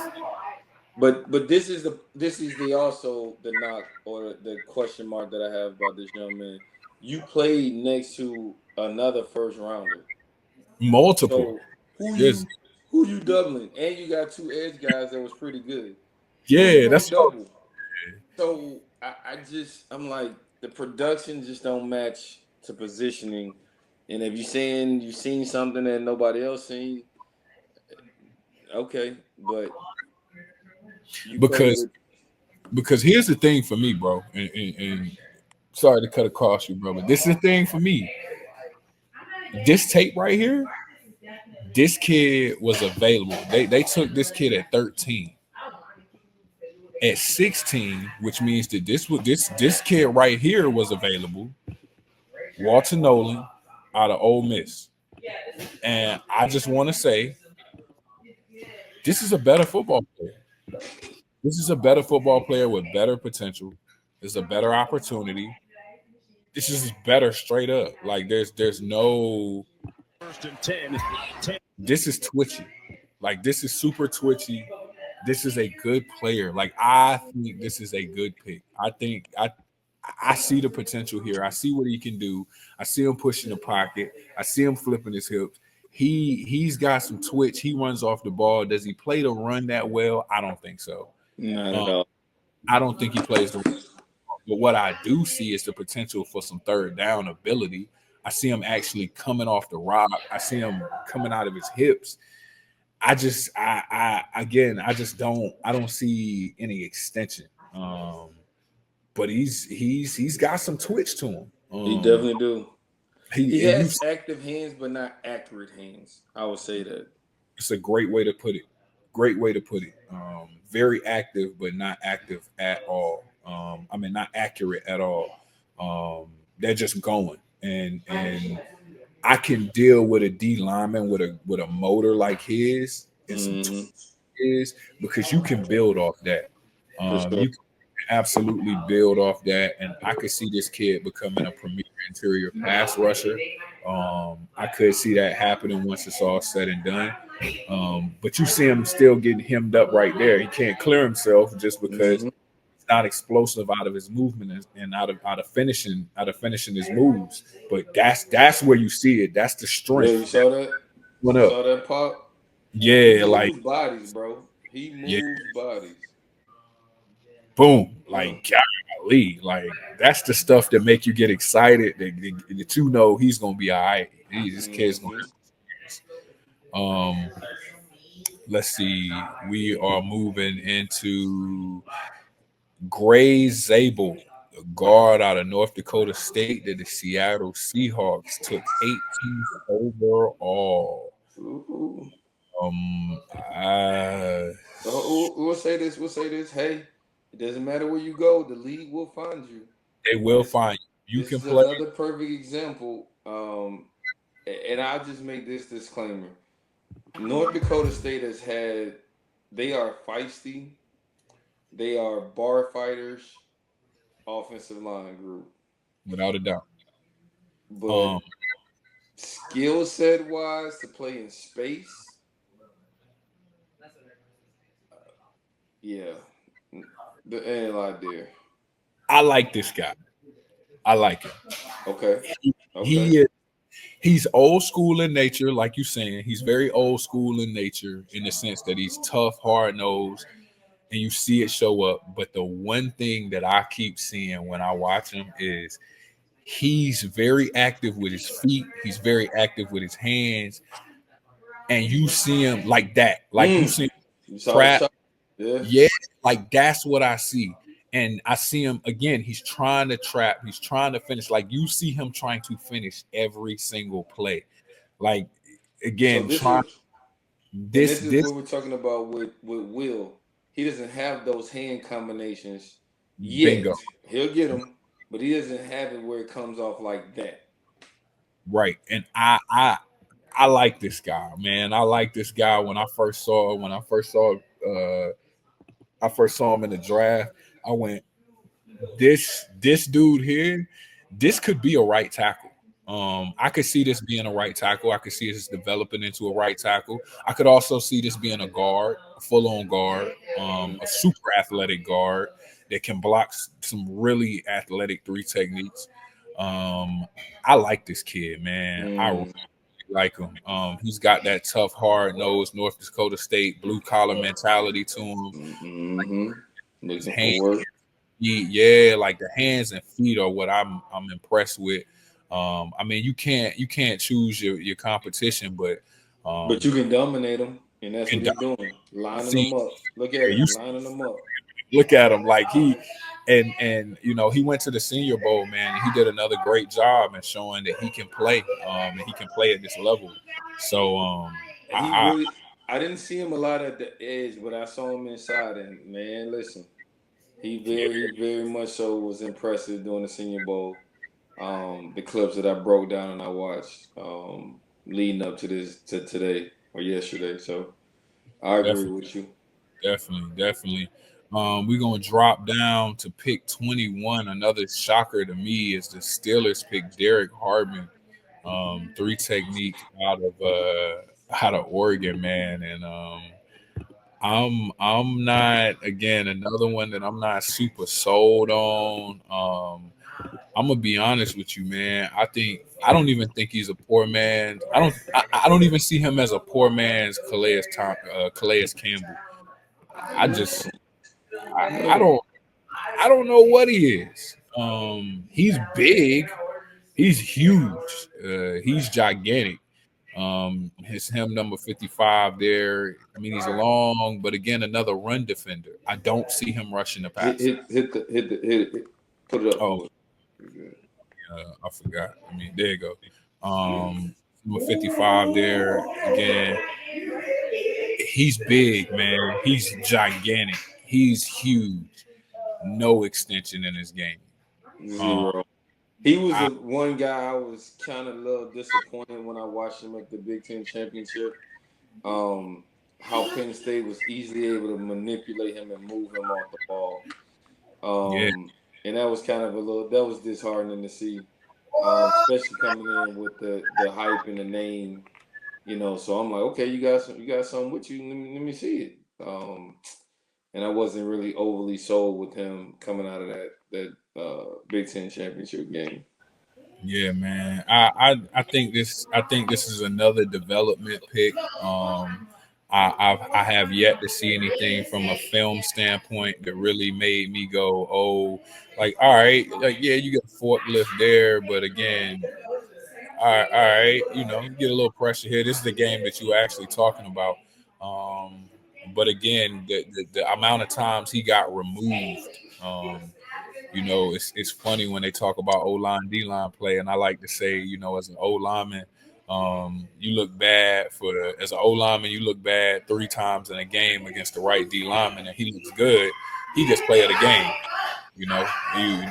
Speaker 5: But this is the also the knock or the question mark that I have about this young man. You played next to another first rounder.
Speaker 3: Multiple.
Speaker 5: So
Speaker 3: There's
Speaker 5: who you doubling? And you got two edge guys that was pretty good. Who
Speaker 3: yeah,
Speaker 5: you
Speaker 3: that's
Speaker 5: gonna double. So I'm like the production just don't match to positioning. And if you've seen something that nobody else seen, okay, but you play with
Speaker 3: because here's the thing for me, bro, and sorry to cut across you, bro, but this is the thing for me. This tape right here, this kid was available. They took this kid at 13. At 16, which means that this kid right here was available. Walter Nolan out of Ole Miss. And I just want to say this is a better football player. This is a better football player with better potential. There's a better opportunity. This is better straight up. Like there's no. This is twitchy. Like this is super twitchy. This is a good player. Like I think this is a good pick. I see the potential here. I see what he can do. I see him pushing the pocket. I see him flipping his hips. He's got some twitch. He runs off the ball. Does he play the run that well? I don't think so.
Speaker 5: not at all.
Speaker 3: I don't think he plays the run. But what I do see is the potential for some third down ability. I see him actually coming off the rock. I see him coming out of his hips. I don't see any extension. But he's got some twitch to him.
Speaker 5: He definitely do. He
Speaker 3: and
Speaker 5: has active hands, but not accurate hands. I would say that.
Speaker 3: It's a great way to put it. Great way to put it. Very active, but not active at all. Not accurate at all. They're just going, and I can deal with a D lineman with a motor like his and some twitch because you can build off that. You can absolutely build off that, and I could see this kid becoming a premier interior pass rusher. I could see that happening once it's all said and done. But you see him still getting hemmed up right there. He can't clear himself just because he's not explosive out of his movement and out of finishing his moves. But that's where you see it. That's the strength.
Speaker 5: Yeah, you saw that?
Speaker 3: Went up.
Speaker 5: Saw that pop?
Speaker 3: Yeah,
Speaker 5: He
Speaker 3: like
Speaker 5: moves bodies, bro. He moves bodies.
Speaker 3: boom, like golly, like that's the stuff that make you get excited. That you know he's gonna be all right. This kid's gonna. Let's see. We are moving into Gray Zabel, a guard out of North Dakota State that the Seattle Seahawks took 18th overall.
Speaker 5: Ooh.
Speaker 3: Um, uh,
Speaker 5: We'll say this. We'll say this. Hey, it doesn't matter where you go. The league will find you.
Speaker 3: they
Speaker 5: And
Speaker 3: will find you. You
Speaker 5: this
Speaker 3: can
Speaker 5: is
Speaker 3: play.
Speaker 5: another perfect example. And I'll just make this disclaimer: North Dakota State has had. They are feisty. They are bar fighters. Offensive line group,
Speaker 3: Without a doubt.
Speaker 5: but
Speaker 3: Um,
Speaker 5: skill set wise to play in space, yeah, the ain't a lot there.
Speaker 3: I like this guy. I like him.
Speaker 5: Okay, okay.
Speaker 3: He is he's old school in nature, like you saying. He's very old school in nature in the sense that he's tough, hard nosed, and you see it show up. But the one thing that I keep seeing when I watch him is he's very active with his feet. He's very active with his hands, and you see him like that, like you
Speaker 5: Mm.
Speaker 3: see him
Speaker 5: You saw the
Speaker 3: trap.
Speaker 5: shot, yeah.
Speaker 3: Yeah, like that's what I see. And I see him again. He's trying to trap. He's trying to finish. Like you see him trying to finish every single play. Like
Speaker 5: So
Speaker 3: again,
Speaker 5: this
Speaker 3: trying
Speaker 5: is, and
Speaker 3: this
Speaker 5: this is
Speaker 3: this
Speaker 5: what we're talking about with Will. He doesn't have those hand combinations
Speaker 3: bingo.
Speaker 5: yet. He'll get them, but he doesn't have it where it comes off like that.
Speaker 3: Right. And I like this guy, man. I like this guy I first saw him in the draft. I went, this dude here, this could be a right tackle. I could see this being a right tackle. I could see this developing into a right tackle. I could also see this being a guard, a full-on guard,
Speaker 5: Mm,
Speaker 3: a super athletic guard that can block some really athletic three techniques. Um, I like this kid, man. I really
Speaker 5: mm,
Speaker 3: like him. He's got that tough, hard nosed North Dakota State blue collar mentality to him.
Speaker 5: mm-hmm.
Speaker 3: His
Speaker 5: Looking
Speaker 3: hands,
Speaker 5: for work.
Speaker 3: yeah, like the hands and feet are what I'm impressed with. I mean, you can't choose your competition, but
Speaker 5: But
Speaker 3: um,
Speaker 5: you can dominate them, and that's what
Speaker 3: and
Speaker 5: he's doing, lining
Speaker 3: see,
Speaker 5: them up. Look at
Speaker 3: you
Speaker 5: him, lining them up.
Speaker 3: look at him like and you know he went to the Senior Bowl, man. And he did another great job in showing that he can play, and he can play at this level. So
Speaker 5: And he
Speaker 3: I
Speaker 5: really, I didn't see him a lot at the edge, but I saw him inside. And man, listen,
Speaker 3: yeah,
Speaker 5: he very much so was impressive during the Senior Bowl. The clips that I broke down and I watched, leading up to this to today or yesterday. So I agree
Speaker 3: definitely.
Speaker 5: with you.
Speaker 3: Definitely. We're gonna drop down to pick 21. Another shocker to me is the Steelers pick Derek Hardman, three technique out of Oregon, man. And I'm not again another one that I'm not super sold on. I'm gonna be honest with you, man. I don't even think he's a poor man. I don't even see him as a poor man's Calais Campbell. I just I
Speaker 5: Mm.
Speaker 3: don't I don't know what he is. He's big. He's huge. He's gigantic. His him number 55 there. I mean, he's long, but again, another run defender. I don't see him rushing the passer.
Speaker 5: Hit. Put it up
Speaker 3: Oh,
Speaker 5: for us.
Speaker 3: I forgot. I mean, there you go. Number 55 there again. He's big, man. He's gigantic. He's huge. No extension in his game. Um,
Speaker 5: Zero. He was
Speaker 3: I,
Speaker 5: the one guy I was kind of a little disappointed when I watched him at the Big Ten championship. Um, how Penn State was easily able to manipulate him and move him off the ball.
Speaker 3: yeah,
Speaker 5: And that was kind of a little that was disheartening to see, especially coming in with the hype and the name, you know. So I'm like, okay, you got something with you. Let me see it. And I wasn't really overly sold with him coming out of that Big Ten championship game.
Speaker 3: yeah, man. I think this is another development pick. I have yet to see anything from a film standpoint that really made me go, oh, like all right, like yeah, you get a forklift there, but again, all right, you know, you get a little pressure here. This is the game that you were actually talking about. But again, the amount of times he got removed, it's funny when they talk about O line, D line play, and I like to say, as an O lineman, you look bad as an O lineman, you look bad 3 times in a game against the right D lineman, and he looks good. He just played a game.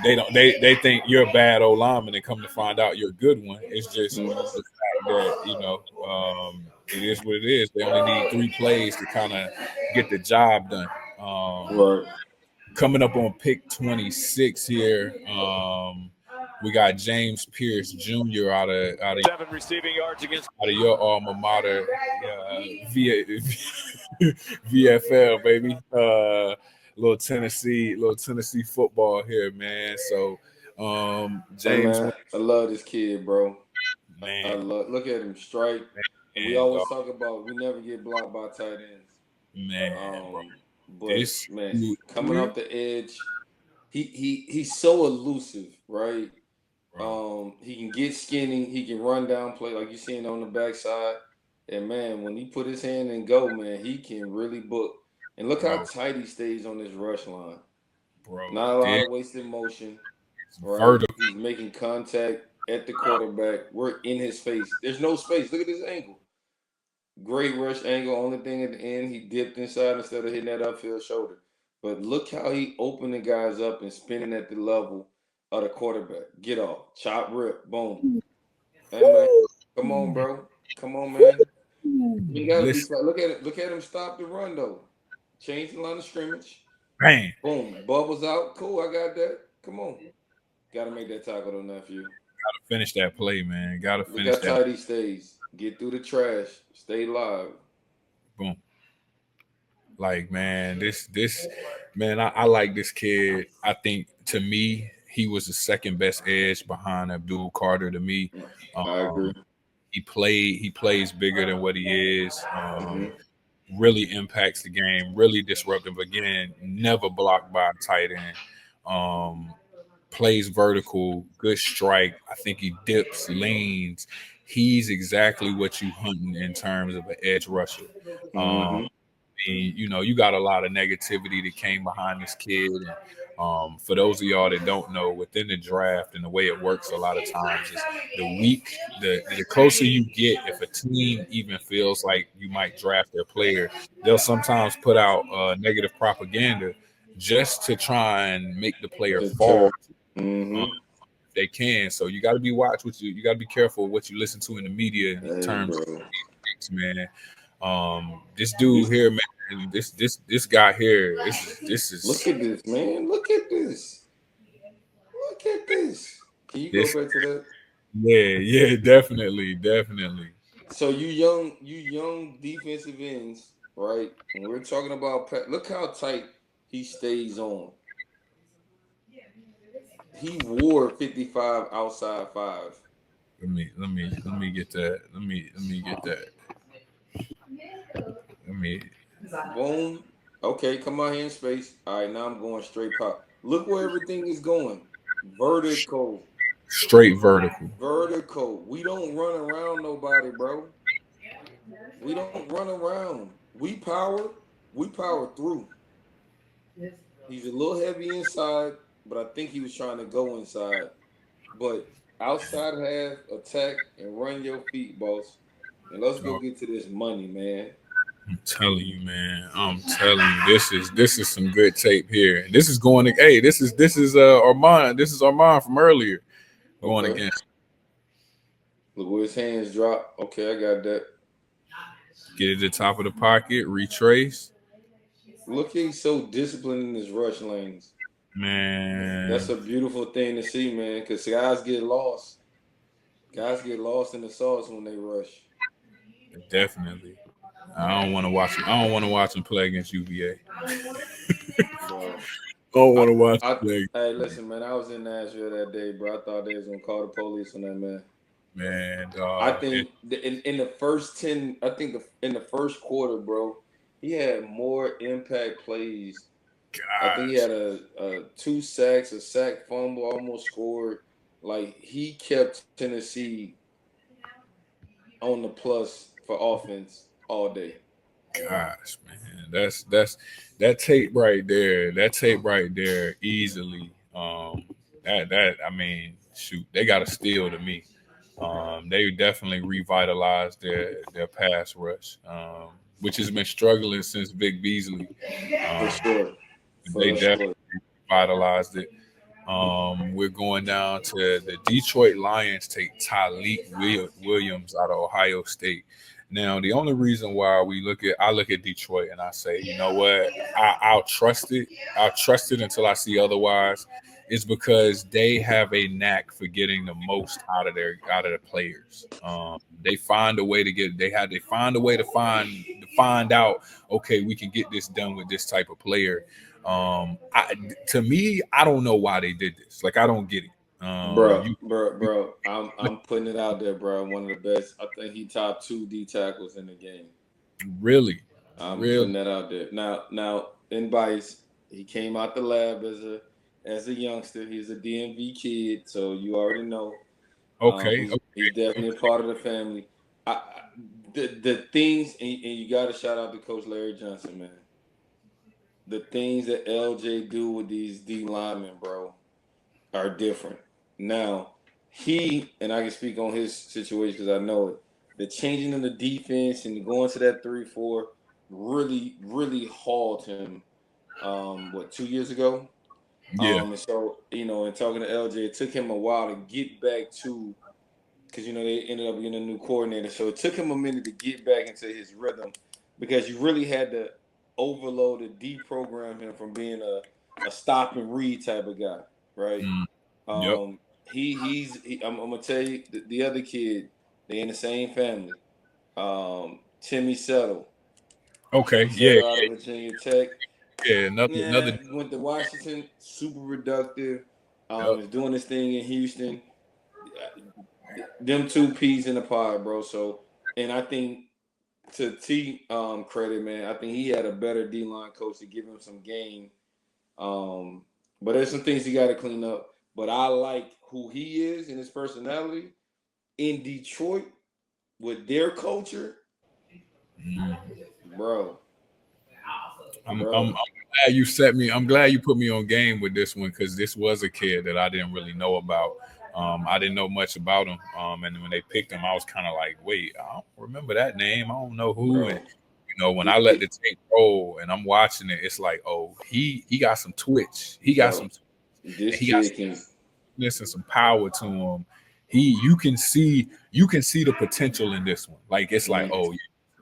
Speaker 3: They think you're a bad O lineman and come to find out you're a good one. It's just the
Speaker 5: Mhm.
Speaker 3: fact that it is what it is. They only need 3 plays to kind of get the job done.
Speaker 5: Right.
Speaker 3: Coming up on pick 26 here, we got James Pierce Jr. out of your alma mater, via VFL, baby. Little Tennessee football here, man. So,
Speaker 5: Hey
Speaker 3: James,
Speaker 5: man, I love this kid, bro. I
Speaker 3: man,
Speaker 5: love. Look at him strike, and we
Speaker 3: man,
Speaker 5: always
Speaker 3: dog,
Speaker 5: talk about we never get blocked by tight ends.
Speaker 3: man, bro.
Speaker 5: But
Speaker 3: This
Speaker 5: man,
Speaker 3: dude
Speaker 5: coming
Speaker 3: here,
Speaker 5: off the edge, he's so elusive, right?
Speaker 3: bro,
Speaker 5: He can get skinny, he can run down play like you seen on the backside. And man, when he put his hand and go, man, he can really book. And look how
Speaker 3: bro,
Speaker 5: tight he stays on this rush line.
Speaker 3: bro.
Speaker 5: Not a lot
Speaker 3: This
Speaker 5: of wasted motion, right?
Speaker 3: vertical,
Speaker 5: He's making contact at the quarterback. We're in his face. There's no space. Look at this angle. Great rush angle. Only thing at the end, he dipped inside instead of hitting that upfield shoulder. But look how he opened the guys up and spinning at the level of the quarterback. Get off. Chop, rip, boom. Hey man, come on, bro. Come on, man. You gotta be
Speaker 3: listen,
Speaker 5: fast. Look at it. Look at him stop the run though. Change the line of scrimmage.
Speaker 3: bang.
Speaker 5: Boom. Bubbles out. Cool. I got that. Come on. Gotta make that tackle though, nephew.
Speaker 3: Gotta finish that play, man. Gotta
Speaker 5: Look
Speaker 3: finish
Speaker 5: how
Speaker 3: that.
Speaker 5: tight he stays. Get through the trash. Stay live.
Speaker 3: Boom. Like, man, this man, I like this kid. I think to me, he was the second best edge behind Abdul Carter to me.
Speaker 5: I agree.
Speaker 3: Um, he plays bigger than what he is.
Speaker 5: Hmm.
Speaker 3: Really impacts the game, really disruptive. Again, never blocked by a tight end. Um, Plays vertical, good strike. I think he dips, leans. He's exactly what you hunting in terms of an edge rusher. Um,
Speaker 5: Hmm.
Speaker 3: you got a lot of negativity that came behind this kid. And, for those of y'all that don't know, within the draft and the way it works, a lot of times is the closer you get. If a team even feels like you might draft their player, they'll sometimes put out negative propaganda just to try and make the player fall.
Speaker 5: Deter. Hmm.
Speaker 3: Um, if they can. So you got to be watch what you got to be careful what you listen to in the media in
Speaker 5: Hey,
Speaker 3: terms of
Speaker 5: bro.
Speaker 3: picks, man. This dude here, man, this guy here, this
Speaker 5: Look
Speaker 3: is
Speaker 5: at this, man. Look at this. Look at this. Can you go
Speaker 3: this
Speaker 5: back to that?
Speaker 3: yeah, definitely.
Speaker 5: So you young defensive ends, right? And we're talking about look how tight he stays on. He wore 55 outside five.
Speaker 3: Let me get that. Let me get that. Let me
Speaker 5: Boom. Okay, come out here in space. All right, now I'm going straight pop. Look where everything is going. Vertical.
Speaker 3: straight vertical.
Speaker 5: Vertical. We don't run around nobody, bro. We don't run around. We power through. He's a little heavy inside, but I think he was trying to go inside. But outside half, attack and run your feet, boss. And let's go get to this money, man.
Speaker 3: I'm telling you, man. I'm telling you, this is some good tape here. This is going to hey, this is Armand. This is Armand from earlier going
Speaker 5: Okay.
Speaker 3: against.
Speaker 5: Look where his hands drop. Okay, I got that.
Speaker 3: Get it to the top of the pocket, retrace.
Speaker 5: Look, he's so disciplined in his rush lanes. That's
Speaker 3: Man,
Speaker 5: a beautiful thing to see, man, because guys get lost. Guys get lost in the sauce when they rush.
Speaker 3: definitely. I don't want to watch him. I don't want to watch him play against UVA.
Speaker 5: Bro.
Speaker 3: I don't
Speaker 5: I,
Speaker 3: want to watch him
Speaker 5: I,
Speaker 3: play.
Speaker 5: hey, listen, man, I was in Nashville that day, bro. I thought they was gonna call the police on that man.
Speaker 3: Man,
Speaker 5: I
Speaker 3: dog.
Speaker 5: think in the first 10, I think in the first quarter, bro, he had more impact plays. I think he
Speaker 3: Gosh,
Speaker 5: had a 2 sacks, a sack fumble, almost scored. Like he kept Tennessee on the plus for offense all day.
Speaker 3: Gosh, man, that's that tape right there. That tape right there easily. That I mean, shoot, they got a steal to me. They definitely revitalized their pass rush, which has been struggling since Vic Beasley.
Speaker 5: For
Speaker 3: Um,
Speaker 5: sure.
Speaker 3: they
Speaker 5: For
Speaker 3: definitely
Speaker 5: sure.
Speaker 3: revitalized it. We're going down to the Detroit Lions take Williams out of Ohio State. Now, the only reason why I look at Detroit and I say, you know what, I'll trust it. I'll trust it until I see otherwise. Is because they have a knack for getting the most out of the players. They find a way to get. They find a way to find out. Okay, we can get this done with this type of player. To me, I don't know why they did this. Like, I don't get it.
Speaker 5: Bro. I'm putting it out there, bro. One of the best. I think he top 2 D tackles in the game.
Speaker 3: Really,
Speaker 5: I'm
Speaker 3: really.
Speaker 5: putting that out there. Now in Vice, he came out the lab as a youngster. He's a DMV kid, so you already know.
Speaker 3: Okay,
Speaker 5: He's definitely a part of the family. The things, and you got to shout out to Coach Larry Johnson, man. The things that LJ do with these D linemen, bro, are different. Now, and I can speak on his situation because I know it. The changing in the defense and going to that 3-4 really, really hauled him. 2 years ago?
Speaker 3: yeah,
Speaker 5: And so, and talking to LJ, it took him a while to get back to, because they ended up getting a new coordinator. So it took him a minute to get back into his rhythm, because you really had to overload and deprogram him from being a stop and read type of guy, right?
Speaker 3: mm, yep.
Speaker 5: Um, I'm gonna tell you the other kid, they in the same family. Timmy Settle.
Speaker 3: Okay,
Speaker 5: Timmy
Speaker 3: yeah,
Speaker 5: Settle out of Virginia Tech.
Speaker 3: yeah. Another.
Speaker 5: Yeah, went to Washington, super productive.
Speaker 3: Yep.
Speaker 5: Is doing this thing in Houston. Them two peas in the pod, bro. So, and I think, to credit, man, I think he had a better D line coach to give him some game. But there's some things he got to clean up. But I like who he is and his personality in Detroit with their culture,
Speaker 3: Mm.
Speaker 5: bro.
Speaker 3: I'm glad you set me. I'm glad you put me on game with this one, because this was a kid that I didn't really know about. I didn't know much about him. And when they picked him, I was kind of like, wait, I don't remember that name. I don't know who. And
Speaker 5: Bro.
Speaker 3: when I let the tape roll and I'm watching it, it's like, oh, he got some twitch. He got
Speaker 5: Bro,
Speaker 3: some.
Speaker 5: this
Speaker 3: He got
Speaker 5: kid
Speaker 3: some
Speaker 5: can.
Speaker 3: toughness and some power to him. You can see the potential in this one. Like, it's like,
Speaker 5: Mm,
Speaker 3: oh, yeah,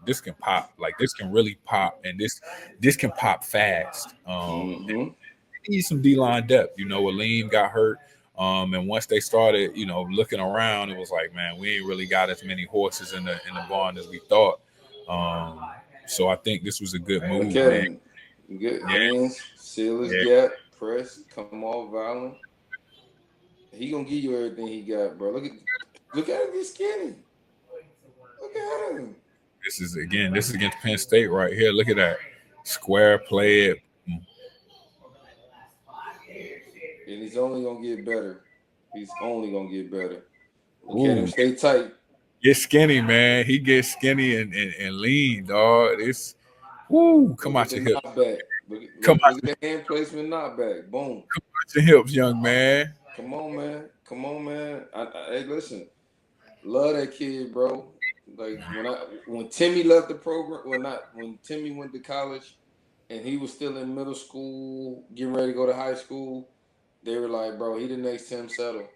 Speaker 3: this can pop. Like, this can really pop, and this can pop fast.
Speaker 5: mm-hmm.
Speaker 3: Need some D line depth. Aleem got hurt. And once they started, looking around, it was like, man, we ain't really got as many horses in the barn as we thought. Um, so I think this was a good
Speaker 5: Look
Speaker 3: move,
Speaker 5: at
Speaker 3: man.
Speaker 5: him. Good
Speaker 3: Yeah,
Speaker 5: hands, seal his
Speaker 3: yeah.
Speaker 5: gap, press, come off violent. He gonna give you everything he got, bro. Look at him. He's skinny. Look at him.
Speaker 3: This is against Penn State right here. Look at that square play. It.
Speaker 5: And he's only gonna get better. He's only gonna get better. Look at him.
Speaker 3: Ooh,
Speaker 5: Stay tight.
Speaker 3: get skinny, man. He gets skinny and lean, dog. It's come
Speaker 5: Look at
Speaker 3: out
Speaker 5: the
Speaker 3: your hips.
Speaker 5: knockback. Look,
Speaker 3: Come
Speaker 5: look,
Speaker 3: out,
Speaker 5: look at the hand placement knockback. Boom.
Speaker 3: out your hips, young man.
Speaker 5: Come on, man. Come on, man. Hey, listen. Love that kid, bro. Like, when Timmy left the program, when Timmy went to college, and he was still in middle school, getting ready to go to high school, they were like, bro, he the next Tim Settle.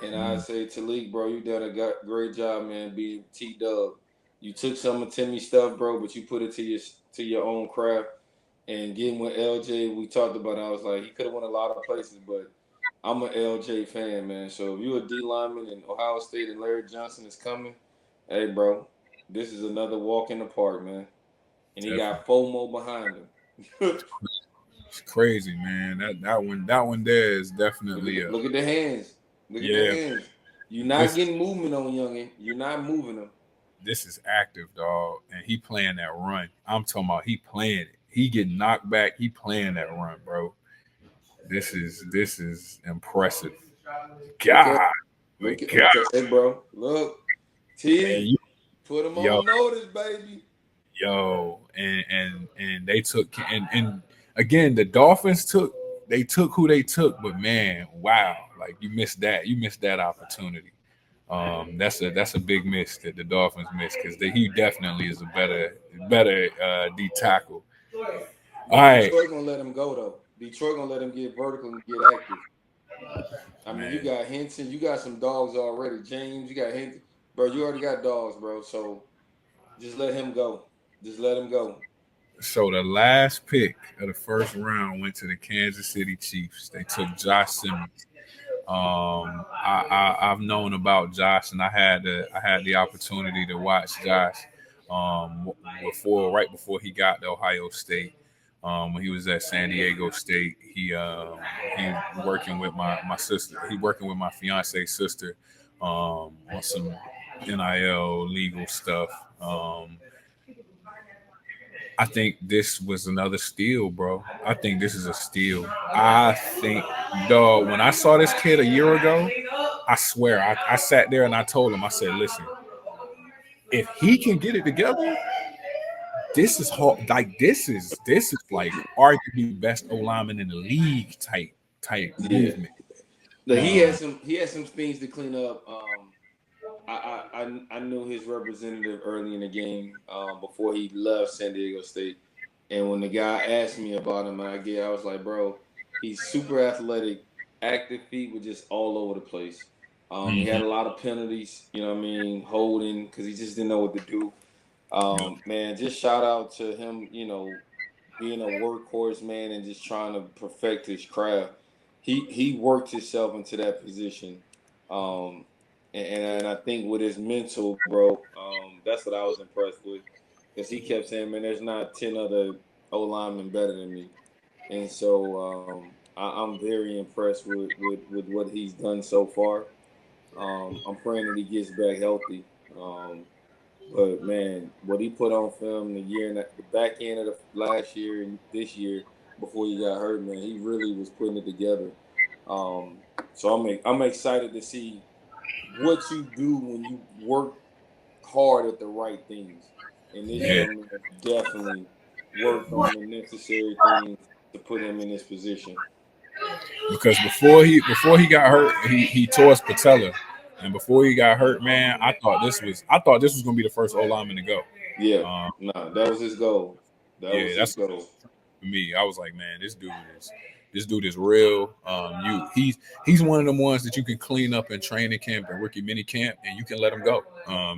Speaker 5: And I
Speaker 3: Mm,
Speaker 5: say, Talik, bro, you done a great job, man, being T-Dub. You took some of Timmy's stuff, bro, but you put it to your own craft. And getting with LJ, we talked about it. I was like, he could have went a lot of places, but I'm an LJ fan, man. So if you're a D lineman and Ohio State and Larry Johnson is coming, hey, bro, this is another walk in the park, man. And he
Speaker 3: definitely.
Speaker 5: got FOMO behind him.
Speaker 3: It's crazy, man. That one there is definitely a
Speaker 5: Look at the hands. Look at the
Speaker 3: yeah.
Speaker 5: hands. You're not
Speaker 3: This
Speaker 5: getting movement on youngin. You're not moving them.
Speaker 3: this is active, dog, and he playing that run. I'm talking about he playing it. He getting knocked back. He playing that run, bro. This is impressive.
Speaker 5: Look at
Speaker 3: God, God,
Speaker 5: hey, bro. Look,
Speaker 3: man,
Speaker 5: T, put him
Speaker 3: yo,
Speaker 5: on notice, baby.
Speaker 3: Yo, and they took and again the Dolphins took who they took, but man, wow, like you missed that opportunity. That's a big miss that the Dolphins missed because he definitely is a better D tackle. All
Speaker 5: But
Speaker 3: right,
Speaker 5: Detroit gonna let him go though. Detroit gonna let him get vertical and get active. I mean, you
Speaker 3: man.
Speaker 5: got Henson, you got some dogs already. James, you got Henson, bro. You already got dogs, bro. So just let him go. Just let him go.
Speaker 3: So the last pick of the first round went to the Kansas City Chiefs. They took Josh Simmons. I've known about Josh, and I had the opportunity to watch Josh right before he got to Ohio State. When he was at San Diego State, he working with my sister. He working with my fiance's sister on some NIL legal stuff. I think this was another steal, bro. I think this is a steal. I think, dog, when I saw this kid a year ago, I swear, I sat there and I told him, I said, listen, if he can get it together, this is hard. Like this is like arguably best O lineman in the league type
Speaker 5: Yeah.
Speaker 3: movement.
Speaker 5: Look,
Speaker 3: Um,
Speaker 5: he had some things to clean up. I knew his representative early in the game before he left San Diego State, and when the guy asked me about him, I was like, bro, he's super athletic, active feet were just all over the place. He had
Speaker 3: mhm,
Speaker 5: a lot of penalties, you know what I mean, holding because he just didn't know what to do.
Speaker 3: yep,
Speaker 5: Man, just shout out to him, being a workhorse man and just trying to perfect his craft. He worked himself into that position. Um, and I think with his mental, bro, that's what I was impressed with. Because he kept saying, man, there's not 10 other O linemen better than me. And so I'm very impressed with what he's done so far. I'm praying that he gets back healthy. But man, what he put on film the back end of the last year and this year before he got hurt, man, he really was putting it together. So I'm excited to see what you do when you work hard at the right things. And this
Speaker 3: yeah.
Speaker 5: young man definitely worked on the necessary things to put him in this position.
Speaker 3: Because before he got hurt, he tore his patella, and before he got hurt, man, I thought this was gonna be the first O lineman to go.
Speaker 5: Yeah,
Speaker 3: Um,
Speaker 5: nah, that was his goal. That
Speaker 3: yeah,
Speaker 5: was his
Speaker 3: that's
Speaker 5: goal.
Speaker 3: for me. I was like, man, this dude is real. He's one of them ones that you can clean up in training camp and rookie mini camp, and you can let him go.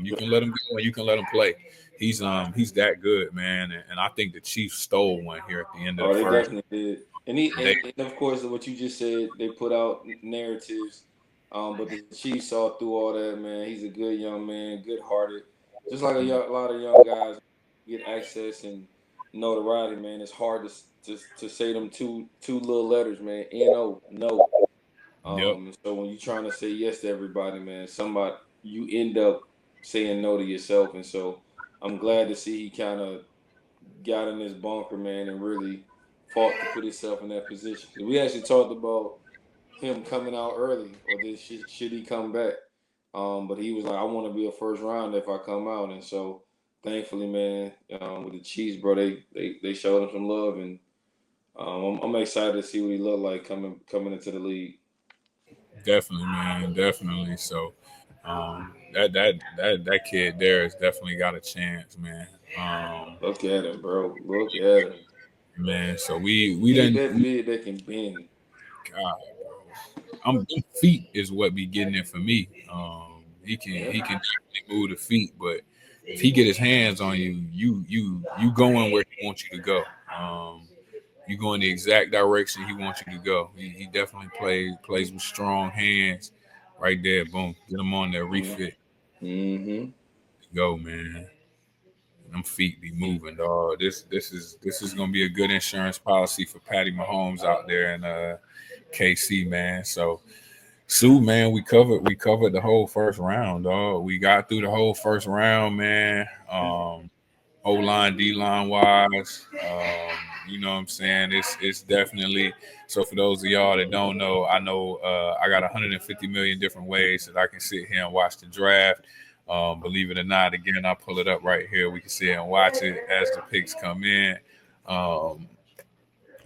Speaker 3: You can let him go and you can let him play. He's that good, man, and I think the Chiefs stole one here at the end of
Speaker 5: Oh,
Speaker 3: the
Speaker 5: they
Speaker 3: first.
Speaker 5: definitely did.
Speaker 3: They,
Speaker 5: And of course, what you just said, they put out narratives. But the Chiefs saw through all that, man. He's a good young man, good hearted. Just like a lot of young guys get access and notoriety, man. It's hard to say them two little letters, man. N-O, no.
Speaker 3: yep,
Speaker 5: So when you're trying to say yes to everybody, man, you end up saying no to yourself. And so I'm glad to see he kind of got in this bunker, man, and really fought to put himself in that position. 'Cause we actually talked about him coming out early, or should he come back? But he was like, I want to be a first round if I come out, and so thankfully, man, with the Chiefs, bro, they showed him some love, and I'm excited to see what he looked like coming into the league.
Speaker 3: definitely, man, definitely. So, that kid there has definitely got a chance, man.
Speaker 5: Look at him, bro. Look at him.
Speaker 3: Man. So we
Speaker 5: He
Speaker 3: didn't.
Speaker 5: that big that can bend.
Speaker 3: God, them feet is what be getting it for me.
Speaker 5: Yeah.
Speaker 3: He can definitely move the feet, but if he get his hands on you, you going where he wants you to go. You go in the exact direction he wants you to go. He definitely plays with strong hands. Right there, boom, get him on there, refit,
Speaker 5: Mm-hmm.
Speaker 3: go, man. Them feet be moving, dog. This is gonna be a good insurance policy for Patty Mahomes out there in KC, man. So Sue, man, we covered the whole first round, dog. We got through the whole first round, man. O line, D line wise, you know what I'm saying? It's definitely so. For those of y'all that don't know, I know I got 150 million different ways that I can sit here and watch the draft. Believe it or not, again, I pull it up right here. We can see it and watch it as the picks come in. Um,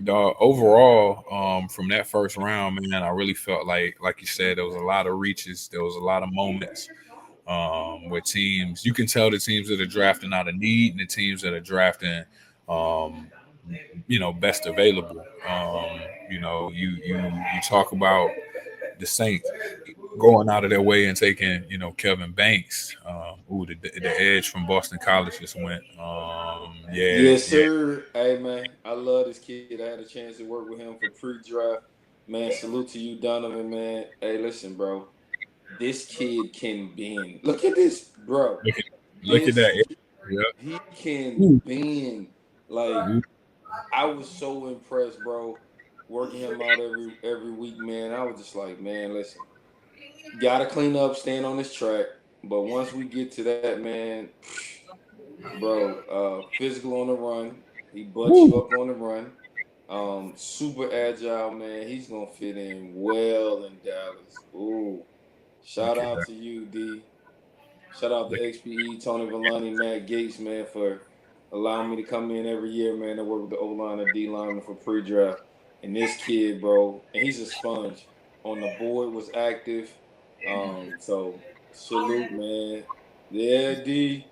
Speaker 3: overall, from that first round, man, I really felt like you said, there was a lot of reaches. There was a lot of moments where teams, you can tell the teams that are drafting out of need and the teams that are drafting, um, best available. You talk about the Saints going out of their way and taking, Kevin Banks. The edge from Boston College just went. Yeah,
Speaker 5: Yes,
Speaker 3: yeah.
Speaker 5: sir. Hey, man, I love this kid. I had a chance to work with him for pre-draft. Man, salute to you, Donovan, man. Hey, listen, bro. This kid can bend. Look at this, bro.
Speaker 3: Look at, look at
Speaker 5: This
Speaker 3: that. Yeah.
Speaker 5: he can
Speaker 3: Ooh,
Speaker 5: bend. Like
Speaker 3: ooh,
Speaker 5: I was so impressed, bro. Working him out every week, man. I was just like, man, listen, gotta clean up, stand on this track. But once we get to that, man, bro, physical on the run. He butts you
Speaker 3: ooh.
Speaker 5: up on the run. Super agile, man. He's gonna fit in well in Dallas. Ooh, shout
Speaker 3: Look at
Speaker 5: out
Speaker 3: that.
Speaker 5: to you, D. Shout out
Speaker 3: Look,
Speaker 5: to XPE, Tony Vellani, Matt Gates, man, for allowing me to come in every year, man, to work with the O line and D lineman for pre-draft. And this kid, bro, and he's a sponge. On the board was active. So salute, man. Yeah, D.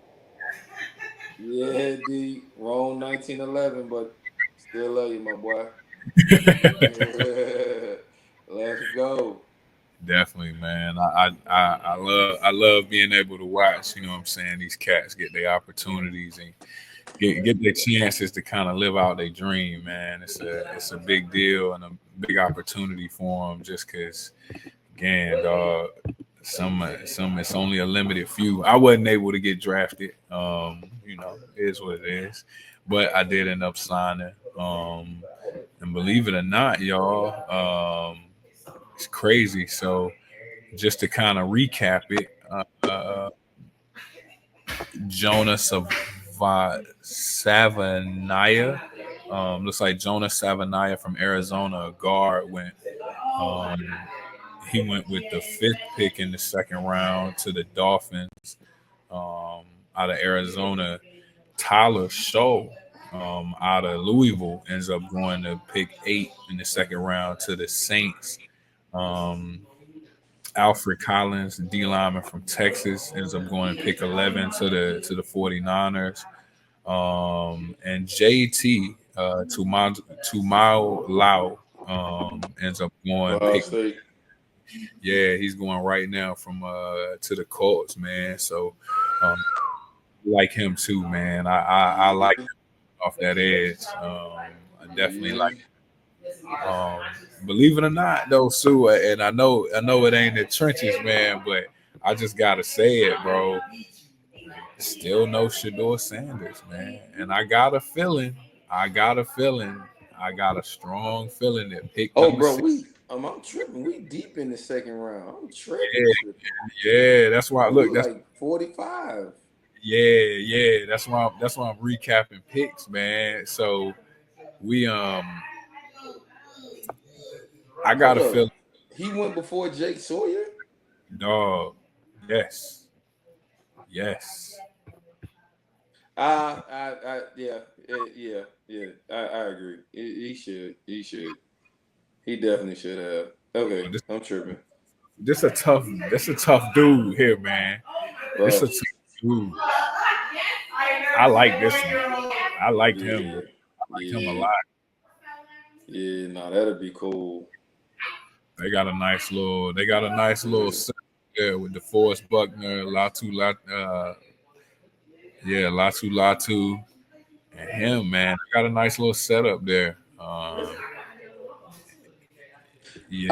Speaker 5: Yeah, D. Wrong 1911, but still love you, my boy. Let's go.
Speaker 3: definitely, man. I love being able to watch. You know what I'm saying? These cats get their opportunities and get their chances to kind of live out their dream, man. It's a big deal and a big opportunity for them. Just because, again, dog, some it's only a limited few. I wasn't able to get drafted. It is what it is. But I did end up signing. And believe it or not, y'all, it's crazy. So just to kind of recap it, Jonah Savanaya. Looks like Jonah Savanaya from Arizona, a guard, went. Um, he went with the fifth pick in the second round to the Dolphins. Out of Arizona, Tyler Shaw, out of Louisville, ends up going to pick 8 in the second round to the Saints. Um, Alfred Collins, D lineman from Texas, ends up going to pick 11 to the 49ers. And JT Tumau Lau ends up going
Speaker 5: Ohio
Speaker 3: pick.
Speaker 5: State.
Speaker 3: Yeah, he's going right now from to the Colts, man. So um, like him too, man. I like
Speaker 5: Mm-hmm.
Speaker 3: him off that edge. I definitely like.
Speaker 5: Mm-hmm.
Speaker 3: Um, Believe it or not, though, Sue, and I know it ain't the trenches, man, but I just gotta say it, bro. Still no Shador Sanders, man, and I got a strong feeling that pick
Speaker 5: Oh,
Speaker 3: number
Speaker 5: bro,
Speaker 3: 6.
Speaker 5: I'm tripping. We deep in the second round. I'm tripping,
Speaker 3: Yeah,
Speaker 5: tripping.
Speaker 3: yeah, that's why.
Speaker 5: Bro, we
Speaker 3: Look, that's
Speaker 5: like 45.
Speaker 3: yeah. That's why I'm recapping picks, man. So we I got
Speaker 5: Hold
Speaker 3: a
Speaker 5: up.
Speaker 3: feeling,
Speaker 5: He went before Jake Sawyer?
Speaker 3: dog. Yes, yes.
Speaker 5: Yeah, yeah. I agree. He should. He should. He definitely should have. Okay,
Speaker 3: This
Speaker 5: I'm tripping,
Speaker 3: this a tough dude here, man. This a
Speaker 5: bro.
Speaker 3: tough dude. I like this one. I liked him, bro.
Speaker 5: Yeah,
Speaker 3: I like him a
Speaker 5: yeah,
Speaker 3: lot.
Speaker 5: yeah. No, that'd be cool.
Speaker 3: They got a nice little set there with DeForest Buckner, Latu, and him, man. They got a nice little setup there.
Speaker 5: I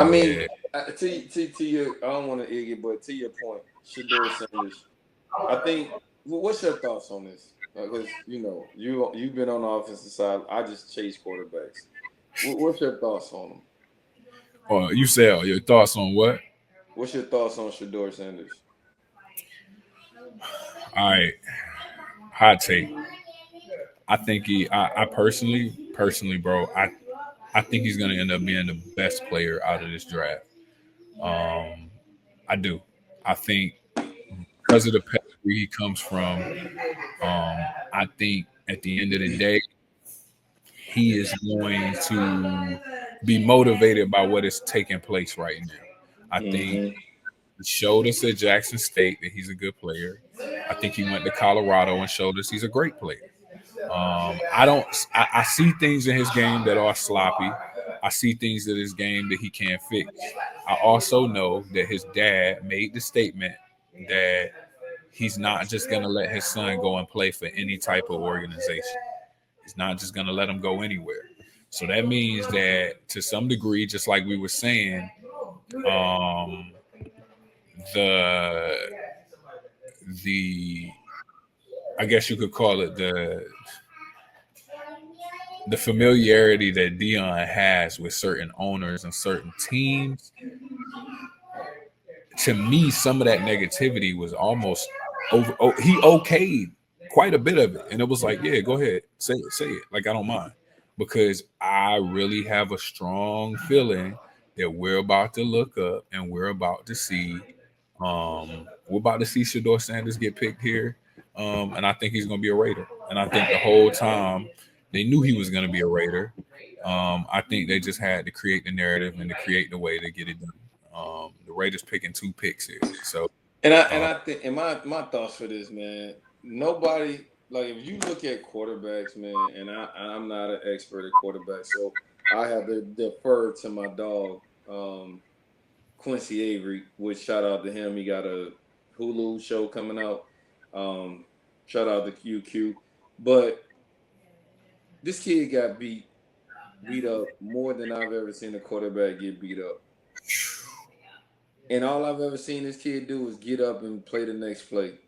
Speaker 5: mean,
Speaker 3: Yeah.
Speaker 5: to your, I don't want to egg it, but to your point, Shador Sanders. I think. What's your thoughts on this? Because you've been on the offensive side. I just chase quarterbacks. What's your thoughts on them?
Speaker 3: You said your thoughts on what?
Speaker 5: What's your thoughts on Shador Sanders?
Speaker 3: All right, hot take. I think I personally, bro, I think he's gonna end up being the best player out of this draft. Um, I do. I think because of the pedigree he comes from, I think at the end of the day, he is going to be motivated by what is taking place right now. I think
Speaker 5: Mm-hmm.
Speaker 3: he showed us at Jackson State that he's a good player. I think he went to Colorado and showed us he's a great player. I don't. I see things in his game that are sloppy. I see things in his game that he can't fix. I also know that his dad made the statement that he's not just going to let his son go and play for any type of organization. He's not just going to let him go anywhere. So that means that to some degree, just like we were saying, um, the the I guess you could call it the familiarity that Dion has with certain owners and certain teams. To me, some of that negativity was almost over. Oh, he okayed quite a bit of it, and it was like, yeah, go ahead, say it. Like I don't mind, because I really have a strong feeling that we're about to look up and we're about to see Shador Sanders get picked here, and I think he's going to be a Raider. And I think the whole time they knew he was going to be a Raider. I think they just had to create the narrative and to create the way to get it done. The Raiders picking 2 picks here, so
Speaker 5: And I think, and my thoughts for this, man. Nobody, like, if you look at quarterbacks, man, and I'm not an expert at quarterbacks, so I have to defer to my dog, Quincy Avery. Which shout out to him. He got a Hulu show coming out. Shout out to QQ. But this kid got beat up more than I've ever seen a quarterback get beat up. And all I've ever seen this kid do is get up and play the next play.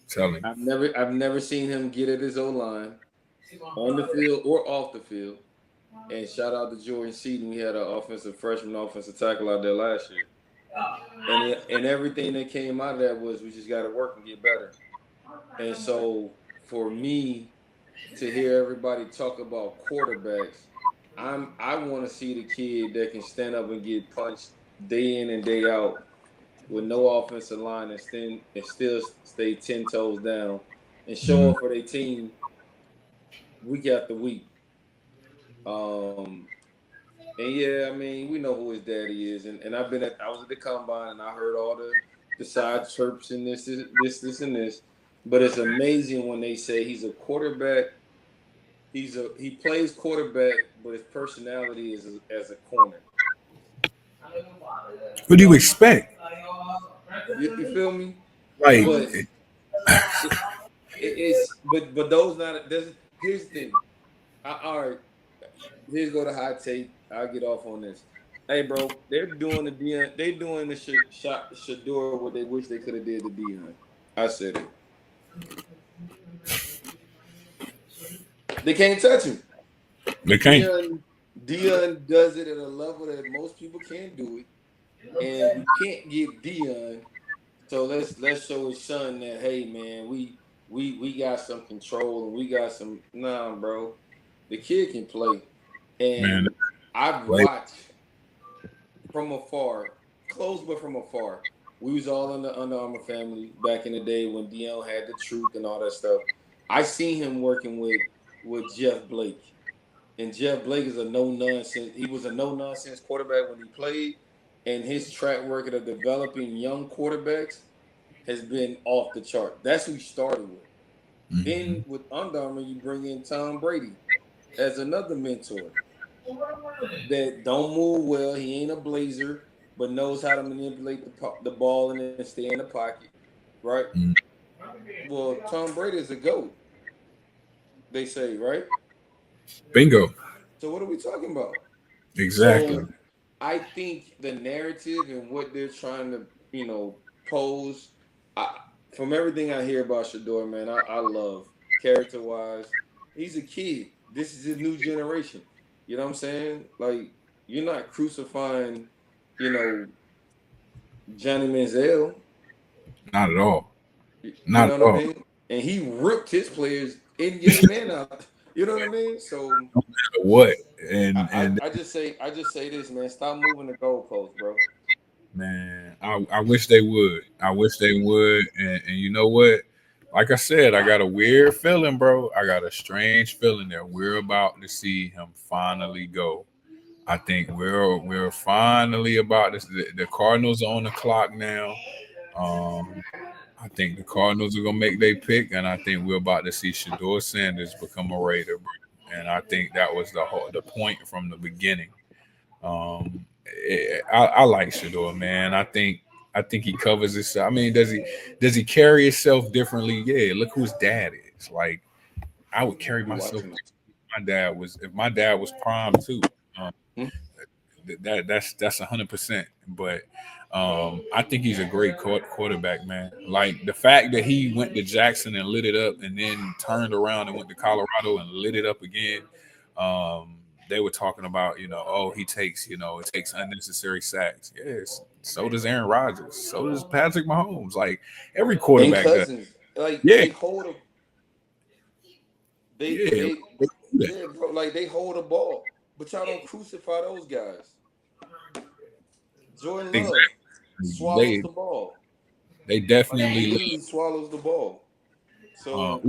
Speaker 3: tell me,
Speaker 5: I've never seen him get at his O line on the field or off the field. And shout out to Jordan Seaton. We had an freshman offensive tackle out there last year. And everything that came out of that was we just got to work and get better. And so for me to hear everybody talk about quarterbacks, I want to see the kid that can stand up and get punched day in and day out with no offensive line and still stay 10 toes down and show up for their team week after week. And yeah, I mean, we know who his daddy is, and I was at the combine and I heard all the side chirps and this and this. But it's amazing when they say he's a quarterback. He plays quarterback, but his personality is as a corner.
Speaker 3: what do you expect?
Speaker 5: You feel me?
Speaker 3: Like,
Speaker 5: But but those not. Here's the thing. All right, here's go to hot take. I'll get off on this. Hey, bro, they're doing the Shador what they wish they could have did to Dion. I said it. They can't touch him.
Speaker 3: they can't.
Speaker 5: Dion does it at a level that most people can't do it, and you can't get Dion. So let's show his son that, hey man, we got some control and we got some. Nah, bro, the kid can play, and
Speaker 3: Man,
Speaker 5: I've watched from afar, close but from afar. We was all in the Under Armour family back in the day when Dion had the truth and all that stuff. I seen him working with Jeff Blake. And Jeff Blake is a no-nonsense. He was a no-nonsense quarterback when he played, and his track record of developing young quarterbacks has been off the chart. That's who he started with.
Speaker 3: Mm-hmm.
Speaker 5: Then with Under Armour, you bring in Tom Brady as another mentor that don't move well. He ain't a blazer, but knows how to manipulate the ball and then stay in the pocket, right?
Speaker 3: Mm-hmm.
Speaker 5: Well, Tom Brady is a GOAT, they say, right?
Speaker 3: Bingo.
Speaker 5: So what are we talking about?
Speaker 3: Exactly.
Speaker 5: So I think the narrative and what they're trying to, pose, from everything I hear about Shador, man, I love character-wise. He's a kid. This is a new generation. You know what I'm saying? Like, you're not crucifying, Johnny Manziel.
Speaker 3: Not at all.
Speaker 5: You
Speaker 3: Not
Speaker 5: know
Speaker 3: at
Speaker 5: what
Speaker 3: all.
Speaker 5: I mean? And he ripped his players in game and out. You know what I mean? So
Speaker 3: No matter what. And
Speaker 5: I just say this, man. Stop moving the goalposts, bro.
Speaker 3: Man, I wish they would. I wish they would. And you know what? Like I said, I got a weird feeling, bro. I got a strange feeling that we're about to see him finally go. I think we're finally about this. The Cardinals are on the clock now. Um, I think the Cardinals are gonna make their pick, and I think we're about to see Shador Sanders become a Raider, bro. And I think that was the point from the beginning. I like Shador, man. I think he covers himself. I mean, does he carry himself differently? Yeah. Look who his dad is. Like I would carry myself. If my dad was prime too. Um, that's 100%. But I think he's a great quarterback, man. Like the fact that he went to Jackson and lit it up, and then turned around and went to Colorado and lit it up again. They were talking about, oh, he takes, it takes unnecessary sacks. Yes, so does Aaron Rodgers. So does Patrick Mahomes. Like every
Speaker 5: And
Speaker 3: quarterback does.
Speaker 5: Cousins, like
Speaker 3: Yeah,
Speaker 5: they hold a they yeah, bro, like they hold a ball, but y'all don't crucify those guys. Jordan Love
Speaker 3: exactly.
Speaker 5: swallows
Speaker 3: They
Speaker 5: the ball.
Speaker 3: they
Speaker 5: He
Speaker 3: definitely.
Speaker 5: literally swallows the ball. So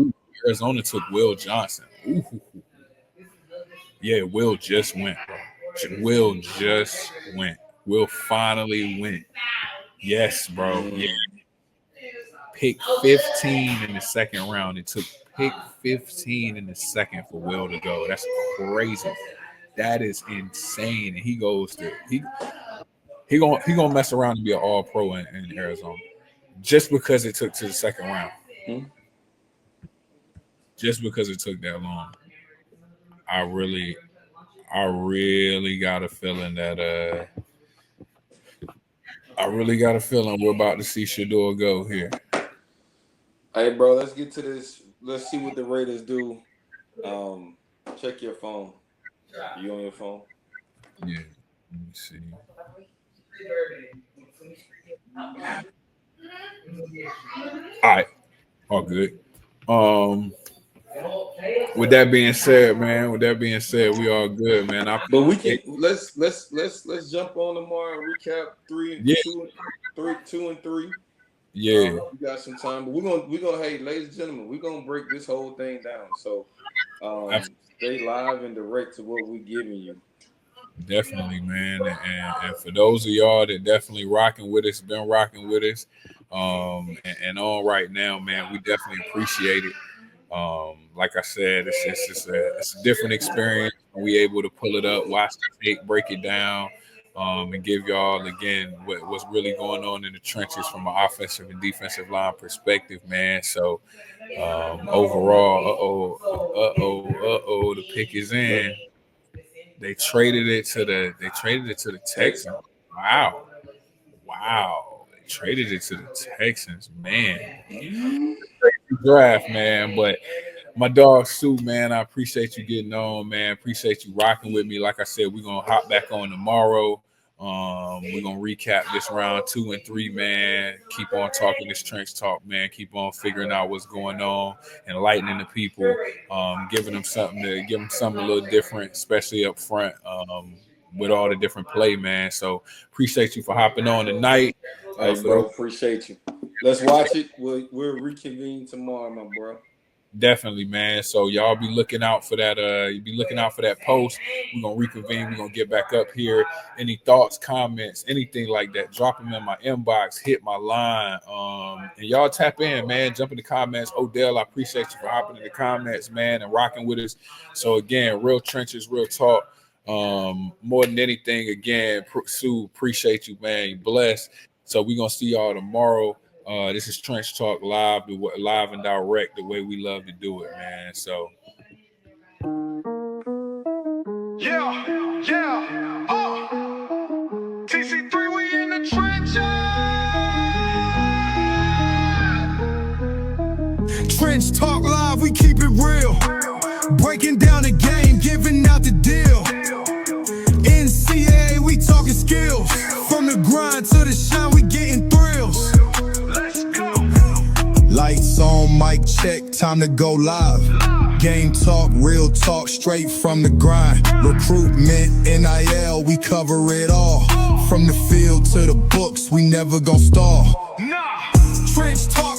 Speaker 3: Arizona took Will Johnson. Ooh. Yeah, Will just went, bro. Will just went. Will finally went. Yes, bro. Yeah. Pick 15 in the second round. It took pick 15 in the second for Will to go. That's crazy. That is insane. And he goes to he gonna mess around and be an all pro in Arizona. Just because it took to the second round.
Speaker 5: Mhm.
Speaker 3: Just because it took that long. I really got a feeling that we're about to see Shador go here.
Speaker 5: Hey, bro, let's get to this. Let's see what the Raiders do. Check your phone. You on your phone?
Speaker 3: Yeah. Let me see. All right. All good. With that being said, we all good, man.
Speaker 5: But we can let's jump on tomorrow and recap
Speaker 3: Yeah.
Speaker 5: two and three.
Speaker 3: Yeah.
Speaker 5: We got some time, but we're gonna hey, ladies and gentlemen, we're gonna break this whole thing down. So stay live and direct to what we're giving you.
Speaker 3: Definitely, man. And for those of y'all that definitely rocking with us, been rocking with us, and on right now, man, we definitely appreciate it. Like I said, it's a different experience. We able to pull it up, watch the tape, break it down, and give y'all again what's really going on in the trenches from an offensive and defensive line perspective, man. So overall, the pick is in. They traded it to the Texans. Wow. They traded it to the Texans, man. Draft, man. But my dog Sue, man, I appreciate you getting on, man. Appreciate you rocking with me. Like I said, we're gonna hop back on tomorrow. We're gonna recap this round 2 and 3, man. Keep on talking this trench talk, man. Keep on figuring out what's going on, enlightening the people, giving them something a little different, especially up front, with all the different play, man. So appreciate you for hopping on tonight.
Speaker 5: Hey, bro, appreciate you. Let's watch it. We'll reconvene tomorrow, my bro.
Speaker 3: Definitely, man. So y'all be looking out for that. Be looking out for that post. We're gonna reconvene. We're gonna get back up here. Any thoughts, comments, anything like that, drop them in my inbox. Hit my line. And y'all tap in, man. Jump in the comments. Odell, I appreciate you for hopping in the comments, man, and rocking with us. So again, real trenches, real talk. More than anything, again, Sue, appreciate you, man. You blessed. So we're gonna see y'all tomorrow. This is Trench Talk live and direct, the way we love to do it, man. So
Speaker 2: Yeah. TC3, we in the trenches.
Speaker 1: Trench Talk Live, we keep it real. Breaking down the game, giving out the deal. NCAA, we talking skills. From the grind to the shine, we getting thrills.
Speaker 2: Let's go.
Speaker 1: Lights on, mic check, time to go live. Game talk, real talk, straight from the grind. Recruitment, NIL, we cover it all. From the field to the books, we never gon' stall.
Speaker 2: Nah.
Speaker 1: Trench talk